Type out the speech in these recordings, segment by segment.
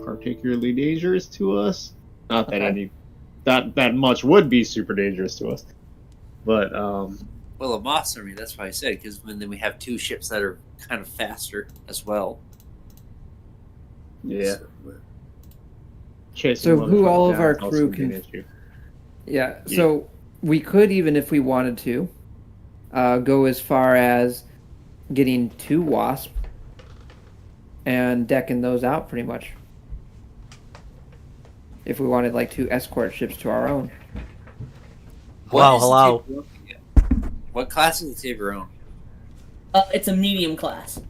particularly dangerous to us. Not that that much would be super dangerous to us, but Well, a Moss army, that's why I said, because then we have 2 ships that are kind of faster as well. yeah. So who all of our crew can... Yeah, so we could, even if we wanted to, go as far as getting 2 Wasp and decking those out pretty much. If we wanted like 2 escort ships to our own. Hello. What class is the Taberon? It's a medium class.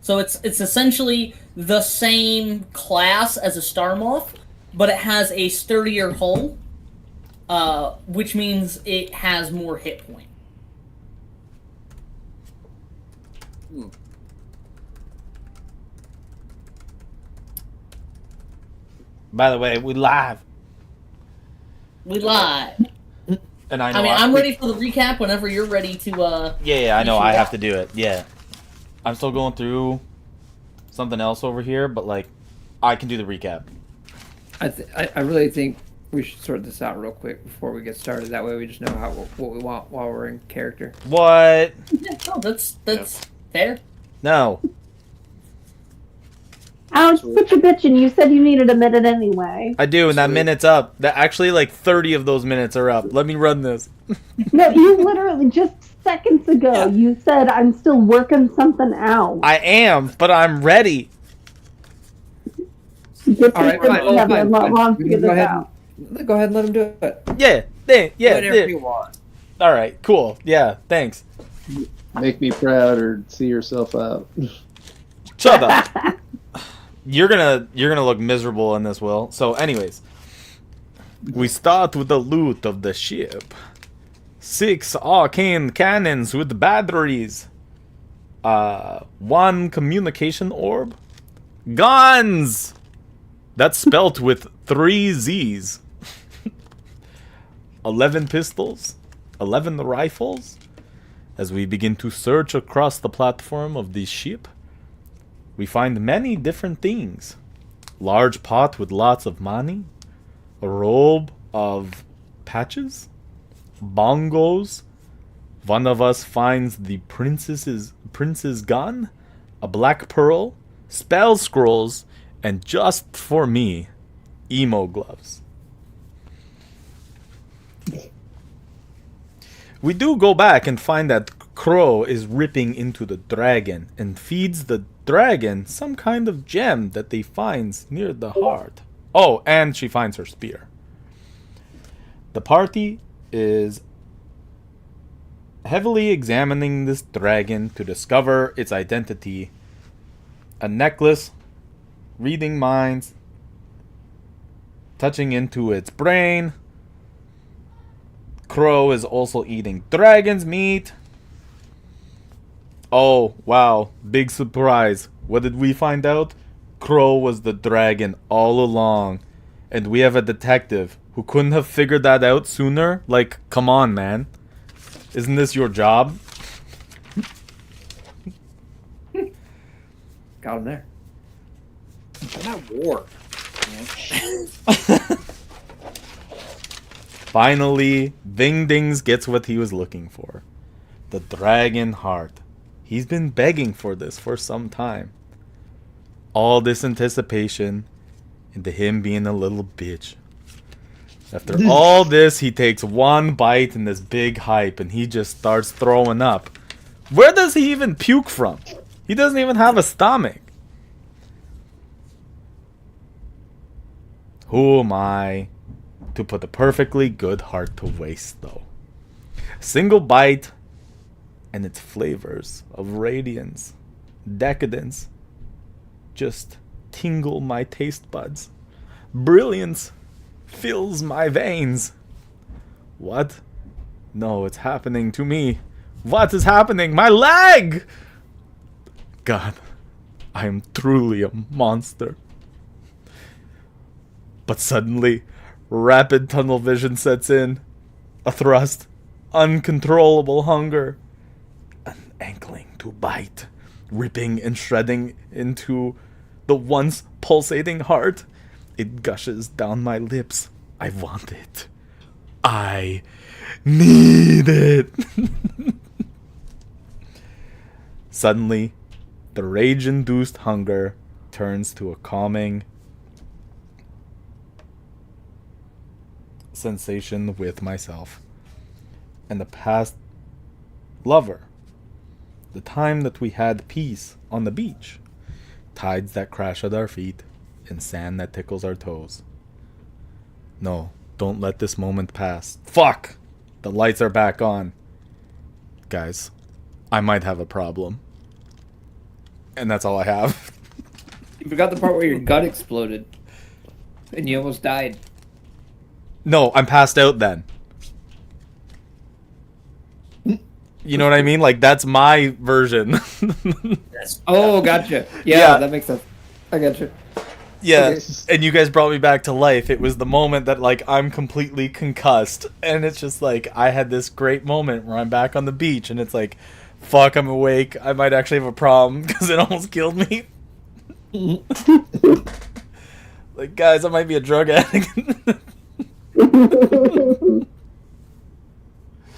So it's essentially the same class as a Star Moth, but it has a sturdier hull, which means it has more hit point. By the way, we live. We live. And I know I'm ready for the recap whenever you're ready to. Yeah, I know. I have to do it. Yeah, I'm still going through something else over here, but like, I can do the recap. I really think we should sort this out real quick before we get started. That way, we just know what we want while we're in character. What? Yeah, no, that's fair. No. Alex, quit your bitching. You said you needed a minute anyway. I do, and that minute's up. That actually, like 30 of those minutes are up. Let me run this. No, you literally just seconds ago you said I'm still working something out. I am, but I'm ready. All right, fine. Go ahead and let him do it. Yeah. Whatever you want. All right, cool. Yeah, thanks. Make me proud or see yourself out. Shut up. You're gonna look miserable in this, Will. So, anyways, we start with the loot of the ship. 6 arcane cannons with batteries. 1 communication orb. Guns. That's spelt with 3 Z's. 11 pistols. 11 rifles. As we begin to search across the platform of the ship, we find many different things. Large pot with lots of money. A robe of patches. Bongos. One of us finds the prince's gun. A black pearl. Spell scrolls. And just for me, emo gloves. We do go back and find that Crow is ripping into the dragon and feeds the dragon some kind of gem that they finds near the heart. Oh, and she finds her spear. The party is heavily examining this dragon to discover its identity. A necklace, reading minds, touching into its brain. Crow is also eating dragon's meat. Oh, wow. Big surprise. What did we find out? Crow was the dragon all along. And we have a detective who couldn't have figured that out sooner. Like, come on, man. Isn't this your job? Got him there. I'm at war. Finally, Ding Dings gets what he was looking for. The dragon heart. He's been begging for this for some time. All this anticipation into him being a little bitch. After all this, he takes 1 bite in this big hype and he just starts throwing up. Where does he even puke from? He doesn't even have a stomach. Who am I to put a perfectly good heart to waste, though? A single bite, and its flavors of radiance, decadence, just tingle my taste buds. Brilliance fills my veins. What? No, it's happening to me. What is happening? My leg! God, I am truly a monster. But suddenly, rapid tunnel vision sets in. A thrust. Uncontrollable hunger. An ankling to bite. Ripping and shredding into the once pulsating heart. It gushes down my lips. I want it. I need it. Suddenly, the rage-induced hunger turns to a calming sensation with myself and the past lover. The time that we had peace on the beach, tides that crash at our feet, and sand that tickles our toes. No, don't let this moment pass. Fuck! The lights are back on. Guys, I might have a problem. And that's all I have. You forgot the part where your gut exploded. And you almost died. No, I'm passed out then. You know what I mean? Like, that's my version. Oh, gotcha. Yeah, that makes sense. I gotcha. Yeah, Okay. and you guys brought me back to life. It was the moment that, like, I'm completely concussed. And it's just like, I had this great moment where I'm back on the beach. And it's like, fuck, I'm awake. I might actually have a problem because it almost killed me. Like, guys, I might be a drug addict.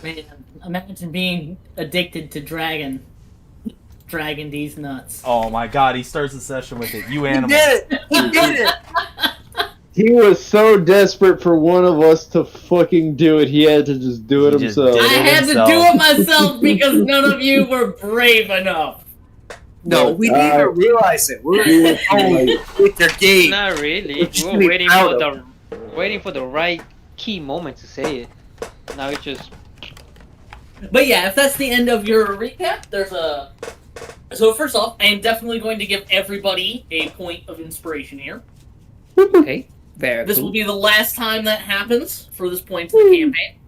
Man, imagine being addicted to Dragon D's nuts. Oh my god, he starts the session with it. You animal. He did it! He did it! He was so desperate for one of us to fucking do it, he had to just do it He just himself. did I it had to himself. do it myself because none of you were brave enough. No, we didn't even realize it. We were with their game. Not really. Just We to were be waiting for the right key moment to say it. Now it's just But yeah, if that's the end of your recap, there's a... So first off, I am definitely going to give everybody a point of inspiration here. Okay. Very This cool. will be the last time that happens for this point in the campaign.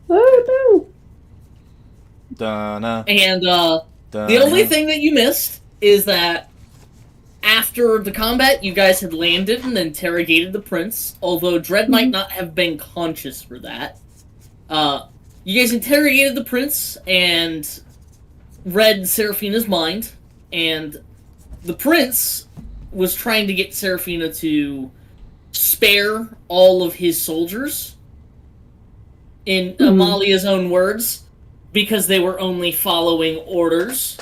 Oh Dun-na, And the dun-na. only thing that you missed is that after the combat, you guys had landed and interrogated the prince, although Dredd might not have been conscious for that. You guys interrogated the prince and read Seraphina's mind, and the prince was trying to get Seraphina to spare all of his soldiers, in Amalia's own words, because they were only following orders.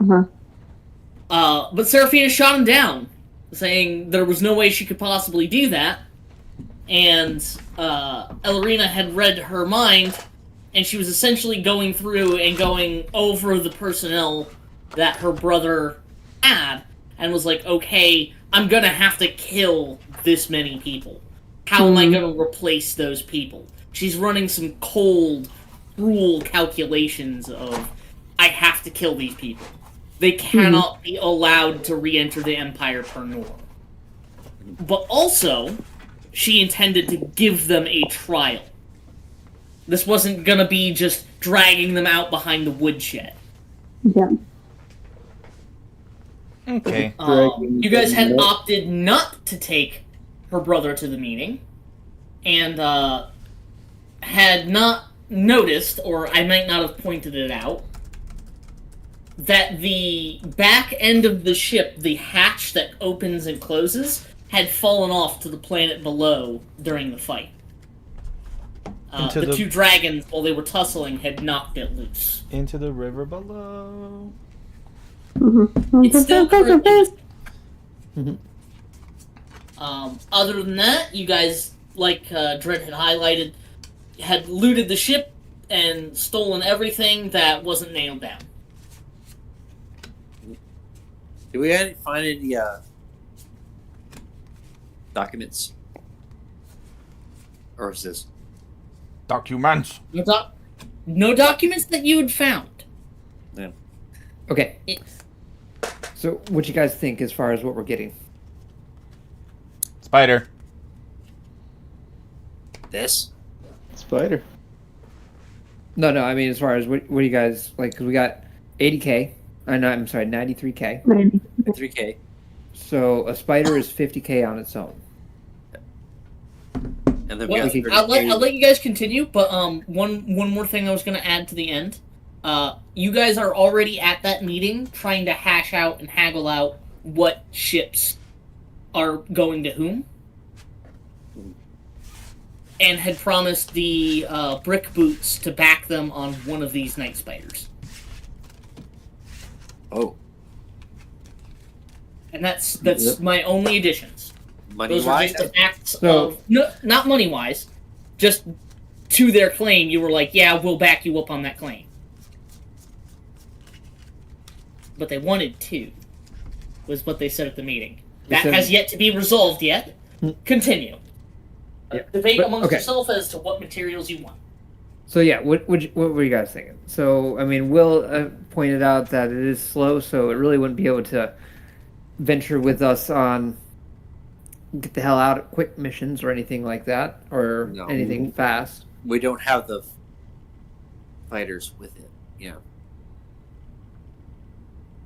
Uh-huh. But Seraphina shot him down, saying there was no way she could possibly do that, and Ellerina had read her mind, and she was essentially going through and going over the personnel that her brother had, and was like, okay, I'm gonna have to kill this many people. How am I gonna replace those people? She's running some cold, cruel calculations of, I have to kill these people. They cannot be allowed to re-enter the Empire per norm. But also, she intended to give them a trial. This wasn't gonna be just dragging them out behind the woodshed. Yeah. Okay. You guys had opted not to take her brother to the meeting, and had not noticed, or I might not have pointed it out, that the back end of the ship, the hatch that opens and closes, had fallen off to the planet below during the fight. The two dragons, while they were tussling, had knocked it loose. Into the river below. It's still currently... Other than that, you guys, like Dredd had highlighted, had looted the ship and stolen everything that wasn't nailed down. Did we find any documents? Or is this? Documents. No documents that you had found. Yeah. Okay. So, what you guys think as far as what we're getting? Spider. This? Spider. No, I mean as far as what do you guys like? Because we got 80K. I'm sorry, 93K. 3K. So a spider is 50K on its own. And then we Well, got I'll let you guys continue, but one more thing I was going to add to the end. You guys are already at that meeting trying to hash out and haggle out what ships are going to whom, and had promised the brick boots to back them on one of these night spiders. Oh, And that's Yep. my only additions. money Those are wise. just acts So- of no, not money wise, just to their claim. You were like, yeah, we'll back you up on that claim. But they wanted to, was what they said at the meeting. They That said- has yet to be resolved yet. Continue. Debate But- amongst okay. yourself as to what materials you want. So yeah, what were you guys thinking? So I mean, Will pointed out that it is slow, so it really wouldn't be able to venture with us on get the hell out quick missions or anything like that, or No. anything fast. We don't have the fighters with it. Yeah.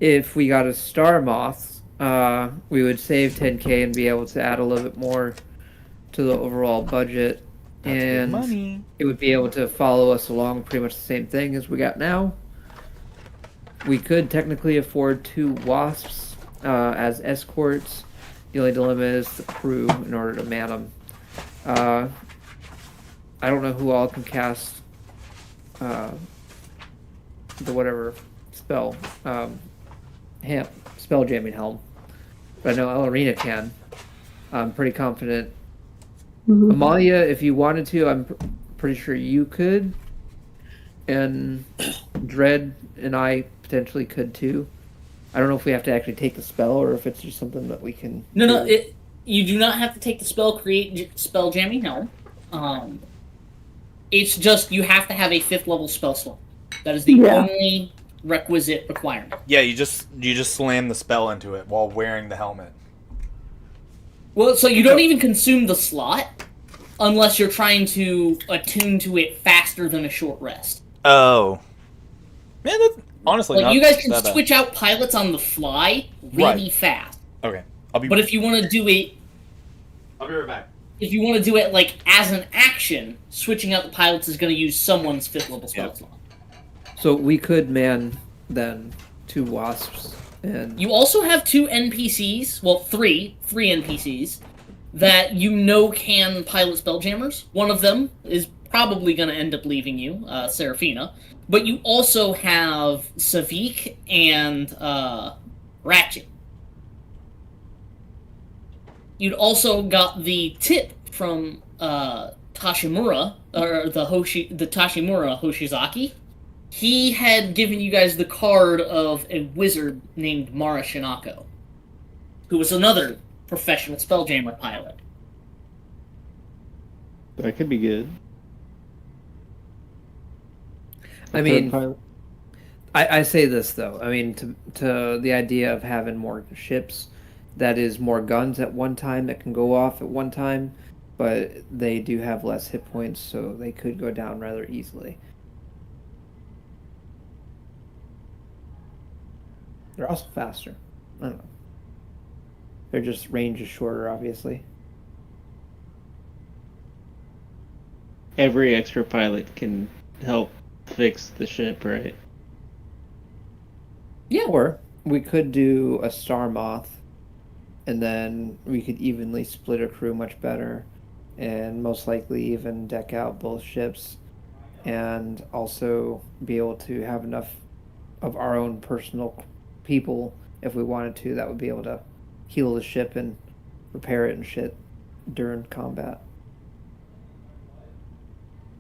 If we got a Star Moth, we would save 10K and be able to add a little bit more to the overall budget, That's good and money. it would be able to follow us along pretty much the same thing as we got now. We could technically afford 2 Wasps as escorts. The only dilemma is the crew in order to man them. I don't know who all can cast the whatever spell, spell jamming helm, but I know Elrina can. I'm pretty confident. Mhm. Amalia, if you wanted to, I'm pretty sure you could, and Dread and I potentially could too. I don't know if we have to actually take the spell or if it's just something that we can. No, do. you do not have to take the spell, spell jamming helm. It's just you have to have a 5th level spell slot. That is the Yeah. only requisite requirement. Yeah, you just slam the spell into it while wearing the helmet. Well, so you don't even consume the slot unless you're trying to attune to it faster than a short rest. Oh, man, that's honestly Like not you guys can that bad. switch out pilots on the fly really fast. Okay, I'll be. But if you want to do it, I'll be right back. if you want to do it like as an action, switching out the pilots is going to use someone's 5th level spell Yep. slot. So we could man then 2 Wasps and You also have 2 NPCs, well, three NPCs that you know can pilot spelljammers. One of them is probably going to end up leaving you, Serafina. But you also have Savik and Ratchet. You'd also got the tip from Tashimura, or the Tashimura Hoshizaki. He had given you guys the card of a wizard named Mara Shinako, who was another professional spelljammer pilot. That could be good. I mean, I say this though. I mean, to the idea of having more ships, that is more guns at one time that can go off at one time, but they do have less hit points, so they could go down rather easily. They're also faster. I don't know. Their just range is shorter, obviously. Every extra pilot can help fix the ship, right? Yeah. Or we could do a Star Moth, and then we could evenly split a crew much better, and most likely even deck out both ships, and also be able to have enough of our own personal people if we wanted to that would be able to heal the ship and repair it and shit during combat.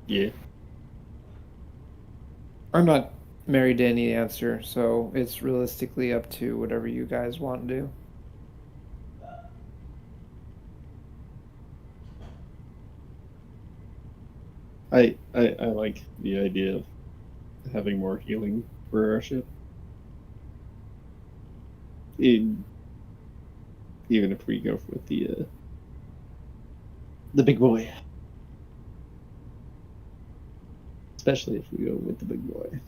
Yeah. I'm not married to any answer, so it's realistically up to whatever you guys want to do. I like the idea of having more healing for our ship. Even if we go with the big boy. Especially if we go with the big boy.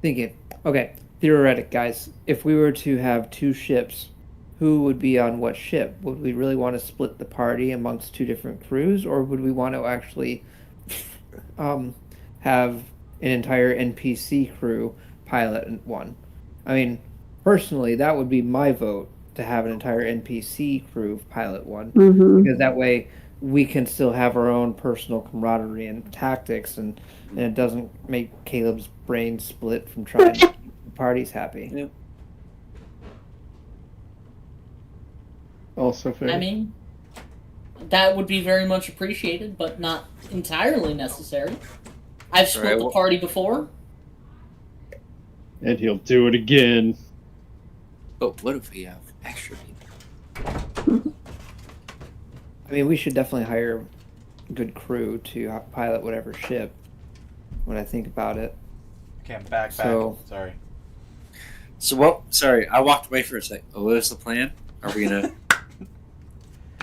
Thinking, okay, theoretic, guys. If we were to have 2 ships, who would be on what ship? Would we really want to split the party amongst 2 different crews, or would we want to actually have an entire NPC crew pilot one. I mean, personally, that would be my vote to have an entire NPC crew pilot one, because that way we can still have our own personal camaraderie and tactics, and it doesn't make Caleb's brain split from trying to keep the parties happy. Yeah. Also fair. I mean, that would be very much appreciated, but not entirely necessary. I've split the party before. And he'll do it again. But what if we have extra people? I mean, we should definitely hire a good crew to pilot whatever ship, when I think about it. Okay, I'm back. Sorry. So what? Sorry, I walked away for a sec. What is the plan? Are we gonna?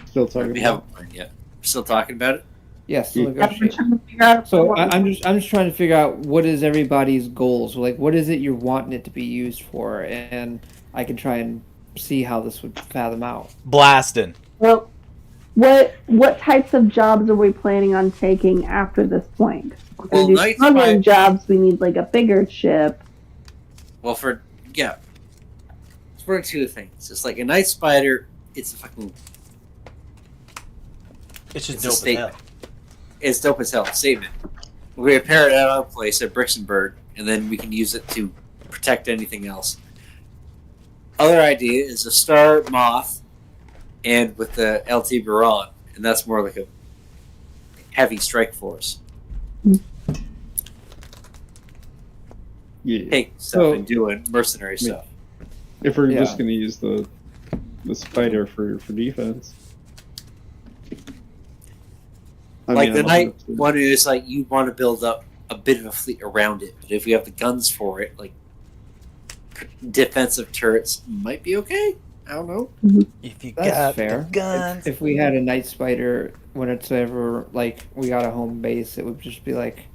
Still talking. We haven't planned yet. We're still talking about it. Yes. So I'm just trying to figure out what is everybody's goals. Like, what is it you're wanting it to be used for, and I can try and see how this would fathom out. Blasting. Well, what types of jobs are we planning on taking after this point? If Well, we do smuggling jobs, we need like a bigger ship. Well, it's one of two things. It's like a night spider. It's a fucking. It's just a dope as statement. hell. It's dope as hell. Statement. We repair it at our place at Brixenberg, and then we can use it to protect anything else. Other idea is a Star Moth, and with the LT Baron, and that's more like a heavy strike force. Yeah. Take stuff and doing mercenary stuff. If we're just going to use the spider for defense. Like the night one is like you want to build up a bit of a fleet around it, but if we have the guns for it, like defensive turrets might be okay. I don't know. If you That's got fair. the guns. If we had a night spider, when it's ever like we got a home base, it would just be like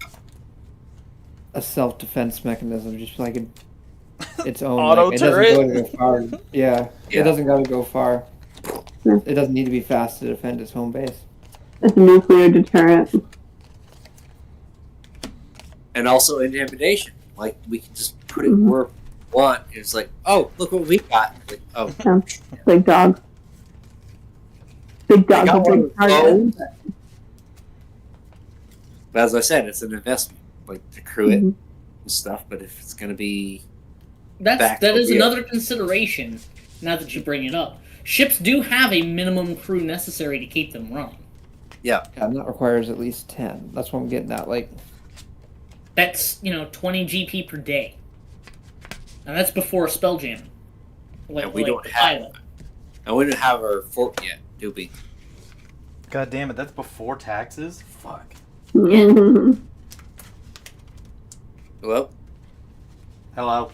a self-defense mechanism, just like its own auto like, turret. It doesn't go to go far. Yeah, it doesn't got to go far. It doesn't need to be fast to defend its home base. It's a nuclear deterrent. And also intimidation. Like we can just put it where we want. It's like, oh, look what we got. Like, oh, Yeah. Big dog. Big dog with big target. But as I said, it's an investment, like to crew it and stuff. But if it's going to be that is another consideration. Now that you bring it up, ships do have a minimum crew necessary to keep them running. Yeah, and that requires at least 10. That's what I'm getting at. Like, that's 20 GP per day, and that's before spell jamming. And we don't have our fort yet, do we? God damn it! That's before taxes. Fuck. Hello. Hello.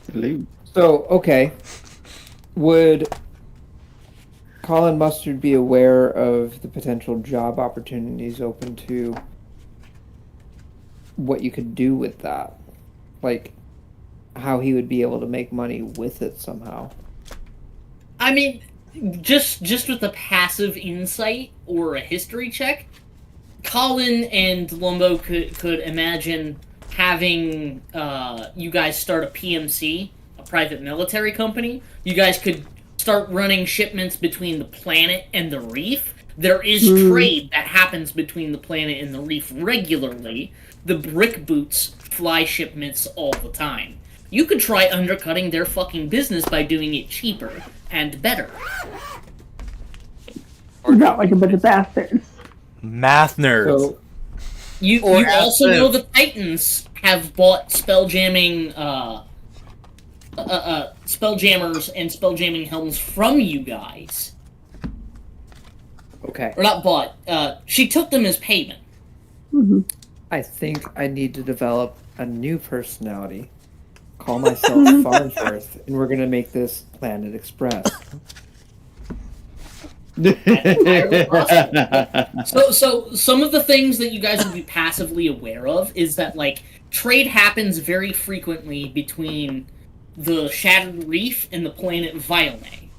So okay, would Colin Mustard be aware of the potential job opportunities open to what you could do with that? Like, how he would be able to make money with it somehow? I mean, just with a passive insight or a history check, Colin and Lumbo could imagine having you guys start a PMC, a private military company. You guys could start running shipments between the planet and the Reef. There is trade that happens between the planet and the Reef regularly. The brick boots fly shipments all the time. You could try undercutting their fucking business by doing it cheaper and better. Not like a bunch of bastards. Math nerds. So, you also know the Titans have bought spelljamming spelljammers and spelljamming helms from you guys. okay. Or not bought. She took them as payment. I think I need to develop a new personality. Call myself Farnsworth, and we're gonna make this Planet Express. So some of the things that you guys would be passively aware of is that like trade happens very frequently between the Shattered Reef and the planet Violme.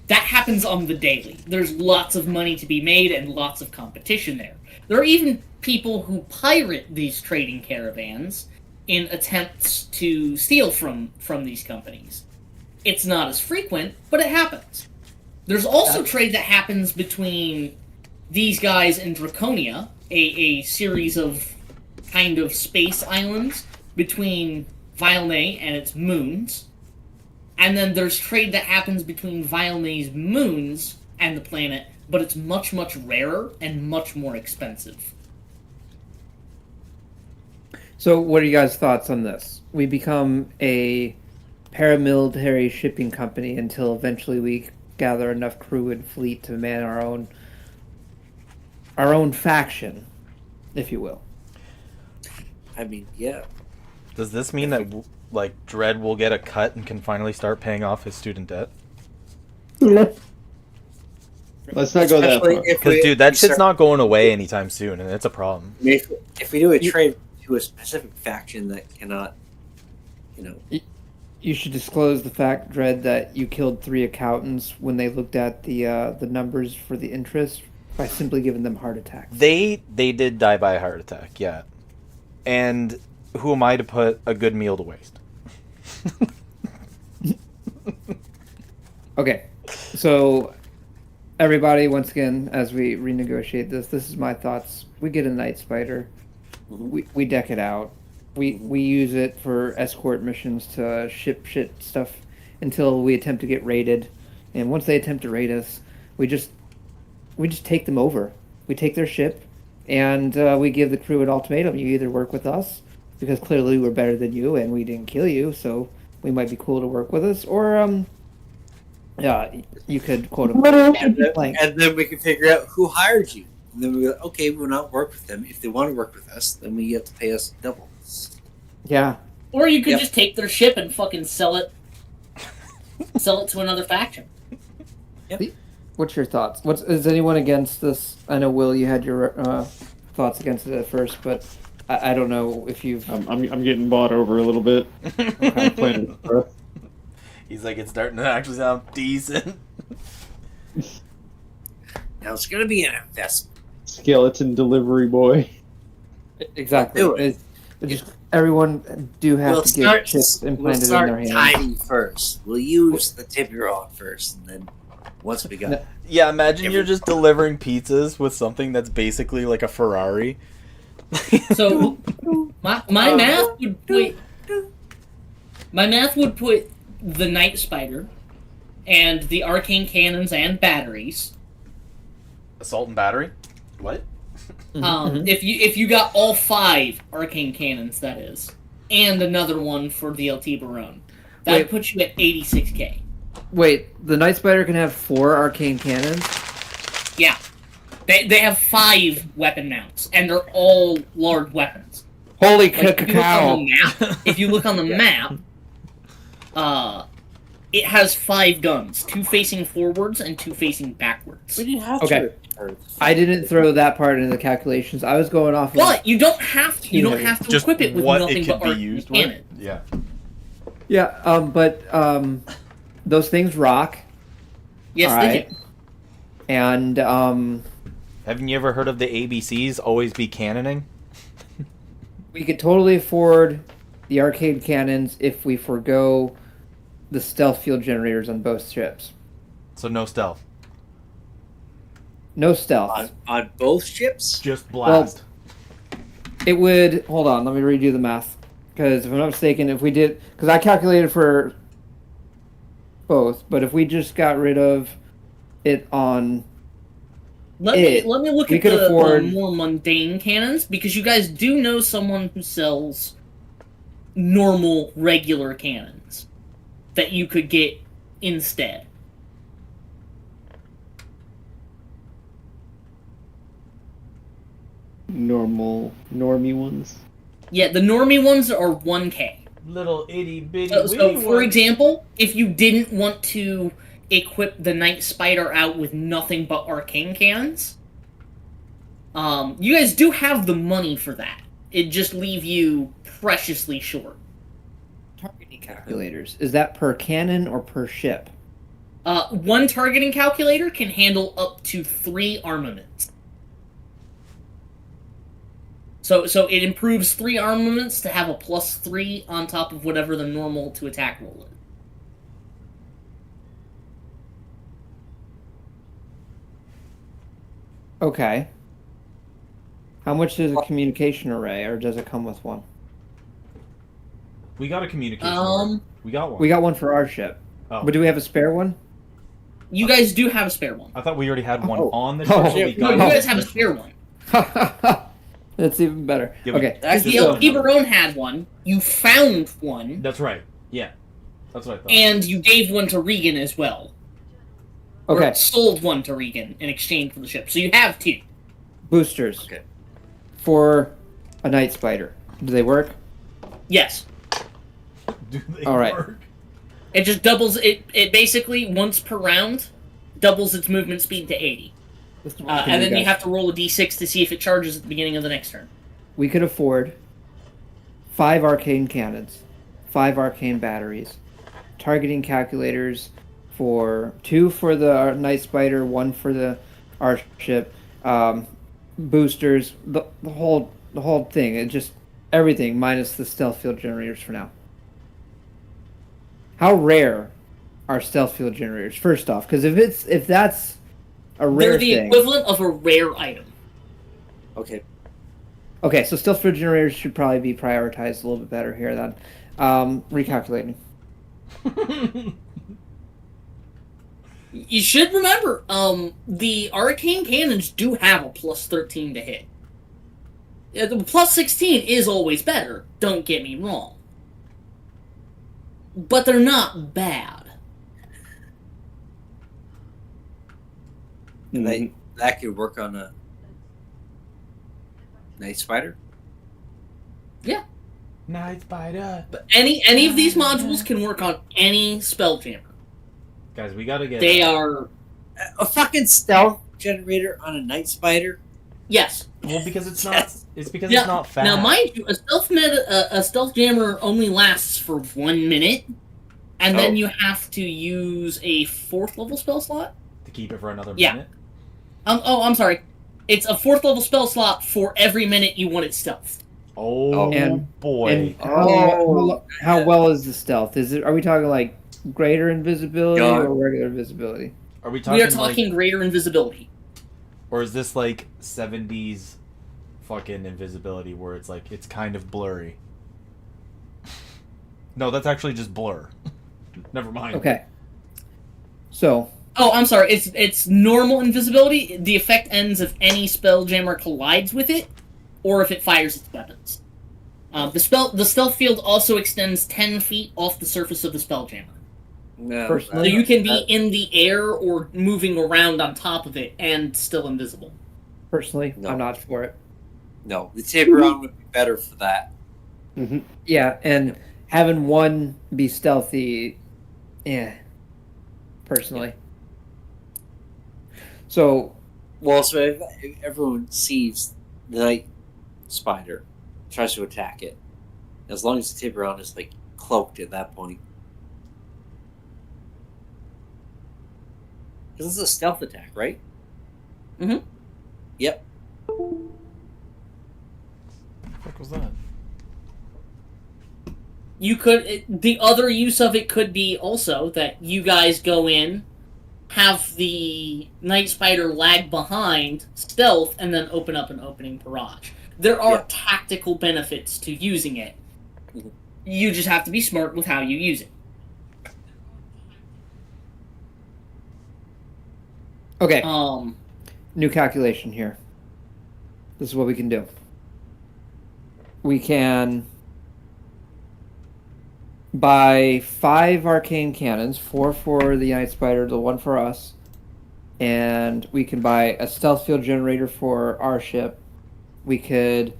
That happens on the daily. There's lots of money to be made and lots of competition there. There are even people who pirate these trading caravans in attempts to steal from these companies. It's not as frequent, but it happens. There's also trade that happens between these guys and Draconia, a series of kind of space islands between Vilne and its moons. And then there's trade that happens between Vilne's moons and the planet, but it's much, much rarer and much more expensive. So what are you guys' thoughts on this? We become a paramilitary shipping company until eventually we gather enough crew and fleet to man our own faction, if you will. I mean, yeah. Does this mean that like Dredd will get a cut and can finally start paying off his student debt? Let's not go that far. Because dude, that shit's not going away anytime soon, and it's a problem. If we do a trade to a specific faction that cannot, You should disclose the fact, Dredd, that you killed 3 accountants when they looked at the numbers for the interest by simply giving them heart attacks. They did die by a heart attack, yeah. And who am I to put a good meal to waste? Okay, so everybody, once again, as we renegotiate this is my thoughts. We get a Night Spider. We deck it out. We use it for escort missions to ship shit stuff until we attempt to get raided. And once they attempt to raid us, we just take them over. We take their ship, and we give the crew an ultimatum. You either work with us, because clearly we're better than you and we didn't kill you, so we might be cool to work with us, or you could quote unquote. and then we can figure out who hired you. And then we go, okay, we'll not work with them. If they want to work with us, then we have to pay us double. Yeah. Or you could just take their ship and fucking sell it to another faction. Yep. What's your thoughts? Is anyone against this? I know, Will, you had your thoughts against it at first, but I don't know if you've... I'm getting bought over a little bit. Okay. He's like, it's starting to actually sound decent. Now it's going to be an investment. Skeleton delivery boy. Exactly. It's just everyone do have to get chips implanted in their hands. We'll start tiny first. We'll use the Tiburon first, and then once we got... Yeah, imagine you're just delivering pizzas with something that's basically like a Ferrari. So, my math would put the Night Spider and the arcane cannons and batteries. Assault and battery? What? If you got all 5 arcane cannons, that is, and another one for the LT Barone, that would put you at 86k. Wait, the Night Spider can have 4 arcane cannons? Yeah. They have 5 weapon mounts, and they're all large weapons. Holy cacao! If you look on the map, it has 5 guns, 2 facing forwards and 2 facing backwards. We didn't have to. I didn't throw that part into the calculations. I was going off. But you don't have to. You don't have to equip it with nothing but arcane cannon. Yeah. Yeah. But those things rock. Yes, they do. And haven't you ever heard of the ABCs? Always be cannoning. We could totally afford the arcade cannons if we forego the stealth field generators on both ships. So no stealth. No stealth. On both ships? Just blast. Well, it would... Hold on, let me redo the math. Because if I'm not mistaken, if we did... Because I calculated for both, but if we just got rid of it on... Let me look at the more mundane cannons, because you guys do know someone who sells normal, regular cannons that you could get instead. Normie ones? Yeah, the normie ones are 1k. Little itty bitty. So for example, if you didn't want to equip the Night Spider out with nothing but arcane cannons, you guys do have the money for that. It just leave you preciously short. Targeting calculators. Is that per cannon or per ship? One targeting calculator can handle up to 3 armaments. So it improves 3 armaments to have a +3 on top of whatever the normal to attack roll is. Okay. How much is a communication array, or does it come with one? We got a communication. We got one. We got one for our ship. Oh. But do we have a spare one? You guys do have a spare one. I thought we already had one on the Oh. ship. So we No, got you guys have a spare one. That's even better. Yeah, we- Okay. The LP Barone had one. You found one. That's right. Yeah. That's what I thought. And you gave one to Regan as well. Okay. Or sold one to Regan in exchange for the ship. So you have 2. Boosters. Okay. For a Night Spider. Do they work? Yes. Do they All right. work? It just doubles it. It basically once per round doubles its movement speed to 80, and then you have to roll a d6 to see if it charges at the beginning of the next turn. We could afford 5 arcane cannons, 5 arcane batteries, targeting calculators for 2 for the Night Spider, 1 for the our ship, boosters, the whole thing. It just everything minus the stealth field generators for now. How rare are stealth field generators? First off, because if that's a rare They're the thing, equivalent of a rare item. Okay. okay, so stealth field generators should probably be prioritized a little bit better here. Then, recalculating. You should remember, the arcane cannons do have a +13 to hit. The +16 is always better. Don't get me wrong. But they're not bad. And that could work on a Night Spider? Yeah. Night Spider. But any of these modules can work on any Spelljammer. Guys, we gotta get. They are... A fucking stealth generator on a Night Spider? Yes. Well, because it's not. It's because Now- it's not fast. Now, mind you, a stealth jammer only lasts for 1 minute, and then you have to use a 4th level spell slot. To keep it for another Yeah. minute. I'm sorry. It's a 4th level spell slot for every minute you want it stealth. Oh And- boy. And how well is the stealth? Are we talking like greater invisibility or regular invisibility? Are we talking? We are talking greater invisibility. Or is this like 70s fucking invisibility where it's like it's kind of blurry? No, that's actually just blur. Never mind. Okay. So Oh, I'm sorry. It's normal invisibility. The effect ends if any spelljammer collides with it, or if it fires its weapons. The stealth field also extends 10 feet off the surface of the spelljammer. No. Personally- So you can be in the air or moving around on top of it and still invisible. personally, No. I'm not for it. No, the taper on would be better for that. Yeah, and having one be stealthy, personally. So Well, so if everyone sees the Night Spider, tries to attack it, as long as the taper on is like cloaked at that point. Because this is a stealth attack, right? Mhm. Yep. What the fuck was that? You could. The other use of it could be also that you guys go in, have the Night Spider lag behind, stealth, and then open up an opening barrage. There are tactical benefits to using it. You just have to be smart with how you use it. okay, New calculation here. This is what we can do. We can buy 5 arcane cannons, 4 for the Night Spider, the 1 for us, and we can buy a stealth field generator for our ship. We could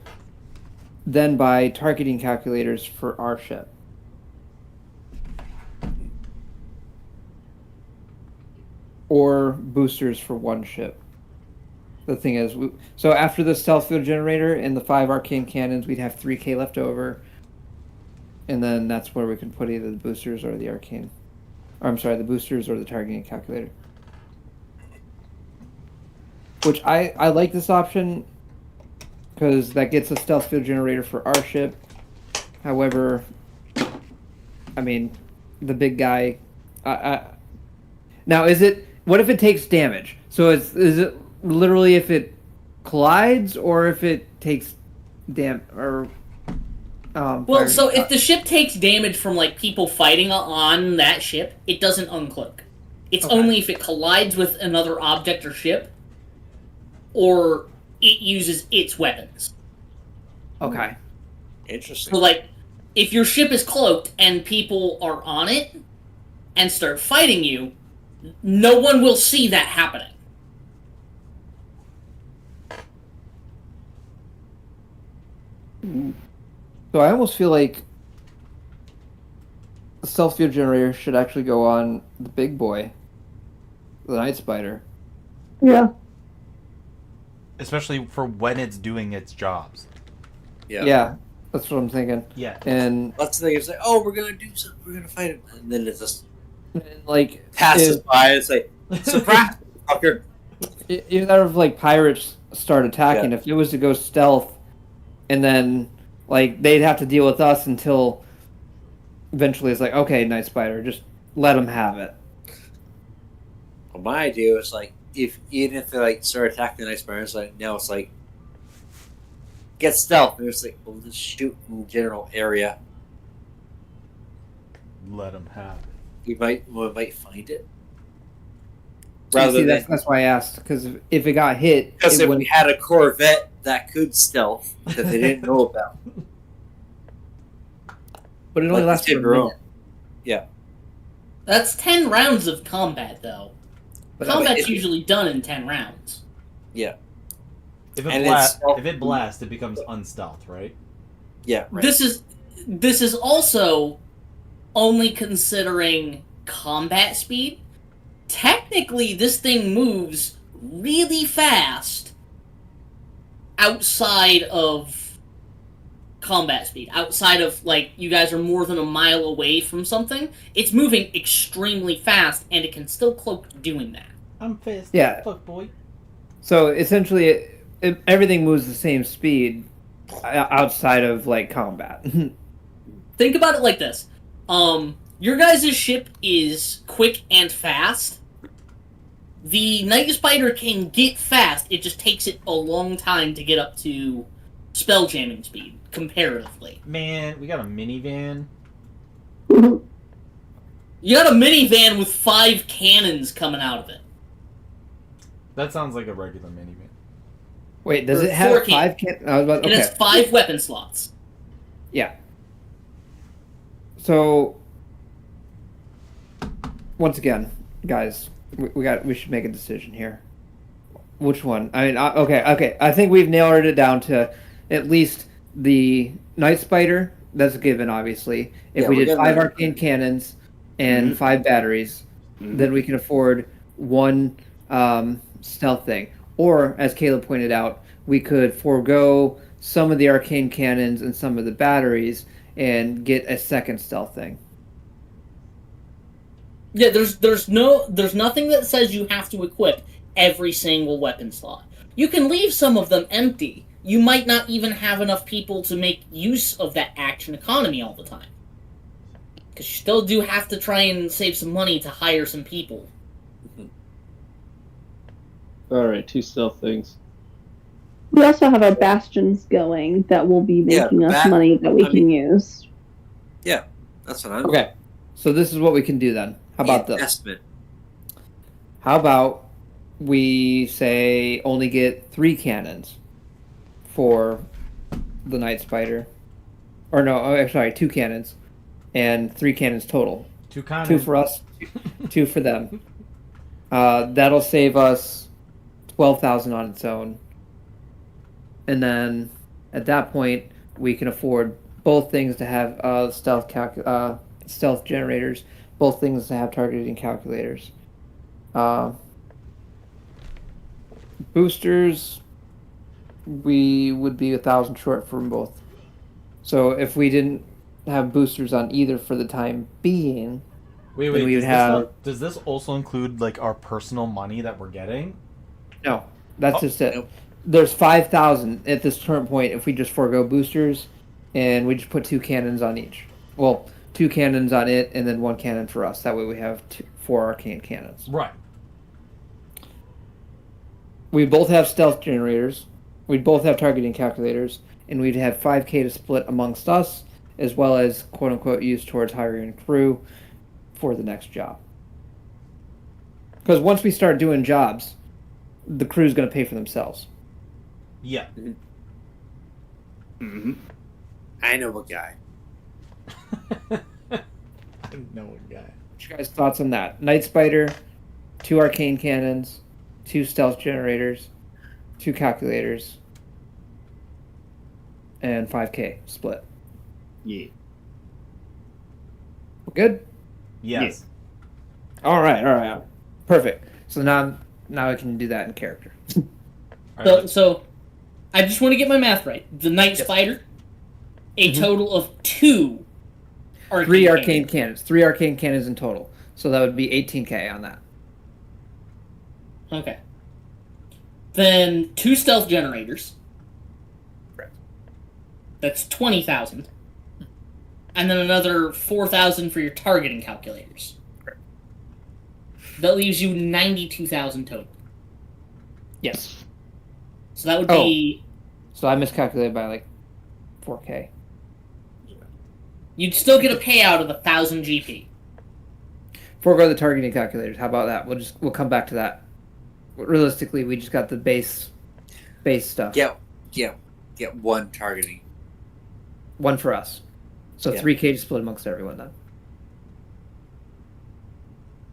then buy targeting calculators for our ship. Or boosters for one ship. The thing is, so after the stealth field generator and the 5 arcane cannons, we'd have 3k left over. And then that's where we can put either the boosters or the arcane. Or I'm sorry, the boosters or the targeting calculator. Which I like this option. because that gets a stealth field generator for our ship. However, I mean, the big guy. Now, is it? What if it takes damage? So is it literally if it collides or if it takes or? Well, so if the ship takes damage from like people fighting on that ship, it doesn't uncloak. It's only if it collides with another object or ship, or it uses its weapons. Okay. Interesting. So, like, if your ship is cloaked and people are on it and start fighting you, no one will see that happening. So I almost feel like the stealth field generator should actually go on the big boy, the Night Spider. Yeah. Especially for when it's doing its jobs. Yeah, that's what I'm thinking. Yeah. And Lots of things like, oh, we're gonna do something, we're gonna fight him, and then it just like passes by. It's like surprise, fucker. Even out of like pirates start attacking, if it was to go stealth, and then like they'd have to deal with us until eventually it's like, okay, Night Spider, just let them have it. Well, my idea was like, even if they like start attacking the Night Spider, it's like now it's like get stealth, and it's like, well, just shoot in the general area. Let them have it. We might find it. Rather than that's why I asked, because if it got hit, because if we had a Corvette that could stealth that they didn't know about, but it only lasts for a minute. Yeah, that's 10 rounds of combat, though. But combat's usually done in 10 rounds. Yeah. If it blasts, it becomes unstealth, right? Yeah. Right. This is also only considering combat speed. Technically, this thing moves really fast outside of combat speed. Outside of, like, you guys are more than a mile away from something. It's moving extremely fast, and it can still cloak doing that. I'm pissed. Yeah. Fuck, boy. So, essentially, everything moves the same speed outside of, like, combat. Think about it like this. Your guys' ship is quick and fast. The Night Spider can get fast, it just takes it a long time to get up to spell jamming speed, comparatively. Man, we got a minivan. You got a minivan with 5 cannons coming out of it. That sounds like a regular minivan. Wait, does it have 5 cannons? It has 5 weapon slots. Yeah. So, once again, guys, we should make a decision here. Which one? I mean, okay. I think we've narrowed it down to at least the Night Spider. That's a given, obviously. If we did 5 arcane cannons and 5 batteries, then we can afford 1 stealth thing. Or, as Caleb pointed out, we could forego some of the arcane cannons and some of the batteries and get a second stealth thing. Yeah, there's nothing that says you have to equip every single weapon slot. You can leave some of them empty. You might not even have enough people to make use of that action economy all the time. Because you still do have to try and save some money to hire some people. Alright, 2 stealth things. We also have our bastions going that will be making us money that we can use. Yeah, that's what I'm... Okay, so this is what we can do then. How about this? How about we say only get 3 cannons for the Night Spider? Or no, sorry, 2 cannons. And 3 cannons total. 2 cannons. 2 for us, 2 for them. That'll save us 12,000 on its own. And then at that point, we can afford both things to have stealth generators, both things to have targeting calculators. Boosters, we would be 1,000 short from both. So if we didn't have boosters on either for the time being, we would have. Does this also include like our personal money that we're getting? No, that's just it. Nope. there's 5,000 at this current point if we just forego boosters, and we just put 2 cannons on each. Well, 2 cannons on it, and then 1 cannon for us. That way we have 4 arcane cannons. Right. We both have stealth generators. We'd both have targeting calculators, and we'd have 5k to split amongst us, as well as quote-unquote use towards hiring crew for the next job. Because once we start doing jobs, the crew's going to pay for themselves. Yeah. Mm-hmm. I know a guy. I know a guy. What's your guys' thoughts on that? Night Spider, 2 arcane cannons, 2 stealth generators, 2 calculators, and 5k split. Yeah. Good? Yes. All right. Perfect. So now I can do that in character. So I just want to get my math right. The Night Spider, a total of 2 arcane 3 arcane cannons. 3 arcane cannons in total. So that would be 18k on that. Okay. Then 2 stealth generators. Correct. That's 20,000. And then another 4,000 for your targeting calculators. Correct. That leaves you 92,000 total. Yes. So that would be... So I miscalculated by like 4k. You'd still get a payout of 1,000 GP. Forego the targeting calculators. How about that? We'll come back to that. Realistically, we just got the base stuff. Get 1 targeting. 1 for us. So Yeah. 3k to split amongst everyone then.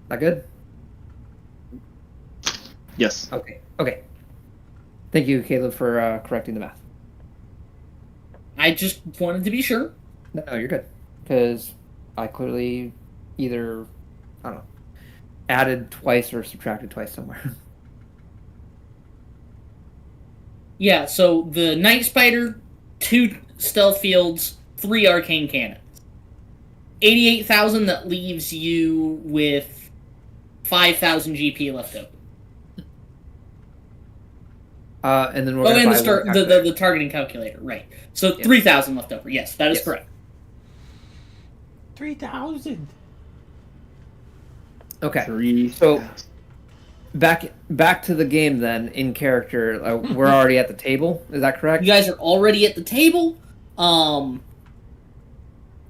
That good? Yes. Okay. Thank you, Caleb, for correcting the math. I just wanted to be sure. No, you're good. Because I clearly either, I don't know, added twice or subtracted twice somewhere. Yeah, so the Night Spider, 2 stealth fields, 3 arcane cannons. 88,000, that leaves you with 5,000 GP left over. And then we're Oh, gonna and buy the targeting calculator, right. So 3,000 left over. Yes, that is correct. 3,000. Okay. 3. So back to the game then, in character. We're already at the table. Is that correct? You guys are already at the table.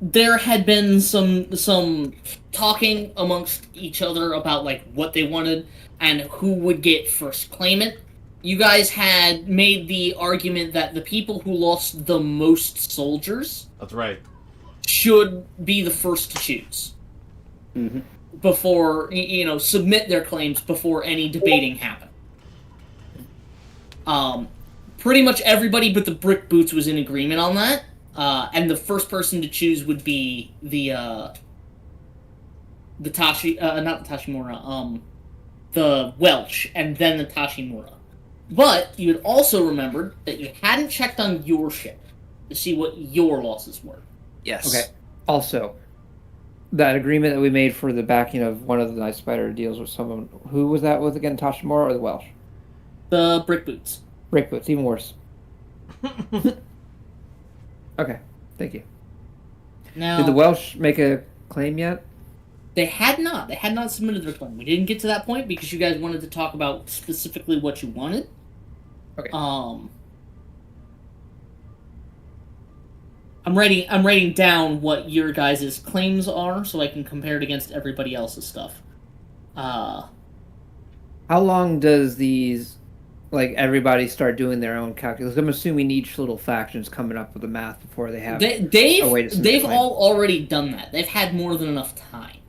There had been some talking amongst each other about like what they wanted and who would get first claimant. You guys had made the argument that the people who lost the most soldiers That's right. should be the first to choose. Mm-hmm. Before, submit their claims before any debating happened. Pretty much everybody but the Brick Boots was in agreement on that. And the first person to choose would be the Welsh, and then the Tashimura. But you had also remembered that you hadn't checked on your ship to see what your losses were. Yes. Okay. Also, that agreement that we made for the backing of one of the Night Spider deals with someone. Who was that with again? Tashimura or the Welsh? The Brick Boots. Brick Boots, even worse. Okay, thank you. Now, Did the Welsh make a claim yet? They had not. They had not submitted their claim. We didn't get to that point because you guys wanted to talk about specifically what you wanted. Okay. I'm writing down what your guys' claims are so I can compare it against everybody else's stuff. How long does these, everybody start doing their own calculus? I'm assuming each little faction's coming up with the math before they have a way to submit they've a claim. all already done that. They've had more than enough time.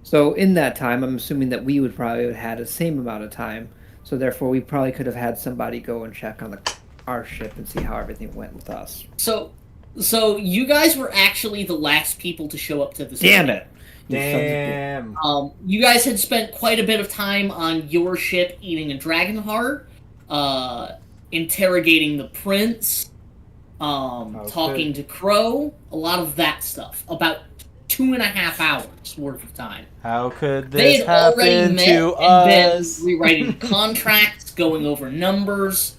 So in that time, I'm assuming that we would probably have had the same amount of time. So therefore, we probably could have had somebody go and check on our ship and see how everything went with us. So you guys were actually the last people to show up to this. Damn it! Damn. You guys had spent quite a bit of time on your ship eating a dragon heart, interrogating the prince, talking to Crow, a lot of that stuff. About 2.5 hours worth of time. How could They this had already happen met to and us? been rewriting contracts, going over numbers.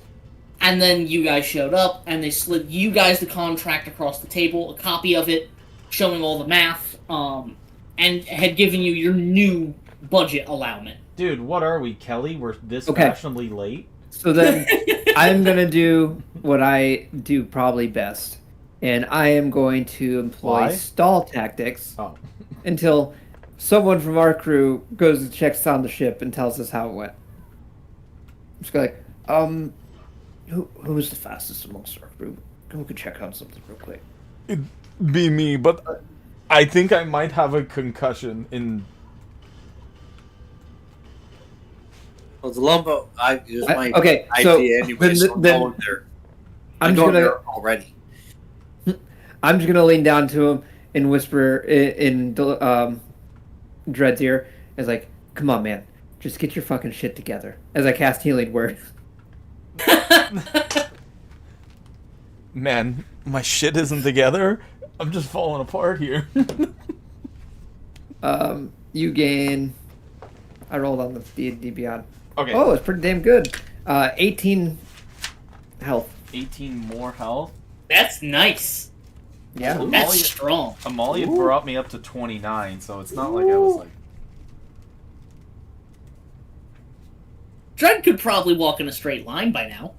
And then you guys showed up, and they slid you guys the contract across the table, a copy of it, showing all the math, and had given you your new budget allowance. Dude, what are we, Kelly? We're this Okay. fashionably late? So then I'm going to do what I do probably best. And I am going to employ Why? stall tactics Oh. until someone from our crew goes and checks on the ship and tells us how it went. Just go like, who was the fastest amongst our crew? Who could check on something real quick? It'd be me, but I think I might have a concussion in... Well, the Lumbo, it was my okay, so idea anyway, so I'm going there. I'm going there already. I'm just gonna lean down to him and whisper in Dread's ear, as like, "Come on, man, just get your fucking shit together." As I cast Healing Word. Man, my shit isn't together. I'm just falling apart here. You gain. I rolled on the D&D Beyond. Okay. Oh, it's pretty damn good. 18 health. 18 more health. That's nice. Yeah. Ooh. That's Amalia- strong. Amalia brought me up to 29, so it's not like I was like... Dread could probably walk in a straight line by now.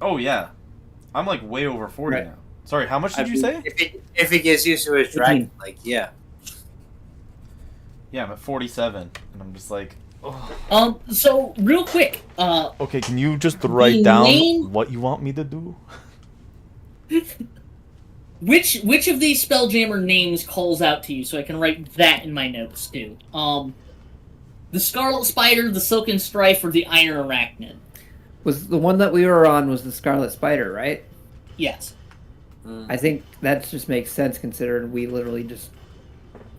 Oh, yeah. I'm like way over 40 Right. now. Sorry, how much did you say? If he gets used to his dragon, like, yeah. Yeah, I'm at 47, and I'm just like... Oh. So real quick, Okay, can you just write down main- what you want me to do? which of these Spelljammer names calls out to you, so I can write that in my notes too? The Scarlet Spider, the Silken Strife, or the Iron Arachnid? Was the one that we were on was the Scarlet Spider, right? Yes. I think that just makes sense considering we literally just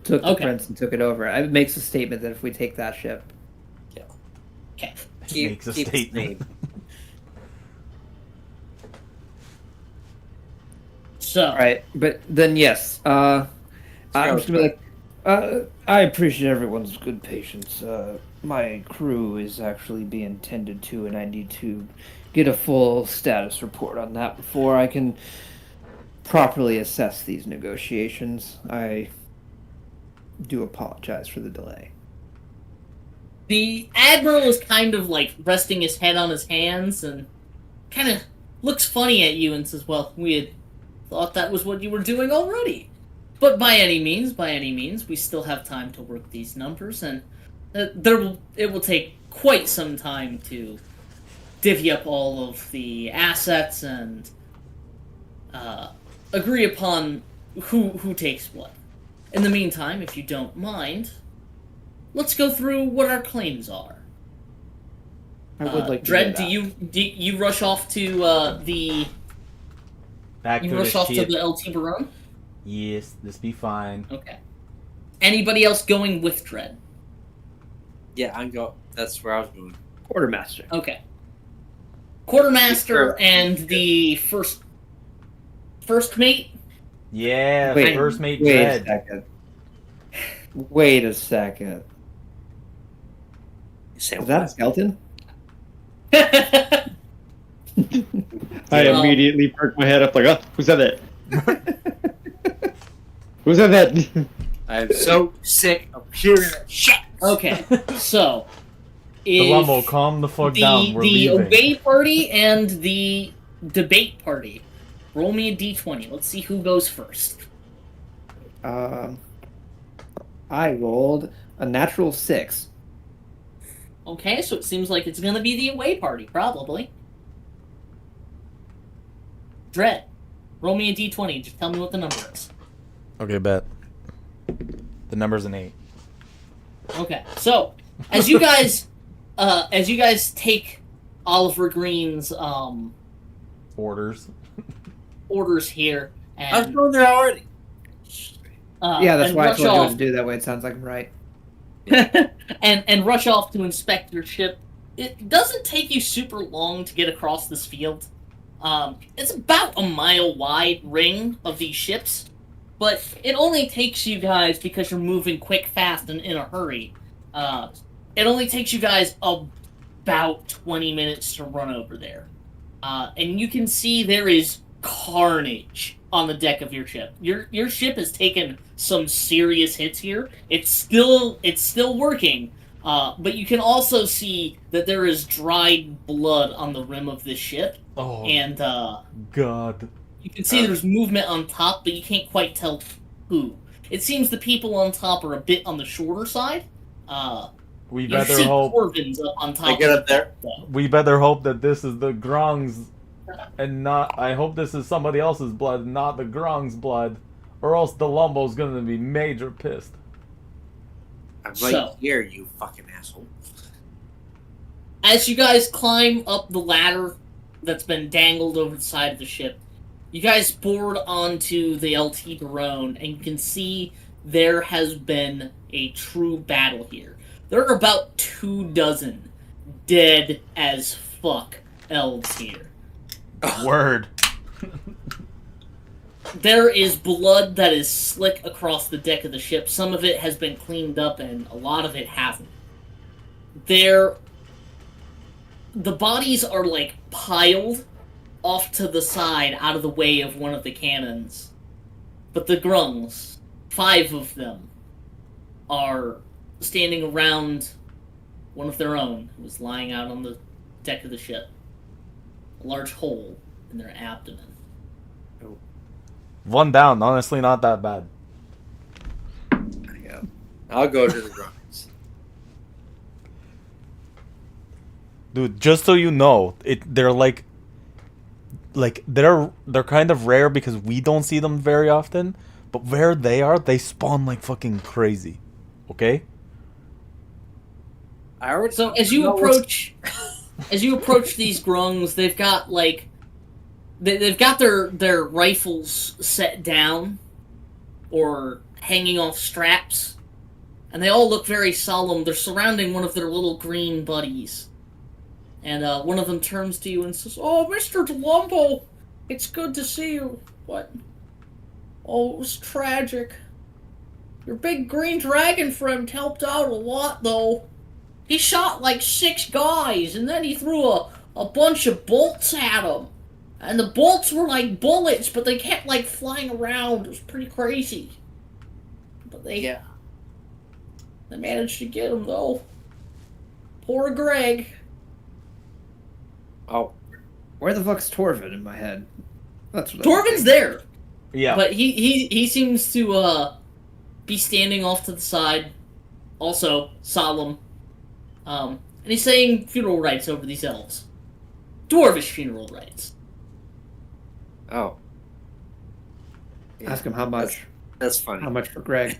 took the prince and took it over. It makes a statement that if we take that ship. Okay. Makes a statement. So. Right, but then yes, I'm just gonna be like, I appreciate everyone's good patience. My crew is actually being tended to, and I need to get a full status report on that before I can properly assess these negotiations. I do apologize for the delay. The Admiral is kind of like resting his head on his hands and kind of looks funny at you and says, well, we had thought that was what you were doing already. But by any means, we still have time to work these numbers, and it will take quite some time to divvy up all of the assets and agree upon who takes what. In the meantime, if you don't mind, let's go through what our claims are. I would like to Dredd, do that. do you rush off to the Back you to rush the off ship. to the LT Barone? Yes, this be fine. Okay. Anybody else going with Dredd? Yeah, that's where I was going. Quartermaster. Okay. Quartermaster Sure. and the first mate? Yeah, Wait, first mate Wait a Dread. second. Wait a second. Is that a skeleton? I immediately perked my head up like, oh, who said that? Who said that? I'm so sick of hearing that shit. Okay, so Columbo, calm the fuck down. We're the leaving. obey party and the debate party. Roll me a d20. Let's see who goes first. I rolled a natural 6. Okay, so it seems like it's gonna be the away party, probably. Dredd, roll me a d20. Just tell me what the number is. Okay, bet. The number's an 8. Okay, so as you guys take Oliver Green's Orders. orders here, I was and going there already. Yeah, that's and why I rush told you off to do that way. It sounds like I'm right. and rush off to inspect your ship. It doesn't take you super long to get across this field. It's about a mile wide ring of these ships, but it only takes you guys, because you're moving quick, fast, and in a hurry. It only takes you guys about 20 minutes to run over there. and you can see there is carnage on the deck of your ship. Your ship has taken some serious hits here. It's still working, but you can also see that there is dried blood on the rim of this ship. Oh, and God. You can see there's movement on top, but you can't quite tell who. It seems the people on top are a bit on the shorter side. We You better see hope. Corvins up on top. I get up there. We better hope that this is the Grong's, and not. I hope this is somebody else's blood, not the Grong's blood, or else the Lumbo's gonna be major pissed. I'm right here, you fucking asshole. As you guys climb up the ladder that's been dangled over the side of the ship, you guys board onto the LT drone, and you can see there has been a true battle here. There are about 24 dead as fuck elves here. Word. There is blood that is slick across the deck of the ship. Some of it has been cleaned up, and a lot of it hasn't. The bodies are, like, piled off to the side, out of the way of one of the cannons. But the Grungs, 5 of them, are standing around one of their own, who was lying out on the deck of the ship. A large hole in their abdomen. One down. Honestly, not that bad. Yeah. I'll go to the Grunts. Dude, just so you know, they're they're kind of rare because we don't see them very often, but where they are, they spawn like fucking crazy. Okay? So as you approach these Grungs, they've got like they've got their rifles set down or hanging off straps, and they all look very solemn. They're surrounding one of their little green buddies. And one of them turns to you and says, "Oh, Mr. Delumbo, it's good to see you. What? Oh, it was tragic. Your big green dragon friend helped out a lot, though. He shot like 6 guys, and then he threw a bunch of bolts at them. And the bolts were like bullets, but they kept like flying around. It was pretty crazy. But they managed to get him, though. Poor Greg." Oh, Where the fuck's Torvin in my head? That's what Torvin's there. Yeah. But he seems to be standing off to the side, also solemn. And he's saying funeral rites over these elves. Dwarvish funeral rites. Oh. Yeah, Ask him how much. That's funny. How much for Greg?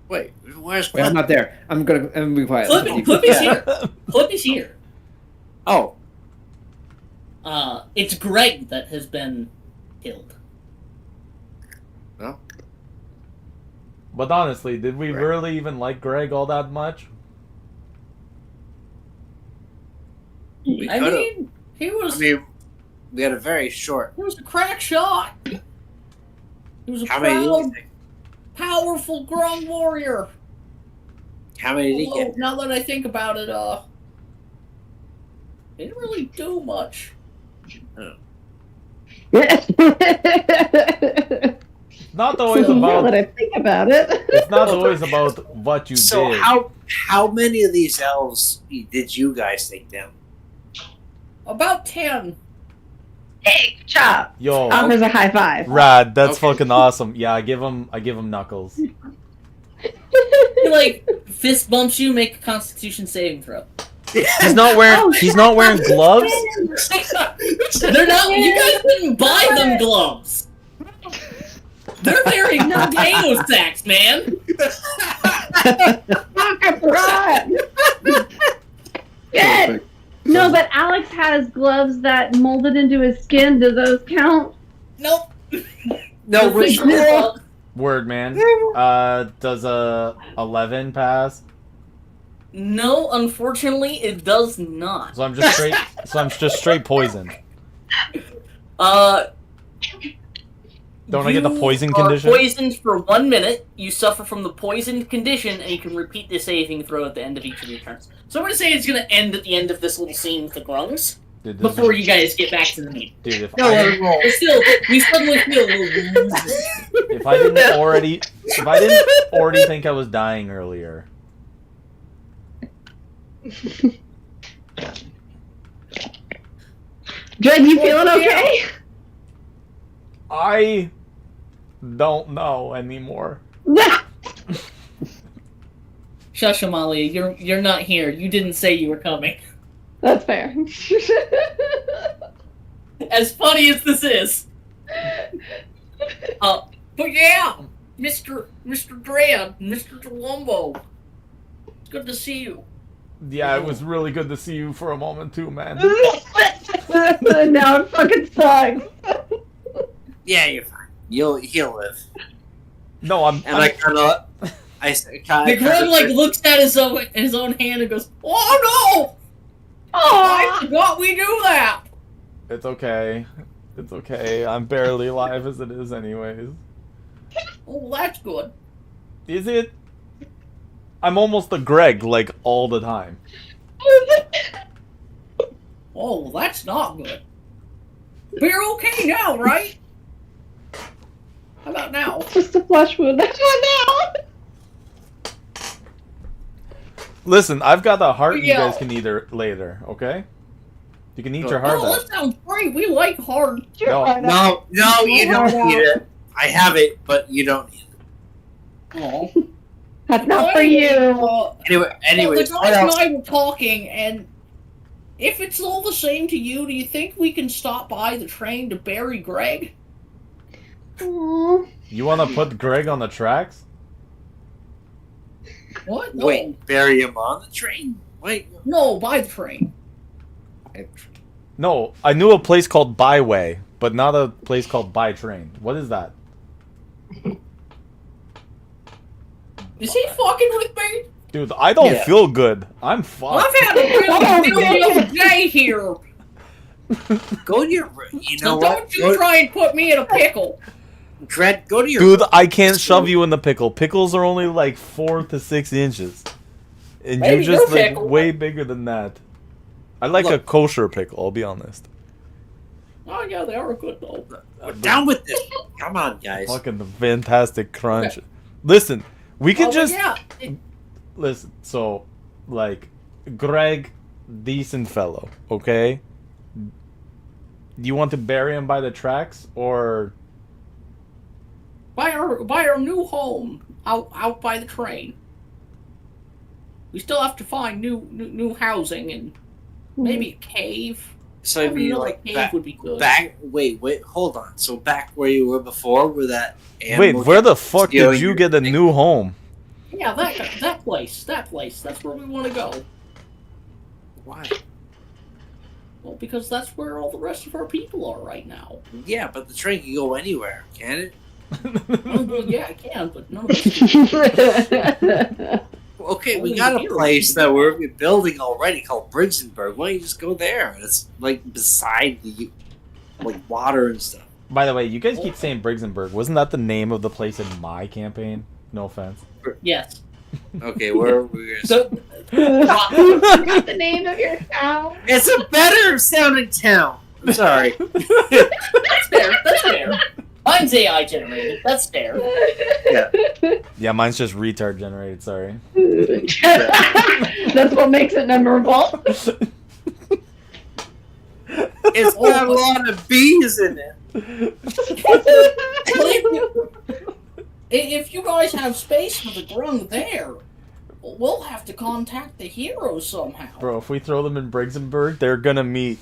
Wait, where's Wait, I'm not there. I'm gonna be quiet. Clippy's here. Clippy's here. Oh. It's Greg that has been killed. Well. But honestly, did we really even like Greg all that much? We I could've. mean, he was we had a very short. he was a crack shot. He was a How many did proud, you think? powerful Grung warrior. How many did he Although, get? now that I think about it, he didn't really do much. Not always Now about. that I think about it. It's not always about what you So did. how many of these elves did you guys take down? About 10. Hey, good job. Yo, Offers a high five. Rad, that's Okay. fucking awesome. Yeah, I give him Knuckles. He like fist bumps you, make a Constitution saving throw. He's not wearing. He's not wearing gloves. They're not. You guys didn't buy them gloves. They're wearing potato sacks, man. Right. Good. No, but Alex has gloves that molded into his skin. Do those count? Nope. No, They're fish Richard. gloves. Word, man. Does a 11 pass? No, unfortunately, it does not. So I'm just straight. So I'm just straight poisoned. Don't I get the poison You condition? are poisoned for 1 minute. You suffer from the poisoned condition, and you can repeat the saving throw at the end of each of your turns. So I'm gonna say it's gonna end at the end of this little scene with the grungs. Dude, Before you guys get back to the meat. Dude, if No, but still, we suddenly feel if I didn't already think I was dying earlier. Dread, you feeling okay? I don't know anymore. Shush, Amalia, you're not here. You didn't say you were coming. That's fair. As funny as this is. But yeah, Mr. Dread, Mr. Columbo. It's good to see you. Yeah, it was really good to see you for a moment too, man. Now it fucking sucks. Yeah, you're fine. He'll live. No, I'm. And I kind of, The grung like looks at his own hand and goes, "Oh no! I forgot we do that." It's okay. It's okay. I'm barely alive as it is, anyways. Oh, that's good. Is it? I'm almost a Greg, like, all the time. Oh, that's not good. We're okay now, right? How about now? Just a flesh wound. That's what now. Listen, I've got a heart you Yeah. guys can eat later, okay? You can eat your heart Oh, out. that sounds great. We like hard. No, you don't need it. I have it, but you don't need it. Oh. That's not for you. Anyway, the guys and I were talking, and if it's all the same to you, do you think we can stop by the train to bury Greg? Aww. You want to put Greg on the tracks? What? No. Wait, bury him on the train? Wait. No, by the train. No, I knew a place called Byway, but not a place called By Train. What is that? Is he fucking with me? Dude, I don't Yeah. feel good. I'm fucked. I've had a really good day here. Go to your. You know So what? don't you try and put me in a pickle. Dread, go to your. Dude, I can't shove you in the pickle. Pickles are only like 4 to 6 inches. And Maybe you're just your like pickle. way bigger than that. I like a kosher pickle, I'll be honest. Oh yeah, they are good though. Down with this. Come on, guys. Fucking fantastic crunch. Okay. Listen, we can Oh, but just yeah. listen. So, like, Greg, decent fellow, okay? You want to bury him by the tracks, or By our new home out by the train. We still have to find new housing and maybe a cave. So I mean, Another like cave would be good. Wait, hold on. So back where you were before, where that. wait, animal where the fuck stealing did you your get a thing? new home? Yeah, that place. That's where we want to go. Why? Well, because that's where all the rest of our people are right now. Yeah, but the train can go anywhere, can it? Oh, well, yeah, I can, but none of us. Okay, we Only got a here. place that we're building already called Bridgenburg. Why don't you just go there? It's like beside the like water and stuff. By the way, you guys keep saying Briggsonburg. Wasn't that the name of the place in my campaign? No offense. Yes. Okay, where are we? So What's the name of your town? It's a better sounding town. I'm sorry. that's fair. That's fair. Mine's AI generated. That's fair. Yeah, mine's just retard generated, sorry. That's what makes it memorable. It's got a lot of bees in it. If you guys have space for the grung there, we'll have to contact the heroes somehow. Bro, if we throw them in Briggsonburg, they're gonna meet.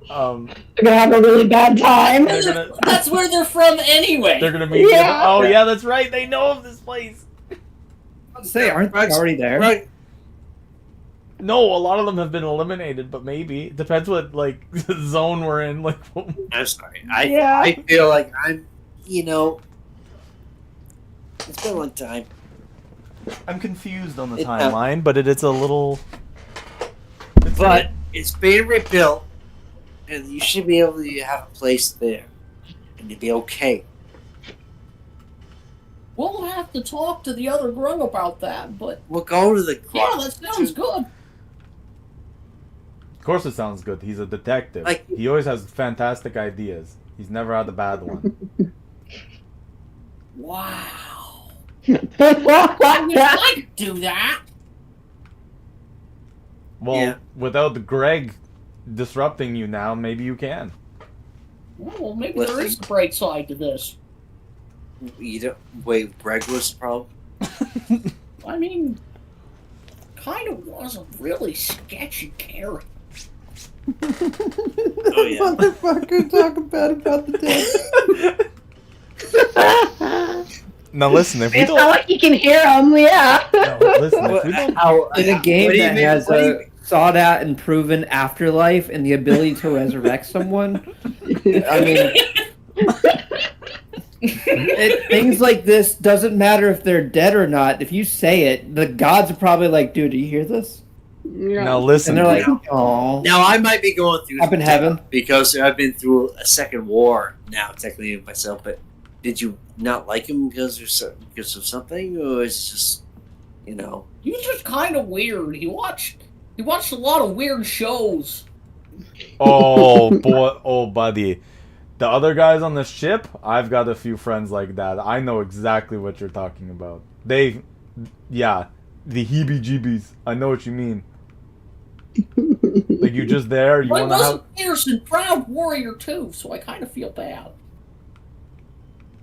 They're gonna have a really bad time. That's where they're from anyway. They're gonna meet. Yeah. Oh yeah, that's right. They know of this place. Say, aren't they already there? Right. No, a lot of them have been eliminated, but maybe it depends what like zone we're in. Like, I'm sorry. Yeah. I feel like I'm. It's been a long time. I'm confused on the It- timeline, but it's a little. But it's being rebuilt, and you should be able to have a place there. and you'll be okay. We'll have to talk to the other grung about that, but We'll go to the yeah, that sounds good. Of course it sounds good. He's a detective. Like- He always has fantastic ideas. He's never had a bad one. Wow. I wish I could do that. Well, Yeah. without Greg disrupting you now, maybe you can. Well, maybe there is a bright side to this. You don't wait. Greg was the problem. I mean, kind of was a really sketchy character. Oh yeah. Motherfucker, talking bad about the dead. Now listen, if we It's not don't, like you can hear them, yeah. no, listen, if we don't, In a game What do you that mean- has what do you a mean? sought out and proven afterlife and the ability to resurrect someone, I mean, things like this doesn't matter if they're dead or not. If you say it, the gods are probably like, "Dude, do you hear this?" Yeah. now listen, And they're like, "Oh, Now I might be going through up in heaven." because I've been through a second war now, technically myself. But did you not like him because of something, or is it just He was just kind of weird. He watched a lot of weird shows. oh boy, oh buddy, the other guys on the ship, I've got a few friends like that. I know exactly what you're talking about. The heebie-jeebies. I know what you mean. Like you just there, you But I want to was have. a fierce and proud warrior too, so I kind of feel bad.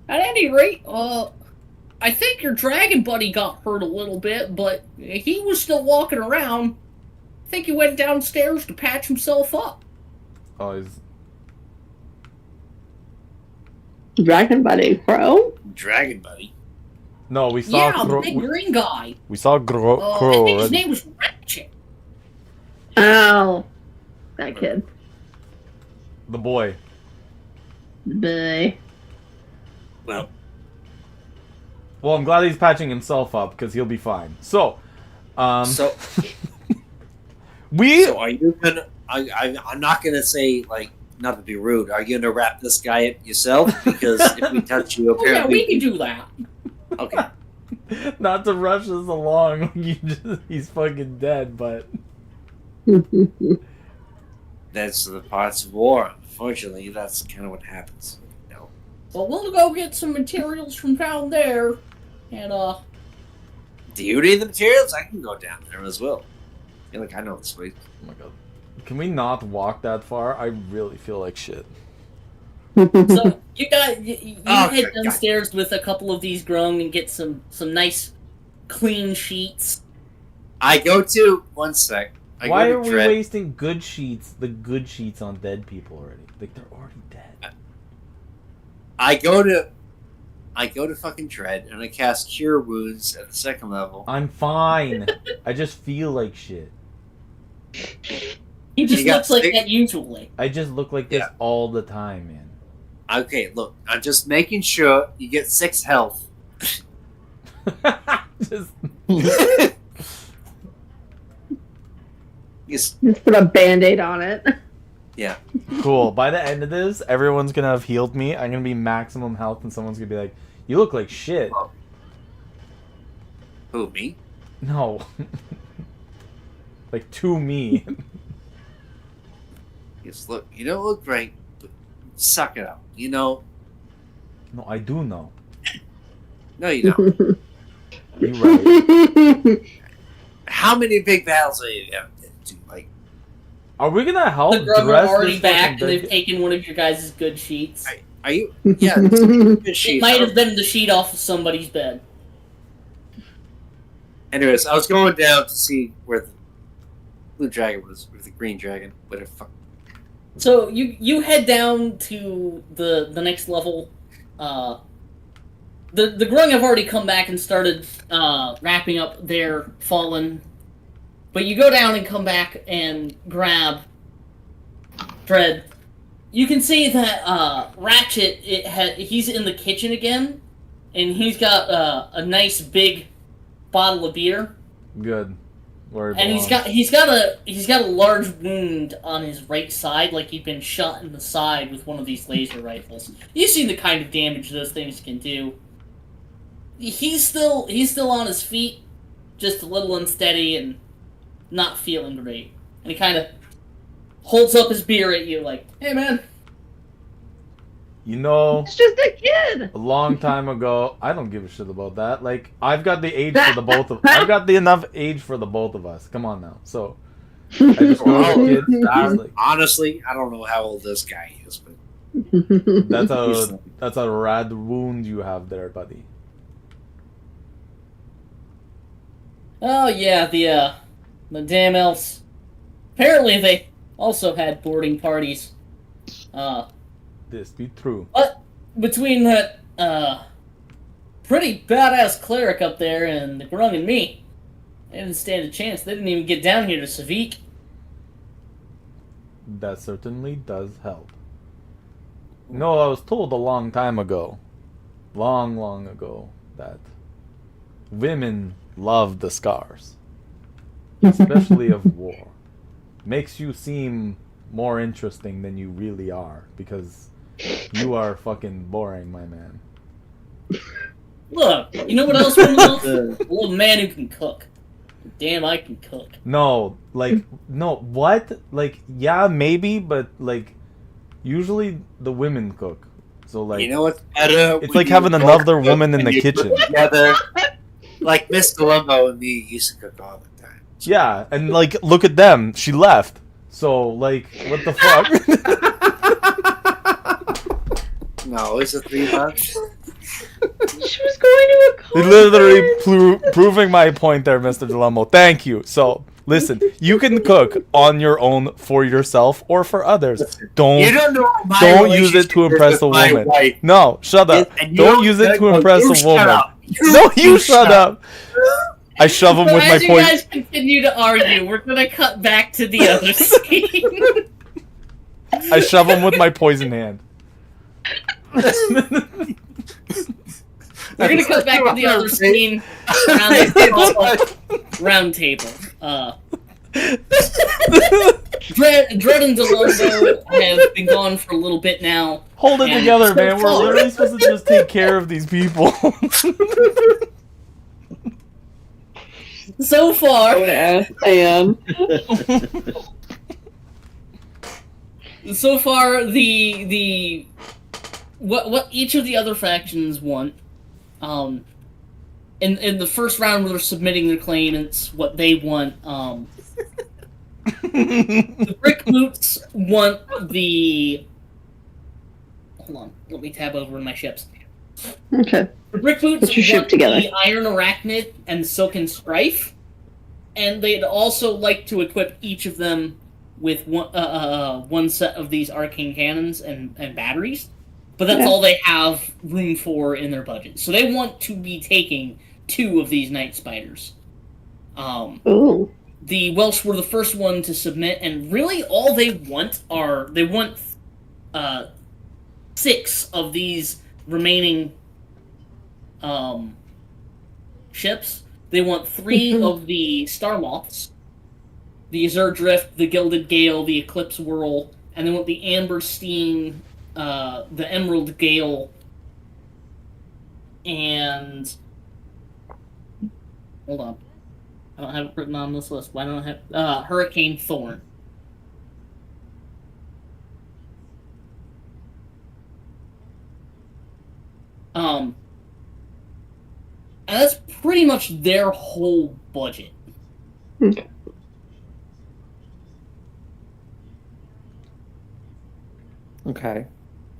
At any rate, I think your dragon buddy got hurt a little bit, but he was still walking around. I think he went downstairs to patch himself up. Oh, he's Dragon Buddy Crow? Dragon Buddy? no. We saw Yeah, the big green guy. we saw I Crow think his already. name was Ratchet. Oh, that kid. The boy. Boy. Well, Well, I'm glad he's patching himself up because he'll be fine. So, so we are you gonna? I'm not gonna say like not to be rude. Are you gonna wrap this guy up yourself? Because if we touch you, Oh yeah, apparently we can do that. okay. not to rush this along. He's fucking dead, but That's the parts of war. Unfortunately, that's kind of what happens. Well, we'll go get some materials from down there, and Do you need the materials? I can go down there as well. I feel like I know this way. oh my god, can we not walk that far? I really feel like shit. so you Oh, head God. downstairs with a couple of these grung and get some nice clean sheets. I go to one sec. I Why go are to we Dread. wasting the good sheets on dead people already? Like they're already dead. I go to fucking Dread and I cast Cure Wounds at the second level. I'm fine. I just feel like shit. He just You got looks like sick? that usually. I just look like this Yeah. all the time, man. Okay, look, I'm just making sure you get 6 health. just Yes. Just put a band-aid on it. Yeah. cool. By the end of this, everyone's gonna have healed me. I'm gonna be maximum health, and someone's gonna be like, "You look like shit." Who, me? No. Like to me. Yes, look, you don't look great, but suck it up. You know? No, I do know. No, you don't. You're right. How many big battles have you ever been to? Like, Are we gonna help The grung are dress already this back, fucking and they've dead- taken one of your guys' good sheets. are you? Yeah, it's a good It sheet. might have been the sheet off of somebody's bed. Anyways, I was going down to see where the blue dragon was, or the green dragon, whatever. Fuck. So you head down to the next level. The grung have already come back and started wrapping up their fallen. But you go down and come back and grab Dread. You can see that Ratchet he's in the kitchen again, and he's got a nice big bottle of beer. Good. Where it And belongs. he's got a large wound on his right side, like he'd been shot in the side with one of these laser rifles. You've seen the kind of damage those things can do. He's still on his feet, just a little unsteady and not feeling great. And he kind of holds up his beer at you, like, "Hey, man." You know, It's just a kid. a long time ago, I don't give a shit about that. Like, I've got the age for the both of I've got the enough age for the both of us. Come on now. So, I just go Well, to kids. Like, honestly, I don't know how old this guy is, but that's a rad wound you have there, buddy. Oh yeah, the damn elves. Apparently they also had boarding parties. This be true. But between that pretty badass cleric up there and the Grung and me, they didn't stand a chance. They didn't even get down here to Savik. That certainly does help. No, I was told a long time ago, long ago, that women love the scars, especially of war. Makes you seem more interesting than you really are, because you are fucking boring, my man. Look, you know what else we love? A little man who can cook. Damn, I can cook. No, like, no, what? Like, yeah, maybe, but, like, usually the women cook. So, like, you know what's better? it's like having another woman in the kitchen. Together, like Miss Columbo and me used to cook all the time. Yeah, and, like, look at them. She left. So, like, what the fuck? No, it's a 3 months. She was going to a concert. Literally proving my point there, Mr. Delamo. Thank you. So, listen, you can cook on your own for yourself or for others. You Don't don't know my use it to relationship impress a with my woman. wife. No, shut up. And Don't use it to no, impress you a shut woman. up. No, you shut up. I shove him So with my as you poison. guys continue to argue, we're gonna cut back to the other scene. I shove him with my poison hand. We're gonna cut back to the other scene around the round table. Dread and Delumbo have been gone for a little bit now. Hold it And together, so man. We're far- literally supposed to just take care of these people. So far, the what each of the other factions want, in the first round where they're submitting their claimants, what they want, the Brick Boots want the. Hold on, let me tab over in my ships. Okay. The Brick Boots Put your ship want together. the Iron Arachnid and Silken Strife, and they'd also like to equip each of them with one set of these arcane cannons and batteries. But that's all they have room for in their budget. So they want to be taking 2 of these Night Spiders. Ooh. The Welsh were the first one to submit, and really all they want are 6 of these remaining ships. They want 3 of the Star Moths, the Azure Drift, the Gilded Gale, the Eclipse Whirl, and they want the Amber Steam, the Emerald Gale, and hold on, I don't have it written on this list. Why don't I have Hurricane Thorn? And that's pretty much their whole budget. Okay. Okay.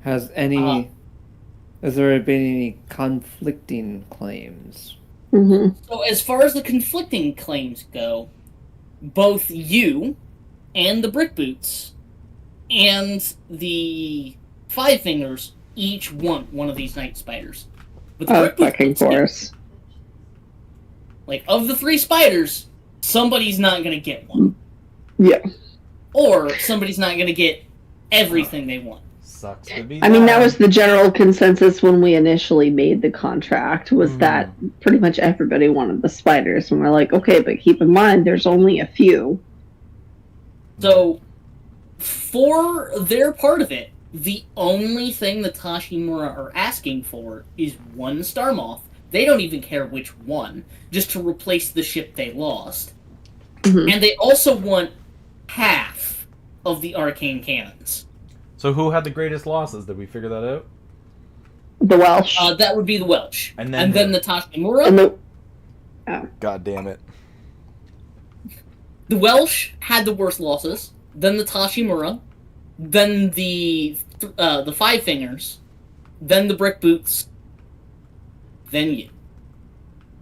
Has there been any conflicting claims? Mm-hmm. So as far as the conflicting claims go, both you and the Brick Boots and the Five Fingers each want one of these Night Spiders. But the Brick Boots Fucking don't get- course. Like, of the 3 spiders, somebody's not gonna get one. Yeah. Or somebody's not gonna get everything they want. Sucks to be I mean, that done. was the general consensus when we initially made the contract, was that pretty much everybody wanted the spiders. And we're like, okay, but keep in mind, there's only a few. So, for their part of it, the only thing the Tashimura are asking for is one Star Moth. They don't even care which one, just to replace the ship they lost. Mhm. And they also want half of the arcane cannons. So who had the greatest losses? Did we figure that out? The Welsh. That would be the Welsh. And And then then the Tashimura. And the God damn it. The Welsh had the worst losses. Then the Tashimura. Then the Five Fingers. Then the Brick Boots. Then you.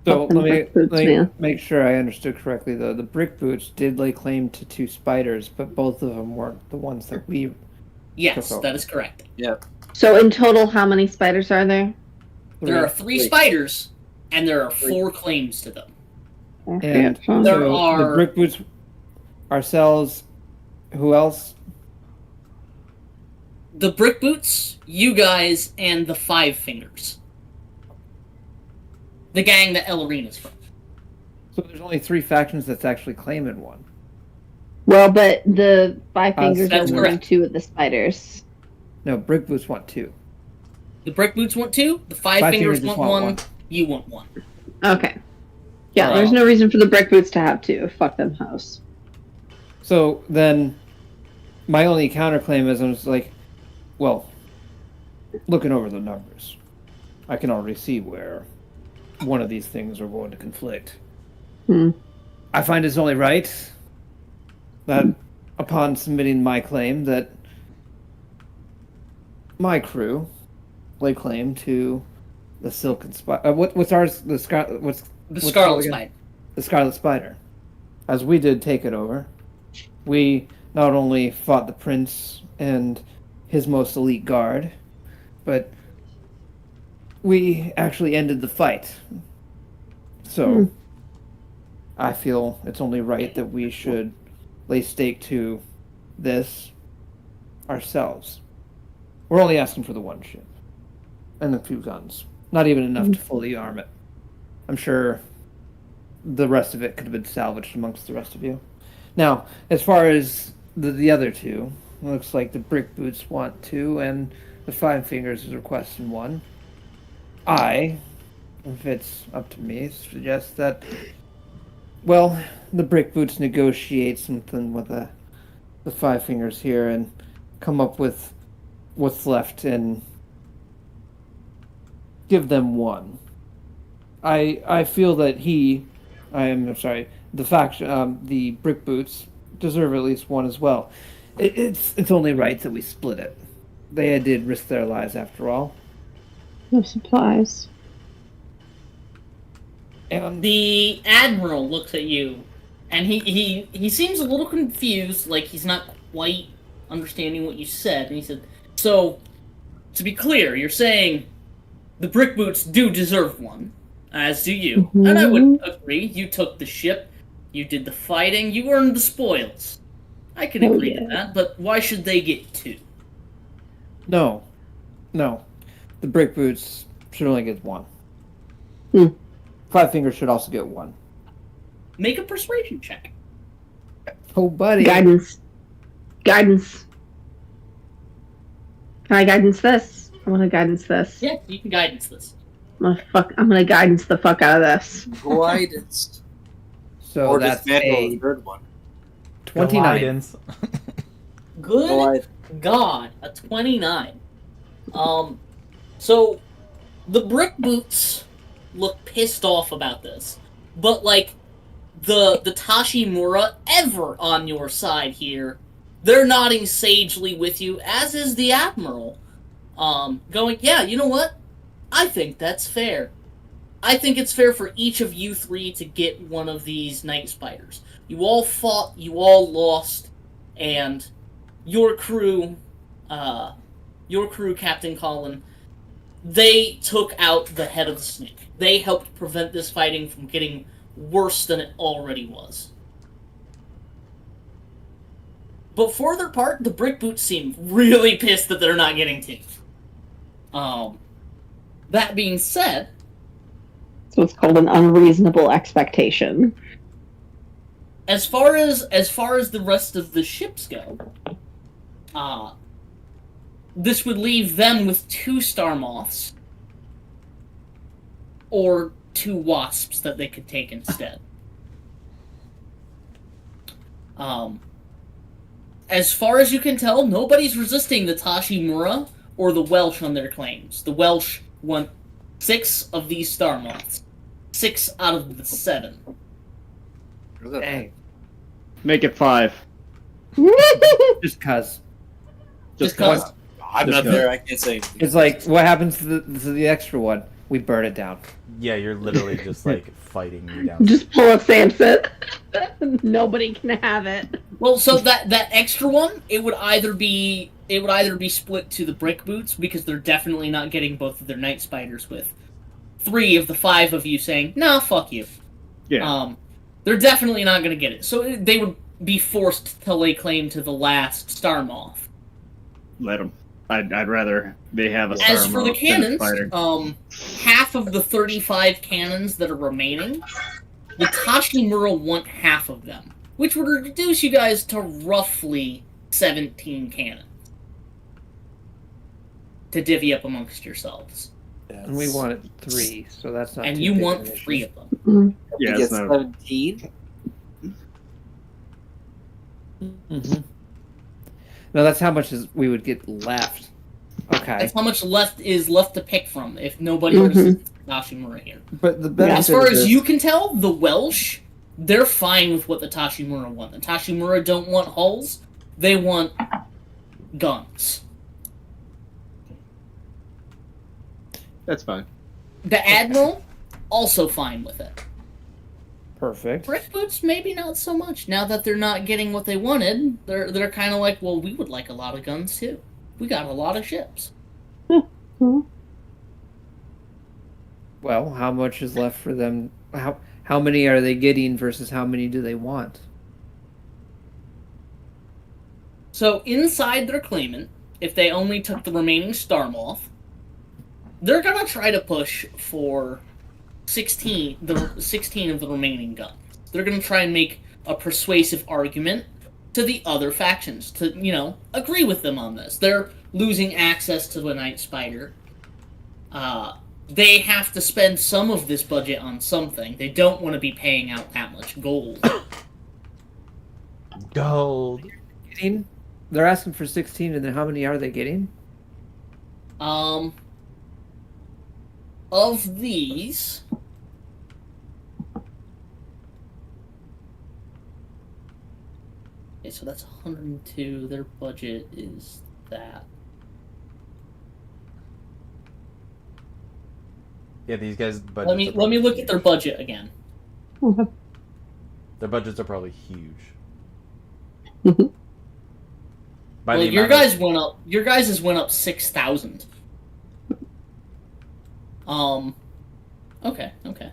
So Fucking let brick boots, me man. make sure I understood correctly, though. The brick boots did lay claim to 2 spiders, but both of them weren't the ones that we... Yes, Took that is correct. So in total, how many spiders are there? There are 3 spiders, and there are 4 claims to them. And Okay. There so are- the brick boots, ourselves, who else? The Brick Boots, you guys, and the Five Fingers. The gang that Ellerina's from. So there's only 3 factions that's actually claiming one. Well, but the Five Fingers that's are one and correct. 2 of the spiders. No, brick boots want 2. The Brick Boots want 2, the Five Five Fingers Fingers just want want 1, one. you want 1. Okay. Yeah, Right. there's no reason for the brick boots to have 2. Fuck them hoes. So then, my only counterclaim is I was like, well, looking over the numbers, I can already see where one of these things are going to conflict. Hmm. I find it's only right that upon submitting my claim that my crew lay claim to the silken spider. What's ours? The The what's Scarlet called again? Spider. The Scarlet Spider. As we did take it over, we not only fought the prince and his most elite guard, but we actually ended the fight. So, I feel it's only right that we should lay stake to this ourselves. We're only asking for the one ship and a few guns. Not even enough to fully arm it. I'm sure the rest of it could have been salvaged amongst the rest of you. Now, as far as the other 2, it looks like the Brick Boots want 2 and the Five Fingers is requesting 1. I, if it's up to me, suggest that, well, the Brick Boots negotiate something with the Five Fingers here and come up with what's left and give them 1. I feel that I'm sorry, the faction, the Brick Boots deserve at least 1 as well. It's only right that we split it. They did risk their lives after all. No supplies. And The Admiral looks at you, and he seems a little confused, like he's not quite understanding what you said, and he said, so, to be clear, you're saying the Brick Boots do deserve 1, as do you. And I would agree, you took the ship, you did the fighting, you earned the spoils. I can Oh, agree yeah. to that, but why should they get 2? no. The Brick Boots should only get 1. Hmm. Five Fingers should also get 1. Make a persuasion check. Oh, buddy. Guidance. Guidance. Can I guidance this? I want to guidance this. Yeah, you can guidance this. I'm gonna guidance the fuck out of this. Guidance. So Or that's dismantle a the third one. 29. Guidance. Good Glide. God, a 29. So the Brick Boots look pissed off about this, but like the Tashimura ever on your side here, they're nodding sagely with you, as is the Admiral. Going, yeah, you know what? I think that's fair. I think it's fair for each of you 3 to get one of these Night Spiders. You all fought, you all lost, and your crew, Captain Colin, they took out the head of the snake. They helped prevent this fighting from getting worse than it already was. But for their part, the brick boots seem really pissed that they're not getting two. That being said, So it's called an unreasonable expectation. as far as the rest of the ships go, this would leave them with 2 star moths or 2 wasps that they could take instead. As far as you can tell, nobody's resisting the Tashimura or the Welsh on their claims. The Welsh want 6 of these star moths. 6 out of the 7. Dang. Make it 5. Just cause. Just cause. I'm not there. I can't say anything. It's like, what happens to the extra one? We burn it down. Yeah, you're literally just like fighting me down. Just pull a Samson. Nobody can have it. Well, so that extra one, it would either be split to the brick boots because they're definitely not getting both of their night spiders with 3 of the 5 of you saying, "Nah, fuck you." Yeah. They're definitely not going to get it. So they would be forced to lay claim to the last star moth. Let them. I'd rather they have a star As for the moth than a cannons, spider. half of the 35 cannons that are remaining, the Tashimura want half of them, which would reduce you guys to roughly 17 cannons to divvy up amongst yourselves. And we wanted 3, so that's not. And too you big want an issue. 3 of them. Yeah, You it's get not. 17. Mm-hmm. No, that's how much we would get left. Okay. That's how much is left to pick from if nobody resists Tashimura here. But the benefit As far of as this- you can tell, the Welsh, they're fine with what the Tashimura want. The Tashimura don't want hulls, they want guns. That's fine. The Admiral, also fine with it. Perfect. Brick boots, maybe not so much. Now that they're not getting what they wanted, they're kind of like, well, we would like a lot of guns too. We got a lot of ships. Well, how much is left for them? How many are they getting versus how many do they want? So inside their claimant, if they only took the remaining Star Moth, they're gonna try to push for 16 of the remaining guns. They're gonna try and make a persuasive argument to the other factions to, agree with them on this. They're losing access to the Night Spider. They have to spend some of this budget on something. They don't want to be paying out that much gold. Gold. Getting? They're asking for 16, and then how many are they getting? Of these, okay, so that's 102. Their budget is that. Yeah, these guys' budgets. Let me look at their budget again. Their budgets are probably huge. Well, your guys went up. Your guys' went up 6,000. Okay. Okay.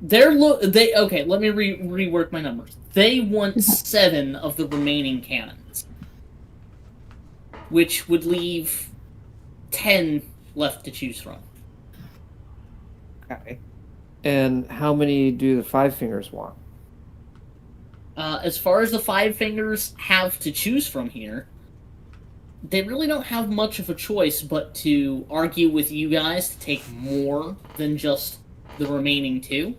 Let me rework my numbers. They want 7 of the remaining cannons, which would leave 10 left to choose from. Okay. And how many do the Five Fingers want? As far as the Five Fingers have to choose from here, they really don't have much of a choice but to argue with you guys to take more than just the remaining 2.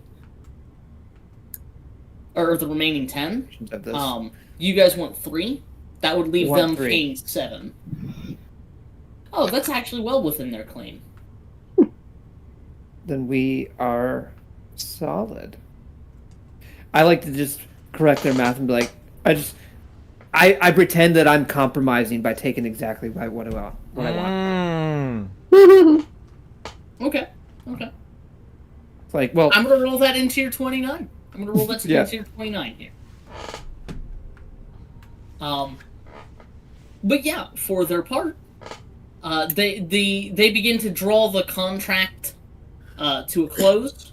Or the remaining 10. You guys want 3? That would leave them 3. paying 7. Oh, that's actually well within their claim. Then we are solid. I like to just correct their math and be like, I pretend that I'm compromising by taking exactly what I want. Okay. It's like, well, I'm gonna roll that into your 29. I'm gonna roll that into your 29 here. But yeah, for their part, they begin to draw the contract to a close.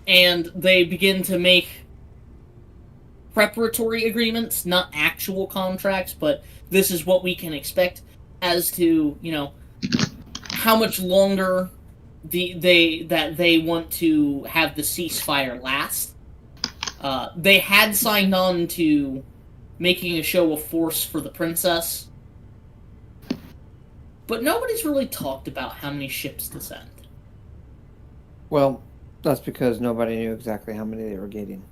and they begin to make preparatory agreements, not actual contracts, but this is what we can expect as to, how much longer they want to have the ceasefire last. They had signed on to making a show of force for the princess, but nobody's really talked about how many ships to send. Well, that's because nobody knew exactly how many they were getting.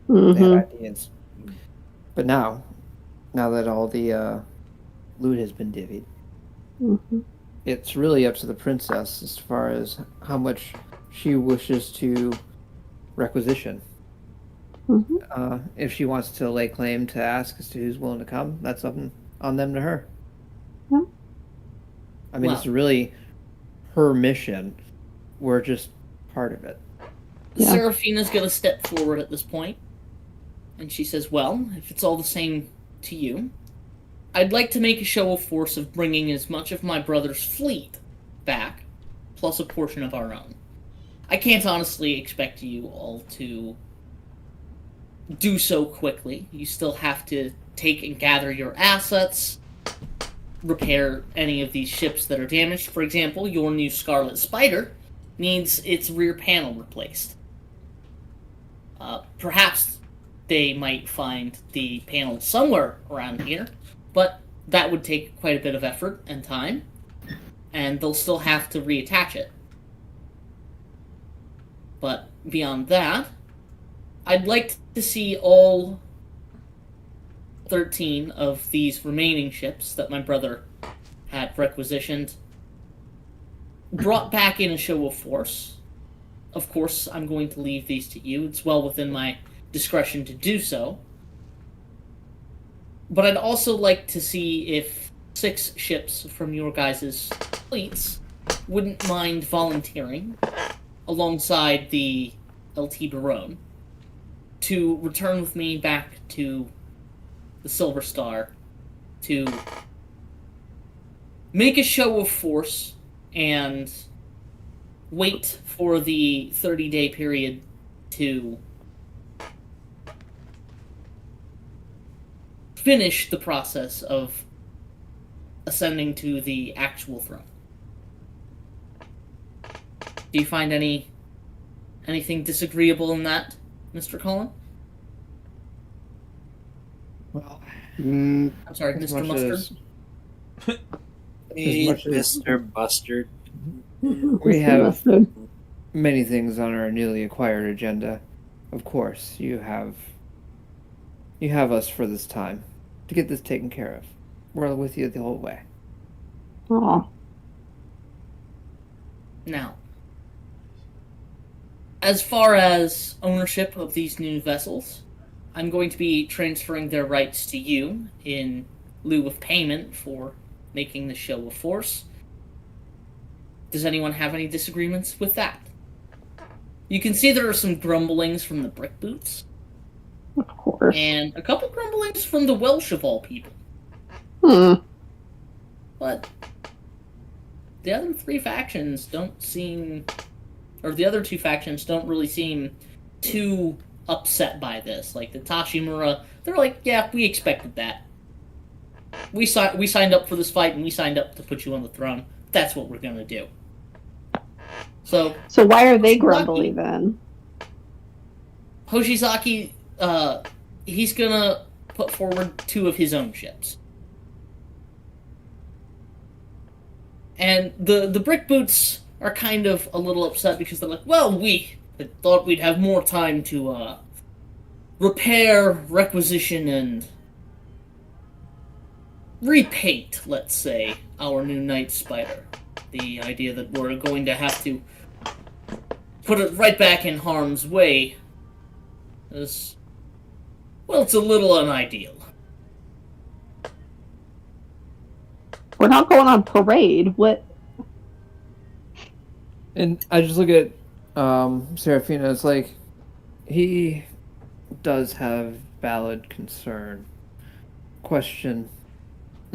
Mm-hmm. They had ideas. But now that all the loot has been divvied, Mm-hmm. it's really up to the princess as far as how much she wishes to requisition. Mm-hmm. If she wants to lay claim to ask as to who's willing to come, that's something on them to her. Yeah. I mean, it's really her mission. We're just part of it. Yeah. Seraphina's going to step forward at this point, and she says, well, if it's all the same to you, I'd like to make a show of force of bringing as much of my brother's fleet back, plus a portion of our own. I can't honestly expect you all to do so quickly. You still have to take and gather your assets, repair any of these ships that are damaged. For example, your new Scarlet Spider needs its rear panel replaced. Perhaps they might find the panel somewhere around here, but that would take quite a bit of effort and time, and they'll still have to reattach it. But beyond that, I'd like to see all 13 of these remaining ships that my brother had requisitioned brought back in a show of force. Of course, I'm going to leave these to you. It's well within my discretion to do so. But I'd also like to see if 6 ships from your guys' fleets wouldn't mind volunteering alongside the LT Baron to return with me back to the Silver Star to make a show of force and wait for the 30-day period to finish the process of ascending to the actual throne. Do you find anything disagreeable in that, Mr. Cullen? Well, I'm sorry, Mr. Mustard? Hey, As much as- Mr. Mustard. we have many things on our newly acquired agenda. Of course, you have us for this time to get this taken care of. We're with you the whole way. Aw. Now, as far as ownership of these new vessels, I'm going to be transferring their rights to you in lieu of payment for making the show of force. Does anyone have any disagreements with that? You can see there are some grumblings from the Brick Boots, Of course. and a couple grumblings from the Welsh of all people. But the other 3 factions don't seem, or the other 2 factions don't really seem too upset by this. Like the Tashimura, they're like, yeah, we expected that. We signed up for this fight, and we signed up to put you on the throne. That's what we're gonna do. So why are they grumbly then? Hoshizaki, he's gonna put forward 2 of his own ships. And the Brick Boots are kind of a little upset because they're like, well, we thought we'd have more time to repair, requisition, and repaint, let's say, our new Night Spider. The idea that we're going to have to put it right back in harm's way is, well, it's a little unideal. We're not going on parade. What? And I just look at Seraphina. It's like he does have valid concern. Question,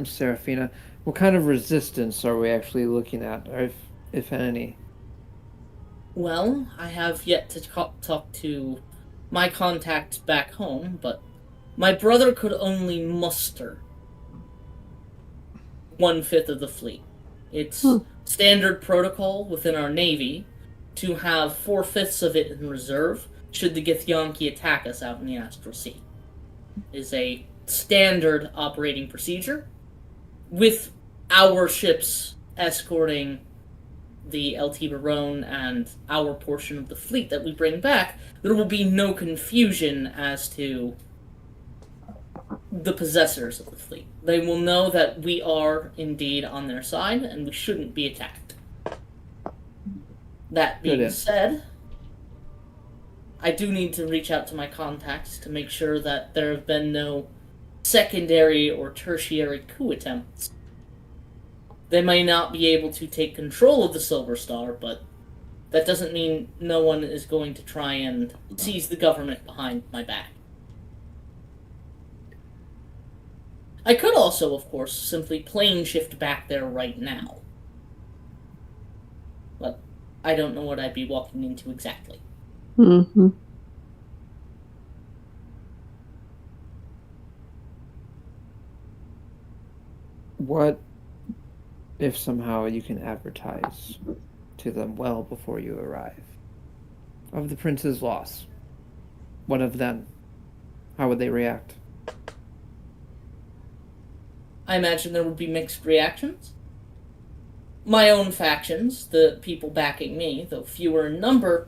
Seraphina, what kind of resistance are we actually looking at, or if any? Well, I have yet to talk to my contacts back home, but my brother could only muster 1/5 of the fleet. It's standard protocol within our navy to have 4/5 of it in reserve should the Githyanki attack us out in the Astral Sea. Is a standard operating procedure, with our ships escorting the LT Barone and our portion of the fleet that we bring back. There will be no confusion as to the possessors of the fleet. They will know that we are indeed on their side and we shouldn't be attacked. That being said, I do need to reach out to my contacts to make sure that there have been no secondary or tertiary coup attempts. They may not be able to take control of the Silver Star, but that doesn't mean no one is going to try and seize the government behind my back. I could also, of course, simply plane shift back there right now. But I don't know what I'd be walking into exactly. Mm-hmm. What if somehow you can advertise to them well before you arrive of the prince's loss? What of them? How would they react? I imagine there would be mixed reactions. My own factions, the people backing me, though fewer in number,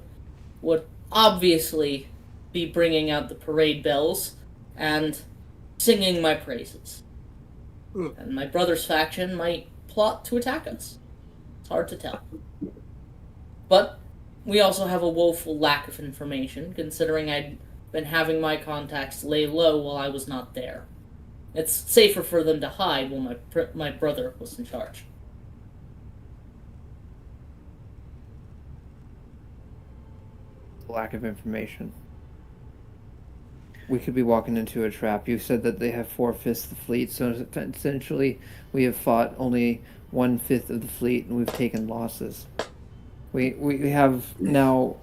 would obviously be bringing out the parade bells and singing my praises. And my brother's faction might plot to attack us. It's hard to tell. But we also have a woeful lack of information, considering I'd been having my contacts lay low while I was not there. It's safer for them to hide while my brother was in charge. Lack of information. We could be walking into a trap. You said that they have 4/5 the fleet, so essentially we have fought only 1/5 of the fleet and we've taken losses. We have now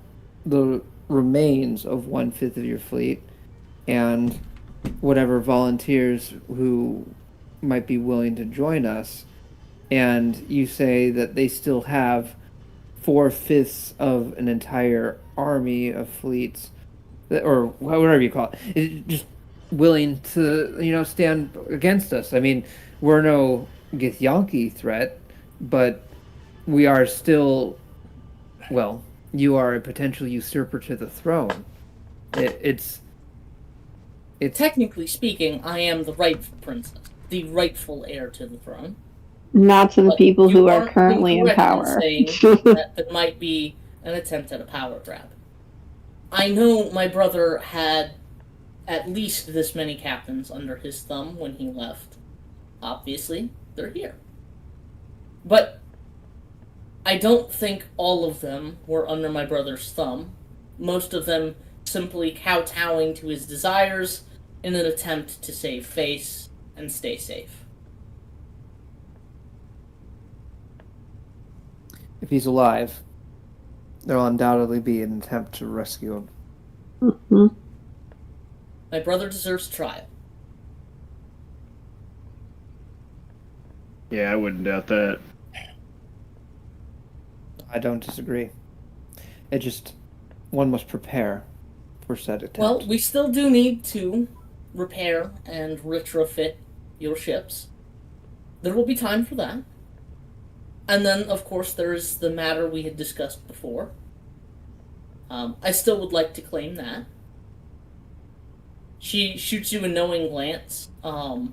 the remains of 1/5 of your fleet and whatever volunteers who might be willing to join us, and you say that they still have 4/5 of an entire army of fleets, or whatever you call it, just willing to stand against us. I mean, we're no Githyanki threat, but we are still, well, you are a potential usurper to the throne. It's technically speaking, I am the rightful princess, the rightful heir to the throne. Not to the people who are currently in power. That there might be an attempt at a power grab. I know my brother had at least this many captains under his thumb when he left. Obviously, they're here. But I don't think all of them were under my brother's thumb. Most of them simply kowtowing to his desires in an attempt to save face and stay safe. If he's alive, there'll undoubtedly be an attempt to rescue him. Mm-hmm. My brother deserves trial. Yeah, I wouldn't doubt that. I don't disagree. It just, one must prepare for said attempt. Well, we still do need to repair and retrofit your ships. There will be time for that. And then, of course, there's the matter we had discussed before. I still would like to claim that. She shoots you a knowing glance. I'm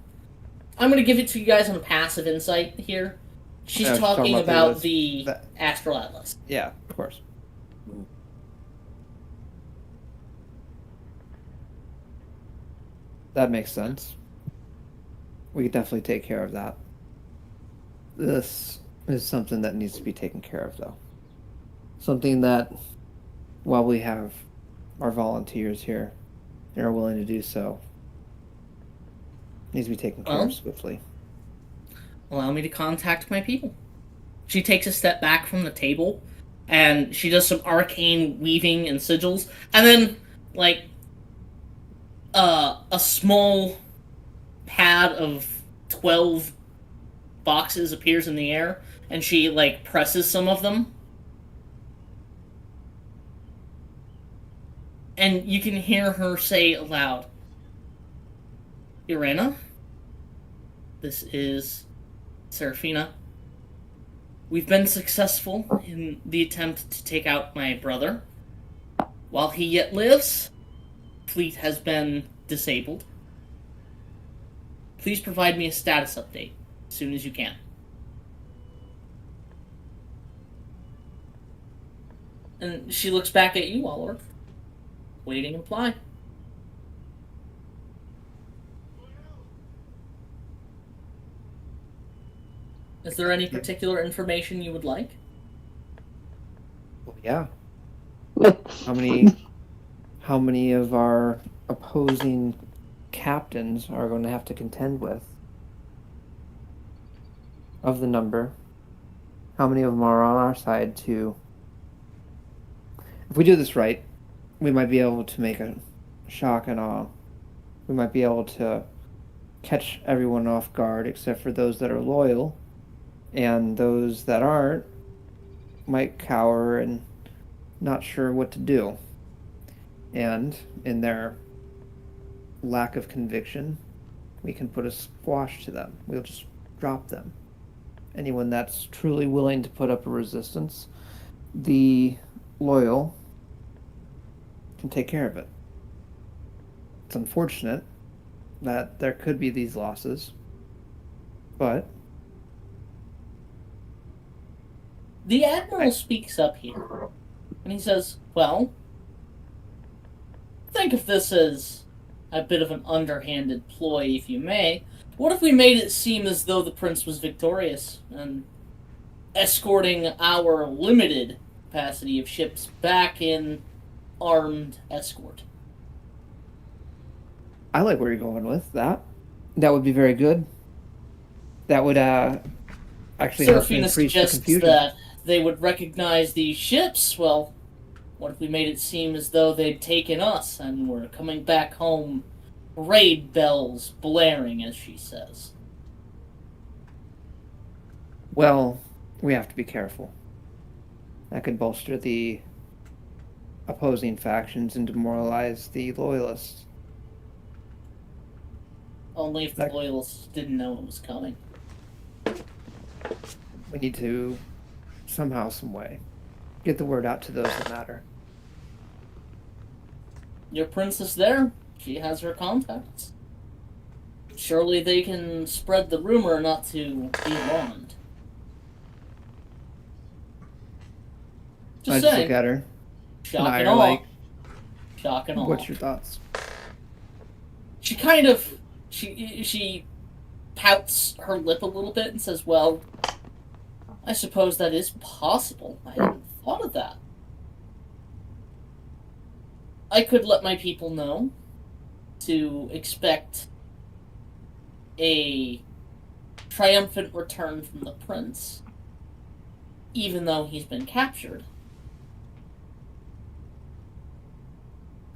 going to give it to you guys on passive insight here. She's talking about the Astral Atlas. Yeah, of course. That makes sense. We could definitely take care of that. This is something that needs to be taken care of, though. Something that, while we have our volunteers here and are willing to do so, needs to be taken care of swiftly. Allow me to contact my people. She takes a step back from the table, and she does some arcane weaving and sigils, and then like a small pad of 12 boxes appears in the air, and she like presses some of them, and you can hear her say aloud, "Irena, this is Seraphina. We've been successful in the attempt to take out my brother. While he yet lives, fleet has been disabled. Please provide me a status update as soon as you can." And she looks back at you, Wallork, waiting in reply. Is there any particular information you would like? Well, yeah. How many of our opposing captains are going to have to contend with? Of the number, how many of them are on our side to... If we do this right, we might be able to make a shock and awe. We might be able to catch everyone off guard except for those that are loyal, and those that aren't might cower and not sure what to do. And in their lack of conviction, we can put a squash to them. We'll just drop them. Anyone that's truly willing to put up a resistance, the loyal can take care of it. It's unfortunate that there could be these losses, but... The Admiral speaks up here, and he says, well, think of this as a bit of an underhanded ploy, if you may. What if we made it seem as though the Prince was victorious, and escorting our limited capacity of ships back in armed escort? I like where you're going with that. That would be very good. That would actually help Seraphina increase the suggests confusion. that they would recognize these ships. Well, what if we made it seem as though they'd taken us and were coming back home, raid bells blaring, as she says? Well, we have to be careful. That could bolster the opposing factions and demoralize the loyalists. Only if the loyalists didn't know it was coming. We need to, somehow, some way, get the word out to those that matter. Your princess there, she has her contacts. Surely they can spread the rumor not to be alarmed. I Just just saying. look at her. Shock I and are awe. like, Shock and awe. what's your thoughts? She kind of... She pouts her lip a little bit and says, well, I suppose that is possible. I hadn't thought of that. I could let my people know to expect a triumphant return from the prince, even though he's been captured.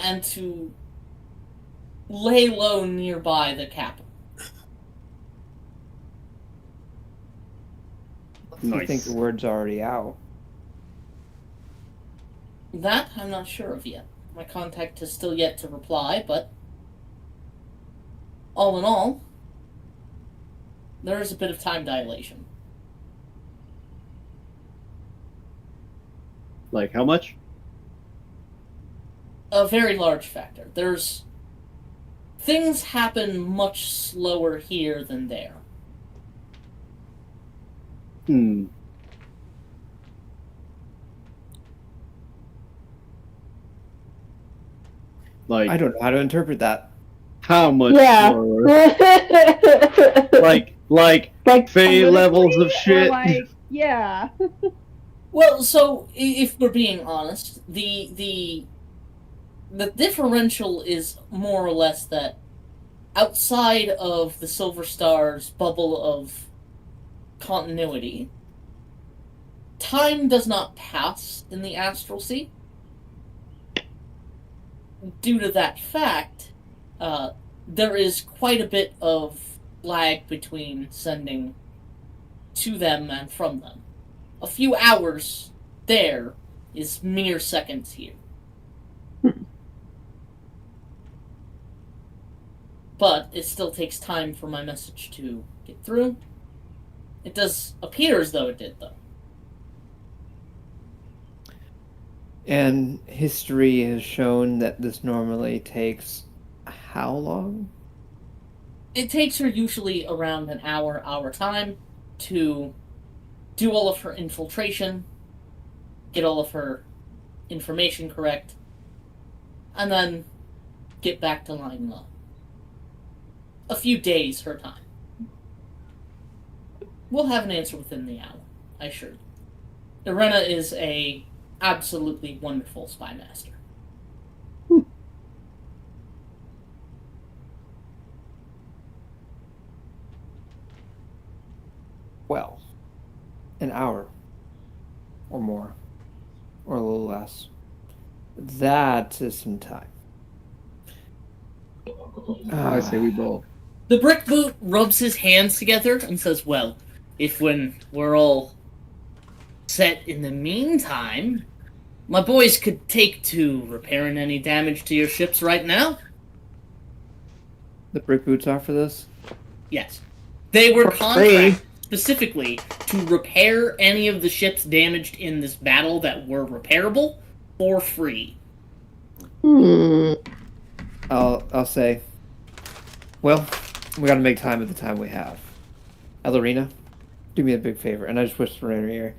And to lay low nearby the capital. I think the word's already out. That I'm not sure of yet. My contact has still yet to reply, but all in all, there is a bit of time dilation. Like how much? A very large factor. Things happen much slower here than there. Like, I don't know how to interpret that. how much Yeah. slower? like Fey levels of shit. Like, yeah. Well, so if we're being honest, the differential is more or less that outside of the Silver Star's bubble of continuity, time does not pass in the astral sea. Due to that fact, there is quite a bit of lag between sending to them and from them. A few hours there is mere seconds here. But it still takes time for my message to get through. It does appear as though it did, though. And history has shown that this normally takes how long? It takes her usually around an hour time to do all of her infiltration, get all of her information correct, and then get back to lying low. A few days her time. We'll have an answer within the hour, I assure you. Irena is a absolutely wonderful spy master. Well, an hour or more, or a little less. That is some time. I say we both. The brick boot rubs his hands together and says, well, if when we're all set in the meantime, my boys could take to repairing any damage to your ships right now. The brick boots are for this? Yes. They were For contracted specifically to repair any of the ships damaged in this battle that were repairable for free. I'll say, well, we gotta make time at the time we have. Ellerina, do me a big favor, and I just whisper in her ear.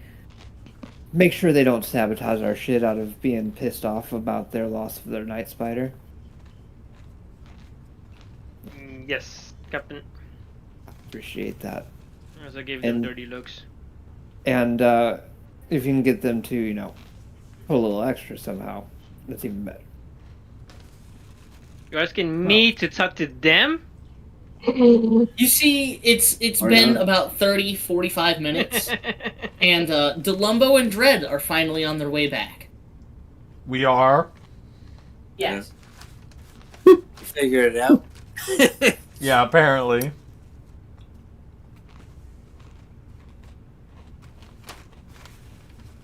Make sure they don't sabotage our shit out of being pissed off about their loss of their night spider. Yes, Captain. Appreciate that. As I gave them And- dirty looks. And if you can get them to, put a little extra somehow, that's even better. You're asking me to talk to them? You see, it's Or been not. about 30, 45 minutes, and Delumbo and Dredd are finally on their way back. We are. Yes. You figured it out. Yeah, apparently.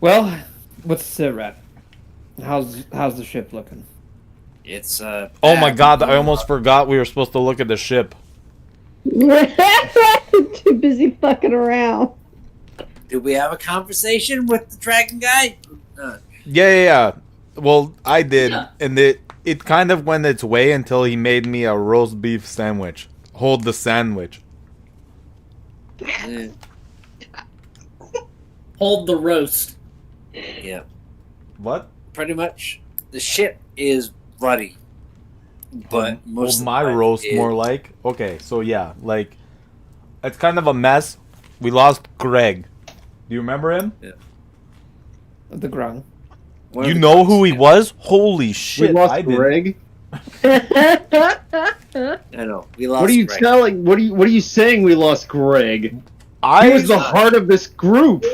Well, what's the sit rep? How's the ship looking? It's Oh my god, I almost forgot we were supposed to look at the ship. Too busy fucking around. Did we have a conversation with the dragon guy? Yeah. Well, I did, Yeah. and it kind of went its way until he made me a roast beef sandwich. Hold the sandwich. Eh, Hold the roast. yeah, What? pretty much. The ship is bloody, but most Hold of the my time roast it- more like. Okay, so yeah, like it's kind of a mess. We lost Greg. Do you remember him? The grung. one of You the know guys- who he was? Holy We shit! lost I did. Greg. I know we lost. What are you Greg. telling? What are you saying? We lost Greg. He I was the heart of this group.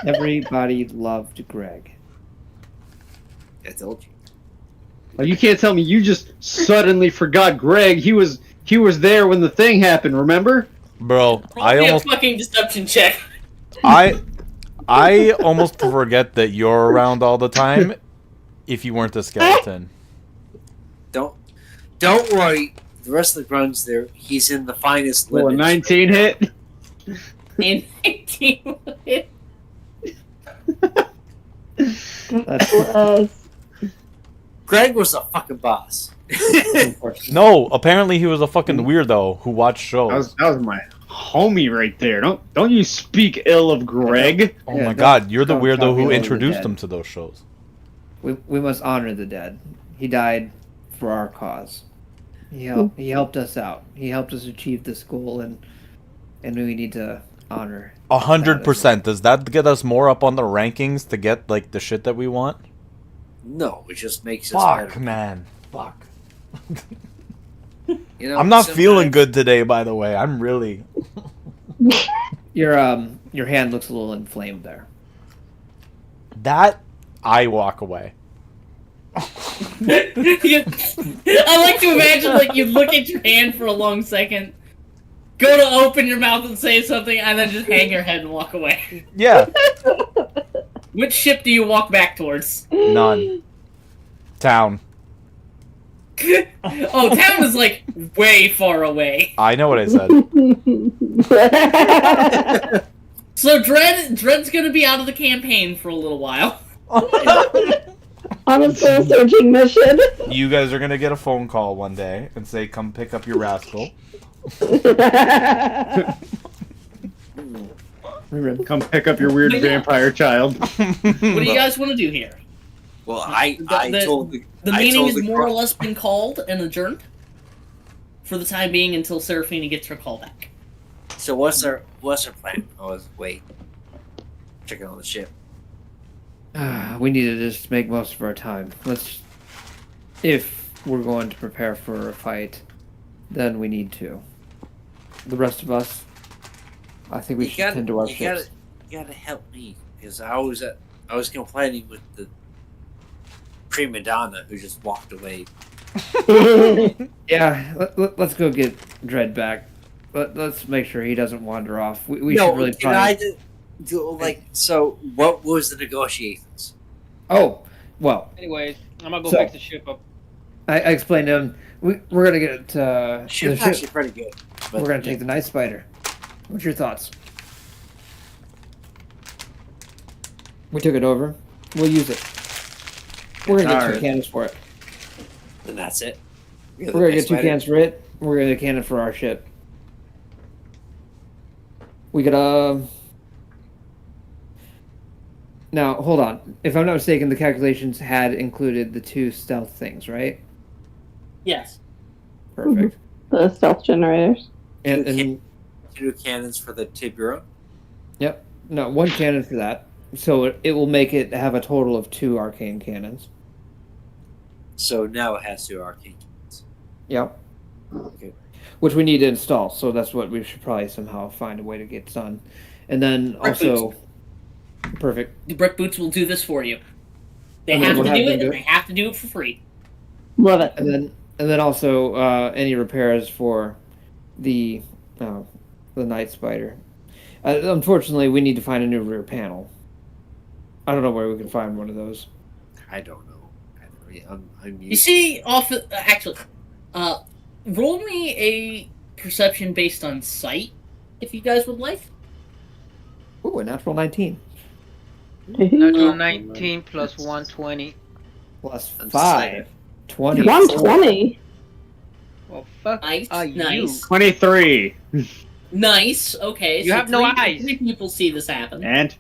Everybody loved Greg. I told you. Like, you can't tell me you just suddenly forgot Greg. He was there when the thing happened. Remember? bro. Roll I me almost a fucking deception check. I almost forget that you're around all the time. If you weren't a skeleton. Don't worry. The rest of the grunts there. He's in the finest Well, a limits. 19 hit. In 18. That's Greg was a fucking boss. unfortunate. No, apparently he was a fucking weirdo who watched shows. That was my homie right there. Don't you speak ill of Greg. Oh Yeah, my don't- god, you're the don't weirdo talk who ill of the introduced dead. him to those shows. We must honor the dead. He died for our cause. He helped us out. He helped us achieve this goal, and we need to honor. 100%. Does that get us more up on the rankings to get like the shit that we want? No, it just makes us Fuck, better. man. Fuck. You know, I'm not feeling sometimes- good today, by the way. I'm really. Your hand looks a little inflamed there. That I walk away. I like to imagine like you look at your hand for a long second, go to open your mouth and say something, and then just hang your head and walk away. Yeah. Which ship do you walk back towards? None. Town. Oh, town is like way far away. I know what I said. So Dread's gonna be out of the campaign for a little while. On a soul searching mission. You guys are gonna get a phone call one day and say, "Come pick up your rascal." Come pick up your weird But yeah. vampire child. What do you guys want to do here? Well, I told the The I meeting told has the more or girl- less been called and adjourned for the time being until Seraphina gets her call back. So what's our plan? Oh, wait. Checking on the ship. We need to just make most of our time. If we're going to prepare for a fight, then we need to. The rest of us, I think we should tend to our ships. You gotta help me because I was complaining with the prima donna who just walked away. Yeah, let's go get Dread back. Let's make sure he doesn't wander off. We should really can try. I do like so? What was the negotiations? Oh, well, Anyways, I'm gonna go So- fix the ship up. I explained to him. We're gonna get the Ship's ship. actually pretty good. But We're gonna take the Night Spider. What's your thoughts? We took it over. We'll use it. We're gonna get two Alright. cannons for it. and that's it. We're gonna get two cannons for it. We're gonna get a cannon for our ship. We could Now hold on. If I'm not mistaken, the calculations had included the two stealth things, right? Yes. Perfect. The stealth generators. And Two cannons for the Tiburon. yep. No, one cannon for that. So it will make it have a total of 2 arcane cannons. So now it has two arcane cannons. Yep. Okay. Which we need to install, so that's what we should probably somehow find a way to get done. And then Brick also, perfect. The brick boots will do this for you. They And then have to we'll do have them it, do and it. they have to do it for free. Love it. And then also any repairs for the Night Spider. Unfortunately, we need to find a new rear panel. I don't know where we can find one of those. I don't know. I'm You see, actually, roll me a perception based on sight, if you guys would like. Ooh, a natural 19 Natural 19 plus 120. plus I'm 5, 20. 120. Well, fuck Nice, you. nice. 23. Nice. Okay. You so have no three- eyes. 3 people see this happen. And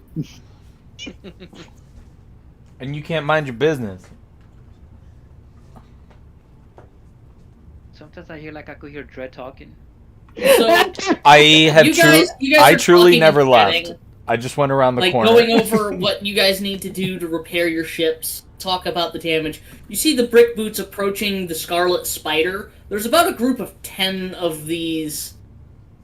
And you can't mind your business. Sometimes I hear like I could hear Dread talking. So I have you guys I are truly talking never and left. chatting, I just went around the like corner. going over what you guys need to do to repair your ships. Talk about the damage. You see the brick boots approaching the Scarlet Spider. There's about a group of 10 of these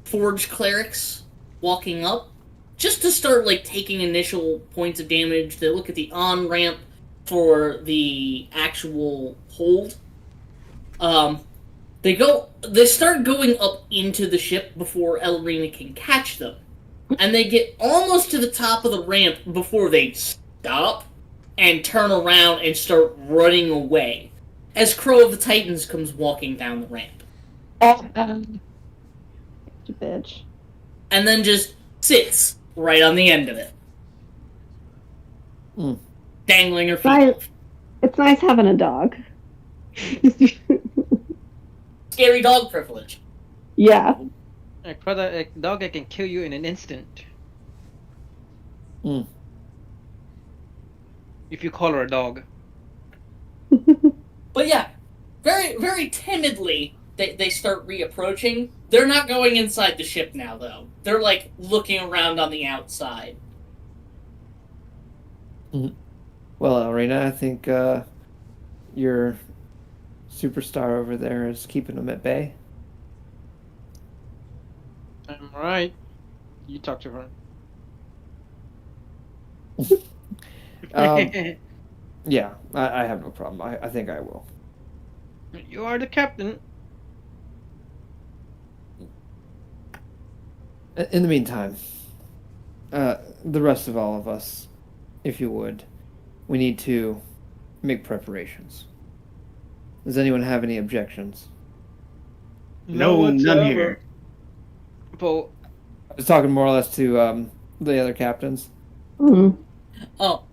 forge clerics walking up, just to start like taking initial points of damage. They look at the on ramp for the actual hold. They start going up into the ship before Elrina can catch them. And they get almost to the top of the ramp before they stop and turn around and start running away as Crow of the Titans comes walking down the ramp. Bitch. And then just sits right on the end of it. Mm. Dangling her feet. Right. It's nice having a dog. Scary dog privilege. Yeah. Like, brother, a dog that can kill you in an instant. Mm. If you call her a dog. But yeah, very, very timidly, they start reapproaching. They're not going inside the ship now, though. They're, like, looking around on the outside. Well, Elrina, I think your superstar over there is keeping them at bay. I'm right. You talk to her. Yeah, I have no problem. I think I will. You are the captain. In the meantime, the rest of all of us, if you would, we need to make preparations. Does anyone have any objections? No, none here. But I was talking more or less to the other captains. Mhm. Oh,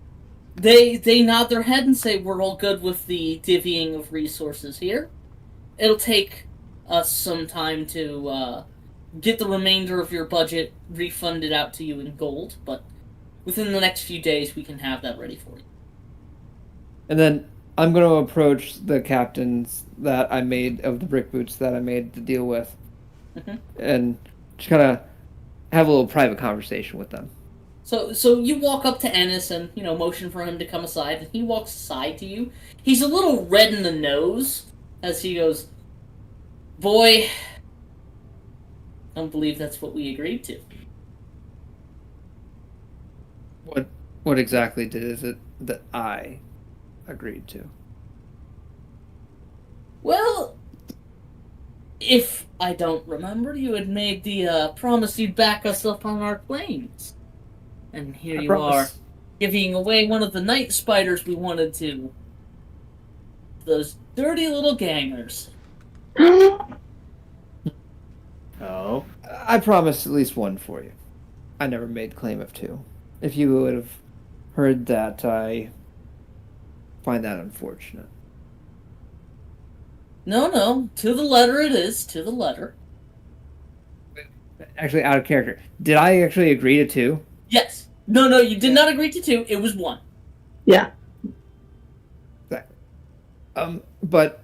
they nod their head and say we're all good with the divvying of resources here. It'll take us some time to get the remainder of your budget refunded out to you in gold, but within the next few days we can have that ready for you. And then I'm going to approach the captains that I made of the brick boots that I made to deal with, and just kind of have a little private conversation with them. So you walk up to Ennis and motion for him to come aside, and he walks aside to you. He's a little red in the nose as he goes, "Boy, I don't believe that's what we agreed to." What exactly is it that I agreed to? Well, if I don't remember, you had made the promise you'd back us up on our claims. And here you are, giving away one of the night spiders we wanted to. Those dirty little gangers. Oh. I promised at least one for you. I never made claim of two. If you would have heard that, I find that unfortunate. No, to the letter it is, to the letter. Actually, out of character. Did I actually agree to two? Yes. No, you did not agree to two. It was one. Yeah. But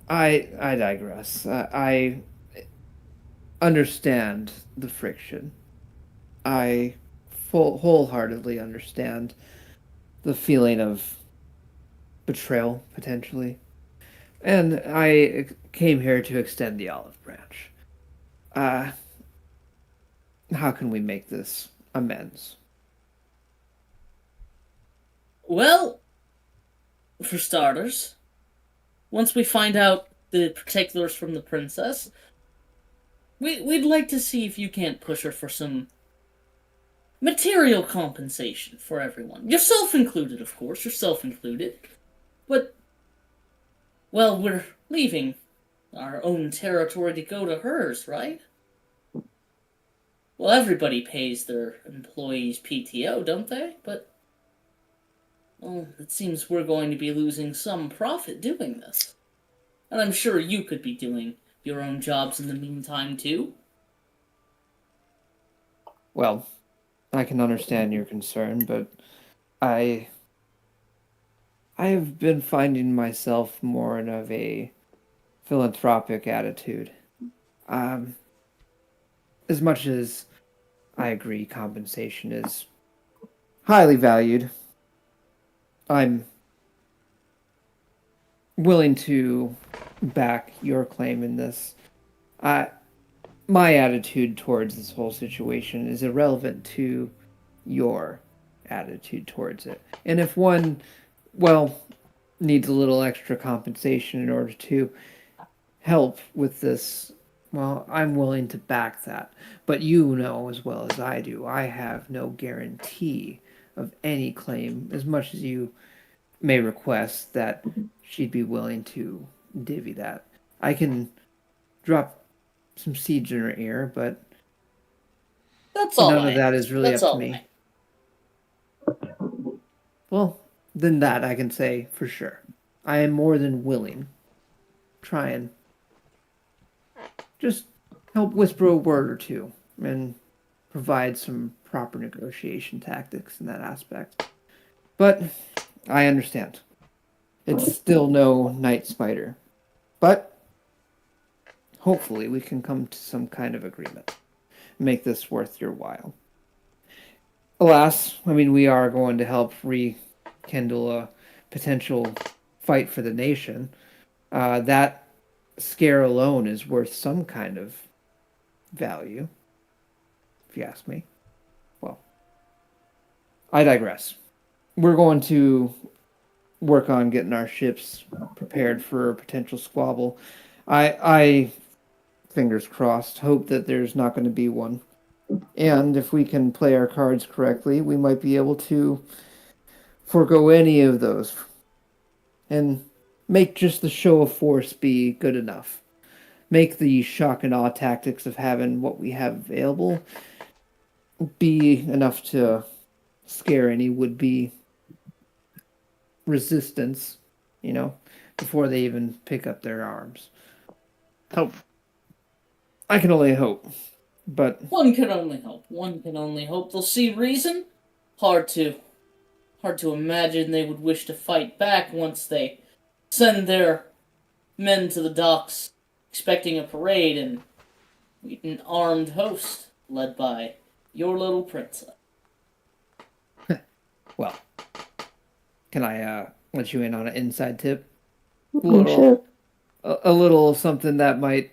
I digress. I understand the friction. I wholeheartedly understand the feeling of betrayal, potentially. And I came here to extend the olive branch. How can we make this amends? Well, for starters, once we find out the particulars from the princess, we'd like to see if you can't push her for some material compensation for everyone. Yourself included, of course, yourself included. But, well, we're leaving our own territory to go to hers, right? Well, everybody pays their employees PTO, don't they? But, well, it seems we're going to be losing some profit doing this. And I'm sure you could be doing your own jobs in the meantime, too. Well, I can understand your concern, but I have been finding myself more in of a philanthropic attitude. As much as I agree compensation is highly valued, I'm willing to back your claim in this. My attitude towards this whole situation is irrelevant to your attitude towards it. And if one, well, needs a little extra compensation in order to help with this, well, I'm willing to back that. But you know as well as I do, I have no guarantee of any claim, as much as you may request that she'd be willing to divvy that. I can drop some seeds in her ear, but That's all none of that is really That's up to all me. right. Well, then that I can say for sure. I am more than willing. Try and just help whisper a word or two and provide some proper negotiation tactics in that aspect. But I understand. It's still no night spider. But hopefully we can come to some kind of agreement. Make this worth your while. Alas, I mean, we are going to help rekindle a potential fight for the nation. That scare alone is worth some kind of value. if you ask me. Well, I digress. We're going to work on getting our ships prepared for a potential squabble. I fingers crossed, hope that there's not going to be one. And if we can play our cards correctly, we might be able to forego any of those and make just the show of force be good enough. Make the shock and awe tactics of having what we have available be enough to scare any would-be resistance, before they even pick up their arms. Hope. I can only hope, but One can only hope. One can only hope they'll see reason. Hard to imagine they would wish to fight back once they send their men to the docks expecting a parade and meet an armed host led by your little princess. well, can I let you in on an inside tip? Oh, shit. A little something that might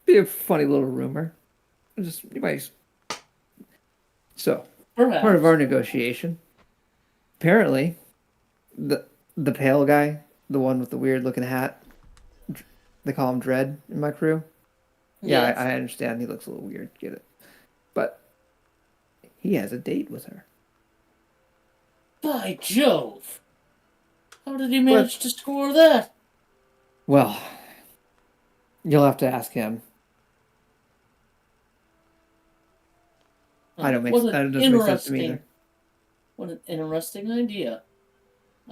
be a funny little rumor. So, Perhaps. part of our negotiation. Apparently, the pale guy, the one with the weird looking hat, they call him Dread in my crew. Yeah, Yes. I understand he looks a little weird, get it. But he has a date with her. By Jove! How did he manage to score that? Well, you'll have to ask him. That doesn't make sense to me either. What an interesting idea.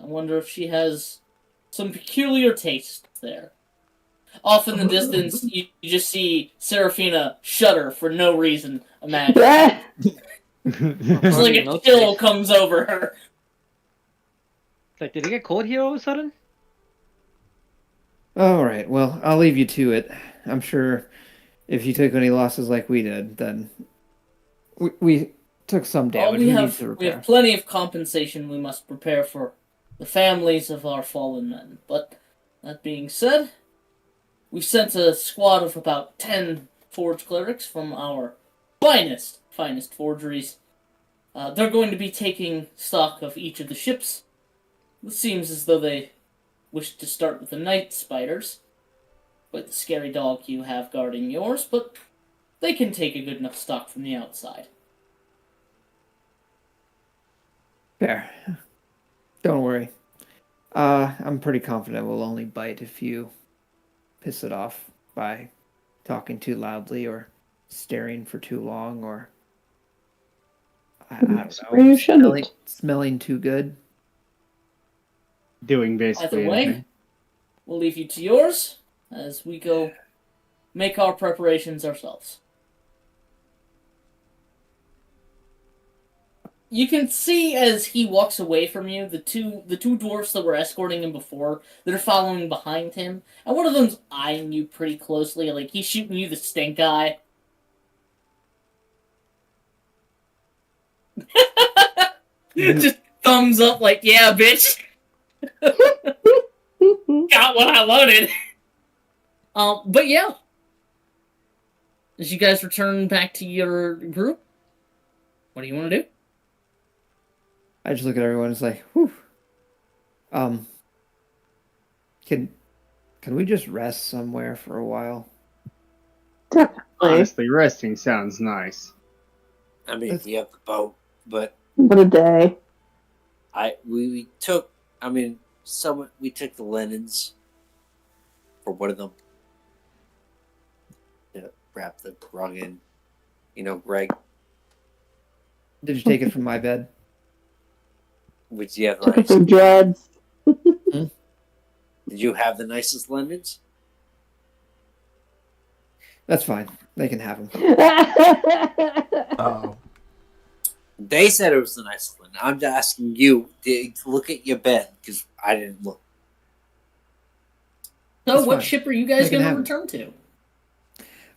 I wonder if she has some peculiar tastes there. Off in the distance, you just see Serafina shudder for no reason imaginable. It's like a chill comes over her. It's like, did it get cold here all of a sudden? All right, well, I'll leave you to it. I'm sure if you took any losses like we did, then we took some damage. We need have to repair. plenty of compensation we must prepare for the families of our fallen men. But that being said, we sent a squad of about 10 forge clerics from our finest forgeries. They're going to be taking stock of each of the ships. It seems as though they wish to start with the night spiders, with the scary dog you have guarding yours, but they can take a good enough stock from the outside. Fair. Don't worry. I'm pretty confident we'll only bite if you piss it off by talking too loudly or staring for too long or I don't know, smelling too good. Doing basically Either way, anything. we'll leave you to yours as we go make our preparations ourselves. You can see as he walks away from you, the two dwarfs that were escorting him before, that are following behind him, and one of them's eyeing you pretty closely, like he's shooting you the stink eye. Just thumbs up, like, yeah, bitch. Got what I wanted. But yeah. As you guys return back to your group, what do you want to do? I just look at everyone and say, whew. Can we just rest somewhere for a while? Honestly, resting sounds nice. I mean, you have the boat, but What a day. we took the linens for one of them to wrap the rug in. Greg, Did you take it from my bed? would you have the Took it nicest? from Dreads. Did you have the nicest linens? That's fine. They can have them. Oh. They said it was the nicest linen. I'm just asking you to look at your bed because I didn't look. So, That's what fine. ship are you guys They can going to have it. return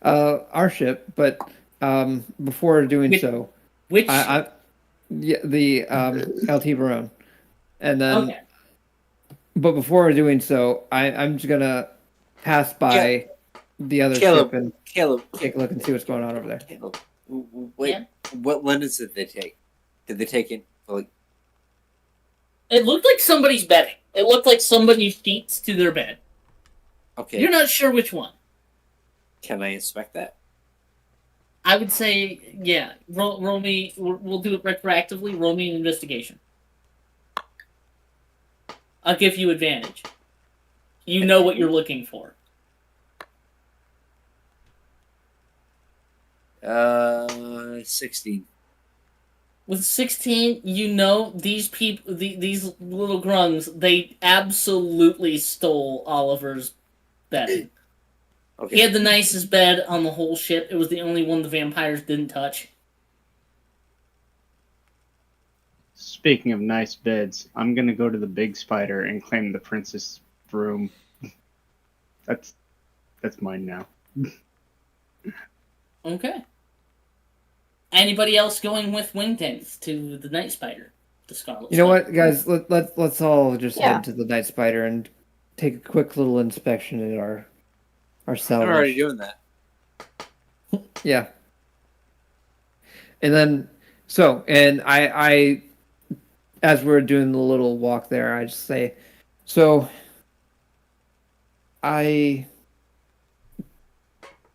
to? Our ship, but before doing so, Which the LT Barone, and then, okay. but before doing so, I'm just gonna pass by the other Caleb, ship and Caleb, take a look and see what's going on over there. Caleb, Wait, Yeah. what linens did they take? Did they take it like? It looked like somebody's bedding. It looked like somebody's sheets to their bed. Okay, You're not sure which one. can I inspect that? I would say, yeah. Roll me. We'll do it retroactively. Roll me an investigation. I'll give you advantage. You know what you're looking for. 16. With 16, you know these people, these little grungs, they absolutely stole Oliver's bedding. Okay. He had the nicest bed on the whole ship. It was the only one the vampires didn't touch. Speaking of nice beds, I'm gonna go to the big spider and claim the princess room. That's mine now. Okay. Anybody else going with Wingdings to the Night Spider? The Scarlet You know Spider? what, guys? Let's all just Yeah. head to the Night Spider and take a quick little inspection at our I'm salvage. already doing that. Yeah. And then, and I, as we're doing the little walk there, I just say, so I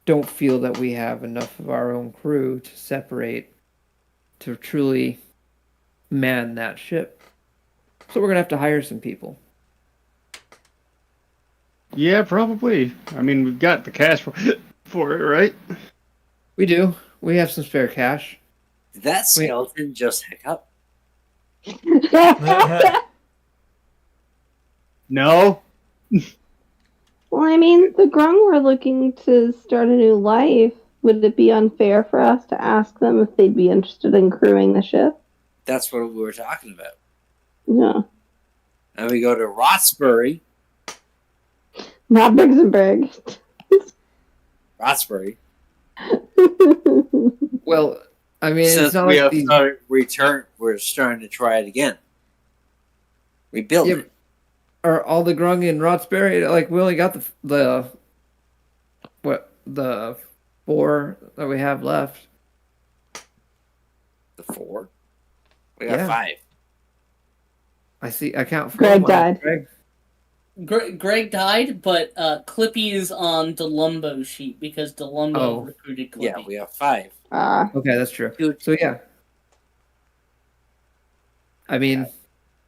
don't feel that we have enough of our own crew to separate to truly man that ship. So we're going to have to hire some people. Yeah, probably. I mean, we've got the cash for it, right? We do. We have some spare cash. Did that skeleton just hiccup? No. Well, I mean, the Grung were looking to start a new life. Would it be unfair for us to ask them if they'd be interested in crewing the ship? That's what we were talking about. Yeah. And we go to Roxbury. Not Brixenberg. Roxbury. Well, I mean, Since it's not we like have these... started return, we're starting to try it again. Rebuild Yeah, it. are all the Grung in Roxbury, like, we only got the 4 that we have left. The 4. We got Yeah. 5. I count 4. Greg died. Greg died, but Clippy is on DeLumbo's sheet because DeLumbo recruited Clippy. Yeah, we have 5. Okay, that's true. Dude. So yeah, I mean,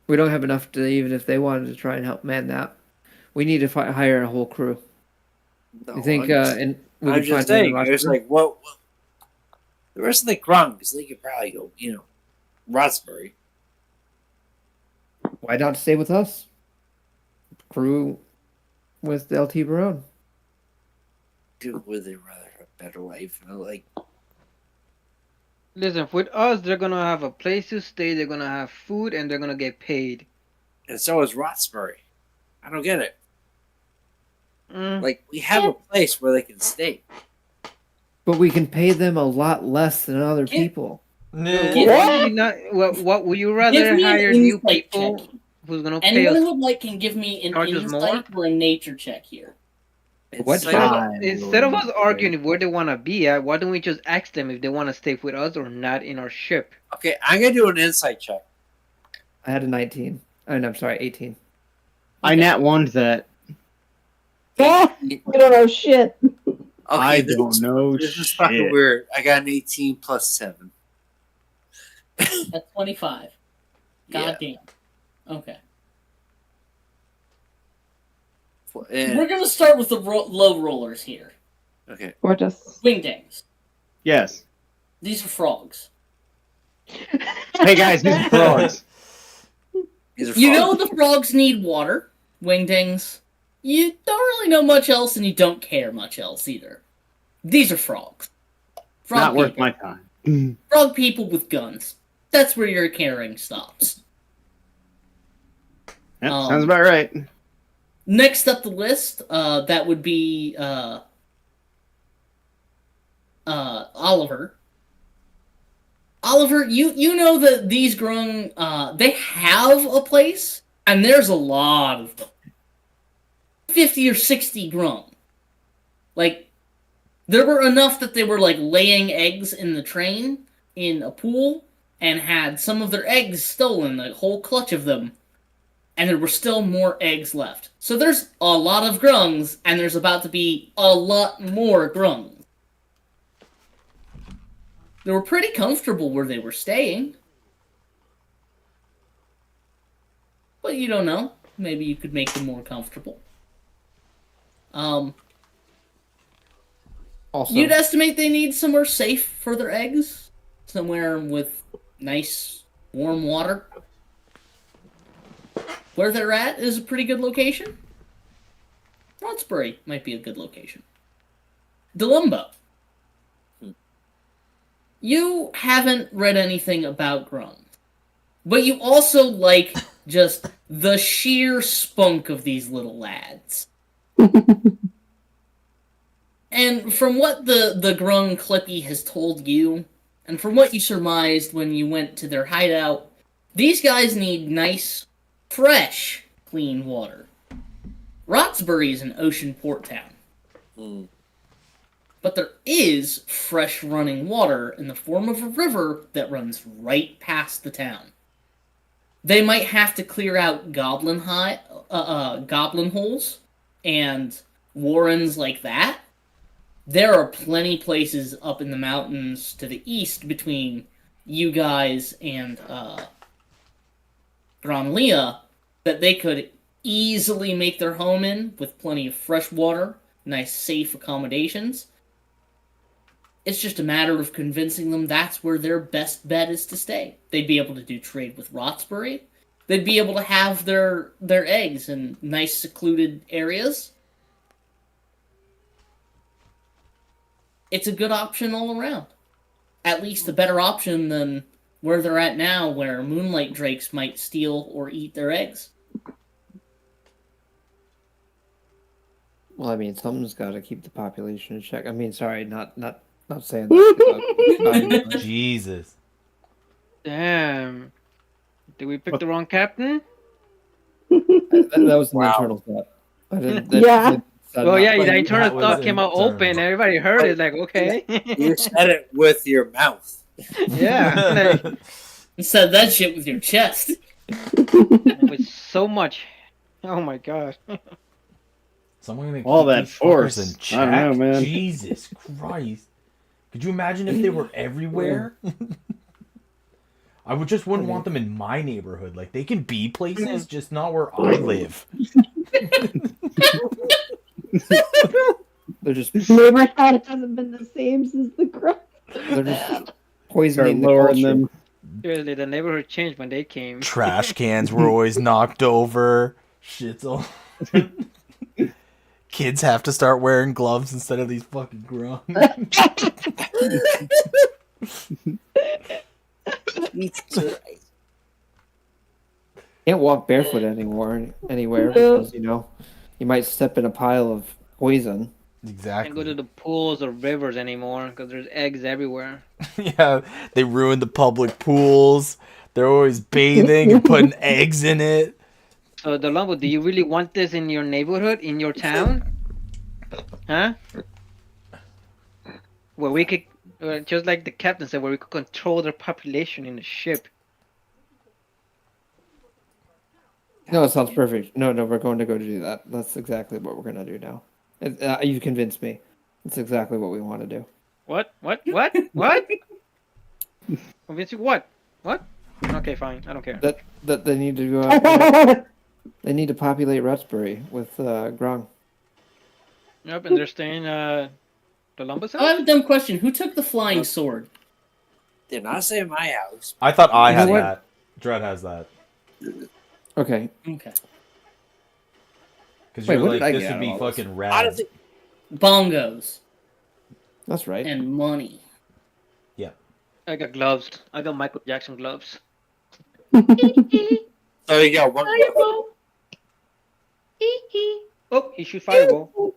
we don't have enough to, even if they wanted to try and help man that, we need to hire a whole crew. No, You think? And we I'm could just find saying. It's like what the rest of the Grungs, they could probably go. Roxbury. Why not stay with us? Crew with LT Barone. Dude, would they rather have a better life? Like, Listen, with us, they're gonna have a place to stay, they're gonna have food, and they're gonna get paid. and so is Roxbury. I don't get it. Mm. Like, we have a place where they can stay. But we can pay them a lot less than other people. What would you Give rather me an hire new insight people check. who's gonna pay Anyone us? who would like can give me an Charge us insight or a nature check here. What It's check? Instead of us arguing where they want to be at, why don't we just ask them if they want to stay with us or not in our ship? Okay, I'm gonna do an insight check. I had a 19. I'm sorry, 18. I nat one that. We don't know shit. Okay, I don't know This is fucking shit. weird. I got an 18 plus 7. That's 25. God damn. Okay. And, We're gonna start with the low rollers here. okay. Or just Wingdings. Yes. These are frogs. Hey guys, these are frogs. These are You frogs. know the frogs need water. Wingdings. You don't really know much else, and you don't care much else either. These are frogs. Frog Not worth people. my time. Frog people with guns. That's where your caring stops. Yep, sounds about right. Next up the list, that would be Oliver. Oliver, you know that these Grung, they have a place, and there's a lot of them. 50 or 60 Grung. Like, There were enough that they were like laying eggs in the train in a pool and had some of their eggs stolen, a whole clutch of them. And there were still more eggs left. So there's a lot of grungs, and there's about to be a lot more grungs. They were pretty comfortable where they were staying. But you don't know. Maybe you could make them more comfortable. Also, You'd estimate they need somewhere safe for their eggs. Somewhere with nice, warm water. Where they're at is a pretty good location. Rotsbury might be a good location. Delumbo. You haven't read anything about grungs. But you also like just the sheer spunk of these little lads. And from what the grung Clippy has told you, and from what you surmised when you went to their hideout, these guys need nice, fresh, clean water. Rotsbury is an ocean port town. But there is fresh running water in the form of a river that runs right past the town. They might have to clear out goblin holes and warrens like that. There are plenty places up in the mountains to the east between you guys and Granlia that they could easily make their home in with plenty of fresh water, nice safe accommodations. It's just a matter of convincing them that's where their best bet is to stay. They'd be able to do trade with Rotsbury. They'd be able to have their eggs in nice secluded areas. It's a good option all around. At least a better option than where they're at now, where moonlight drakes might steal or eat their eggs. well, I mean, something's got to keep the population in check. I mean, sorry, not saying that. Jesus. Damn. Did we pick the wrong captain? That was an Wow. internal thought. Yeah. Well, yeah, the that internal was thought came out internal. open. Everybody heard it. Like, okay. You said it with your mouth. Yeah. Like, You said that shit with your chest. with so much. Oh my god. Someone gonna All keep that these fuckers force. in I check? don't know, man. Jesus Christ. Could you imagine if they were everywhere? I would just wouldn't want them in my neighborhood. Like, they can be places, just not where I live. They're just Neighborhood hasn't been the same since the crime. they're just Start poisoning the lowering culture. them. Seriously, the neighborhood changed when they came. Trash cans were always knocked over. Shit's all... Kids have to start wearing gloves instead of these fucking grunts. Can't walk barefoot anywhere because you might step in a pile of poison. Exactly. Can't go to the pools or rivers anymore because there's eggs everywhere. Yeah, they ruined the public pools. They're always bathing and putting eggs in it. So, Dolombo, do you really want this in your neighborhood, in your town? Huh? Where we could, just like the captain said, where we could control their population in the ship. No, it sounds perfect. No, we're going to go do that. That's exactly what we're going to do now. You convinced me. That's exactly what we want to do. What? Convince you what? What? Okay, fine. I don't care. That they need to go out. They need to populate Rutsbury with grung. Yep, and they're staying Dolombo's I have house? a dumb question. Who took the flying sword? Did not say my house. I thought I You had know what? that. Dread has that. Okay. Okay. Because Wait, you're what like, did I this get would be out of all this? fucking I rad. don't think Bongos That's right. and money. I got gloves. I got Michael Jackson gloves. so. You got one. Oh, he shoot fireball.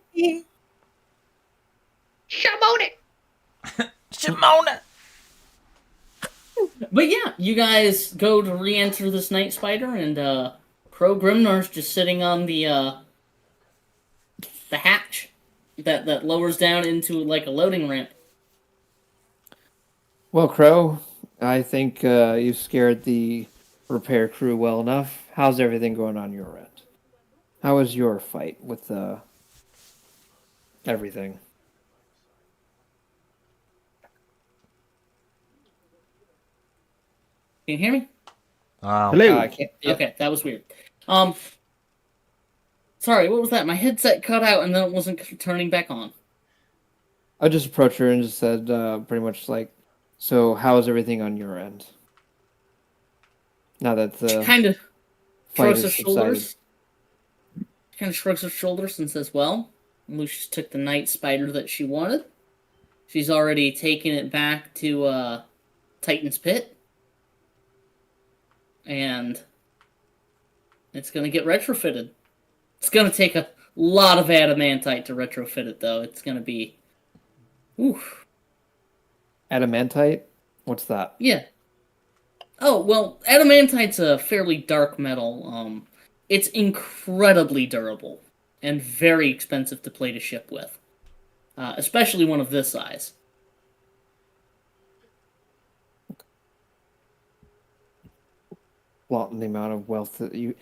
Shimona! But yeah, you guys go to re-enter this night spider, and Pro Grimnar's just sitting on the hatch that lowers down into like a loading ramp. Well, Crow, I think you scared the repair crew well enough. How's everything going on your end? How was your fight with everything? Can you hear me? Hello. I can't. Yep. Okay, that was weird. Sorry, what was that? My headset cut out and then it wasn't turning back on. I just approached her and just said pretty much like, so how's everything on your end? Now that the She kind of fight shrugs her has subsided. shoulders. She kind of shrugs her shoulders and says, well, Lucius took the night spider that she wanted. She's already taken it back to Titan's Pit. And it's going to get retrofitted. It's going to take a lot of adamantite to retrofit it, though. It's going to be... Oof. Adamantite? What's that? Yeah. Oh, well, adamantite's a fairly dark metal. It's incredibly durable and very expensive to plate a ship with. Especially one of this size. Well, the amount of wealth that you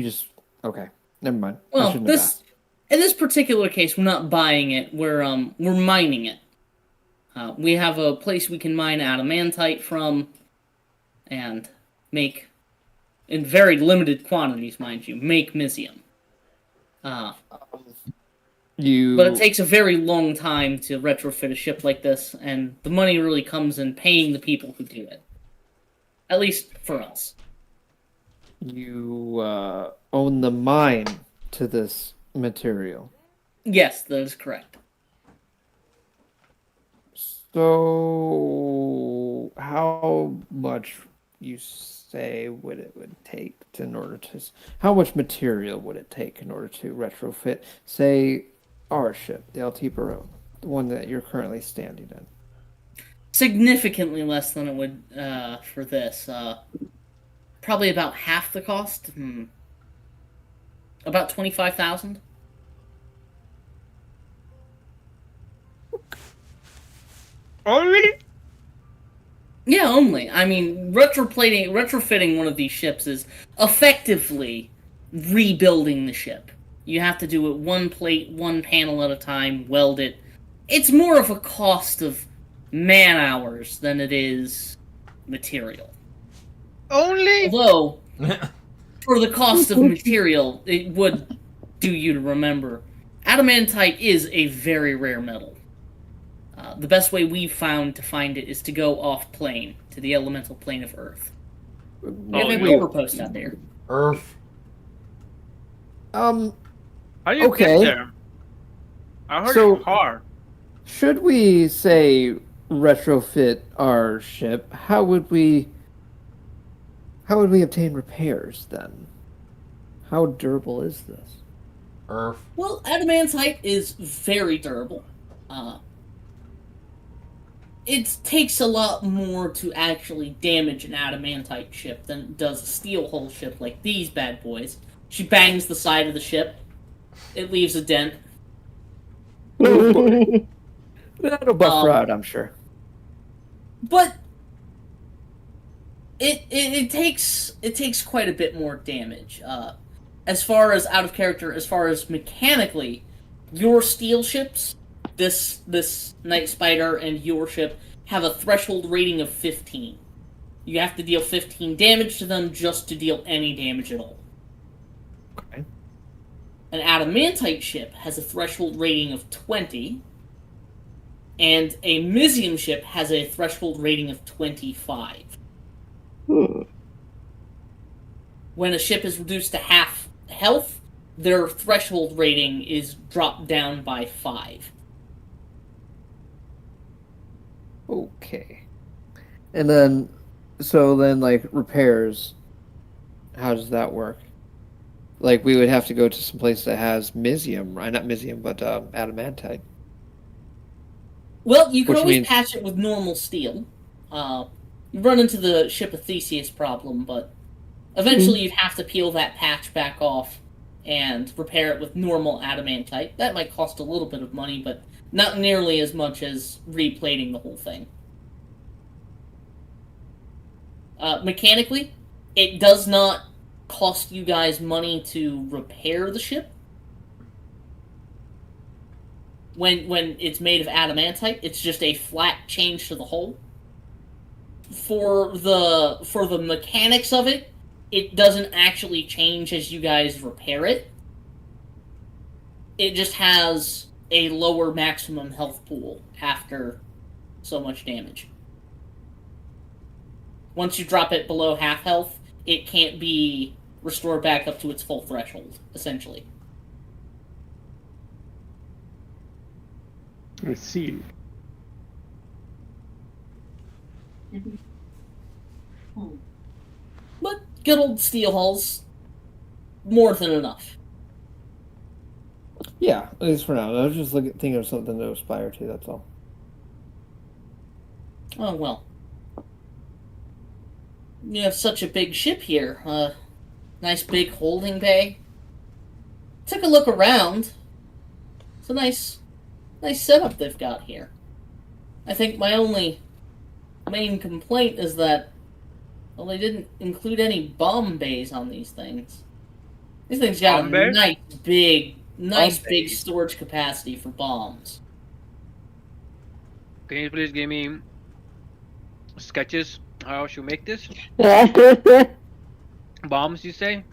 just okay. Never mind. I Well, shouldn't have asked. in this particular case, we're not buying it. We're mining it. We have a place we can mine adamantite from, and make, in very limited quantities, mind you, make misium. But it takes a very long time to retrofit a ship like this, and the money really comes in paying the people who do it. At least for us. You own the mine to this material. Yes, that is correct. So, how much you say would take in order to? How much material would it take in order to retrofit, say, our ship, the LT Barone, the one that you're currently standing in? Significantly less than it would for this. Probably about half the cost. About 25,000. Already? Yeah, only. I mean, retrofitting one of these ships is effectively rebuilding the ship. You have to do it one plate, one panel at a time, weld it. It's more of a cost of man hours than it is material. Only? Although, for the cost of material, it would do you to remember, adamantite is a very rare metal. The best way we've found to find it is to go off-plane, to the elemental plane of Earth. We have a border post out there. Earth. How do you Okay. get there? I heard So- it's hard. Should we say retrofit our ship? How would we obtain repairs then? How durable is this? Earth. Well, adamantite is very durable. It takes a lot more to actually damage an adamantite ship than it does a steel hull ship like these bad boys. She bangs the side of the ship. It leaves a dent. That'll buff her out, I'm sure. But it takes quite a bit more damage. As far as out of character, as far as mechanically, your steel ships, this Night Spider and your ship, have a threshold rating of 15. You have to deal 15 damage to them just to deal any damage at all. Okay. An adamantite ship has a threshold rating of 20, and a Misium ship has a threshold rating of 25. When a ship is reduced to half health, their threshold rating is dropped down by 5. Okay. And then, like, repairs, how does that work? Like, we would have to go to some place that has Misium, right? Not Misium, but adamantite. Well, you can Which always means- patch it with normal steel. You run into the ship of Theseus problem, but eventually you'd have to peel that patch back off and repair it with normal adamantite. That might cost a little bit of money, but not nearly as much as replating the whole thing. Mechanically, it does not cost you guys money to repair the ship. When it's made of adamantite, it's just a flat change to the hull. For the mechanics of it, it doesn't actually change as you guys repair it. It just has a lower maximum health pool after so much damage. Once you drop it below half health, it can't be restored back up to its full threshold, essentially. I see. But good old steel hulls, more than enough. Yeah, at least for now. I was just thinking of something to aspire to, that's all. Oh, well. You have such a big ship here. Nice big holding bay. Took a look around. It's a nice setup they've got here. I think my only main complaint is that, well, they didn't include any bomb bays on these things. These things got a nice big storage capacity for bombs. Can you please give me sketches how I should make this? Bombs, you say?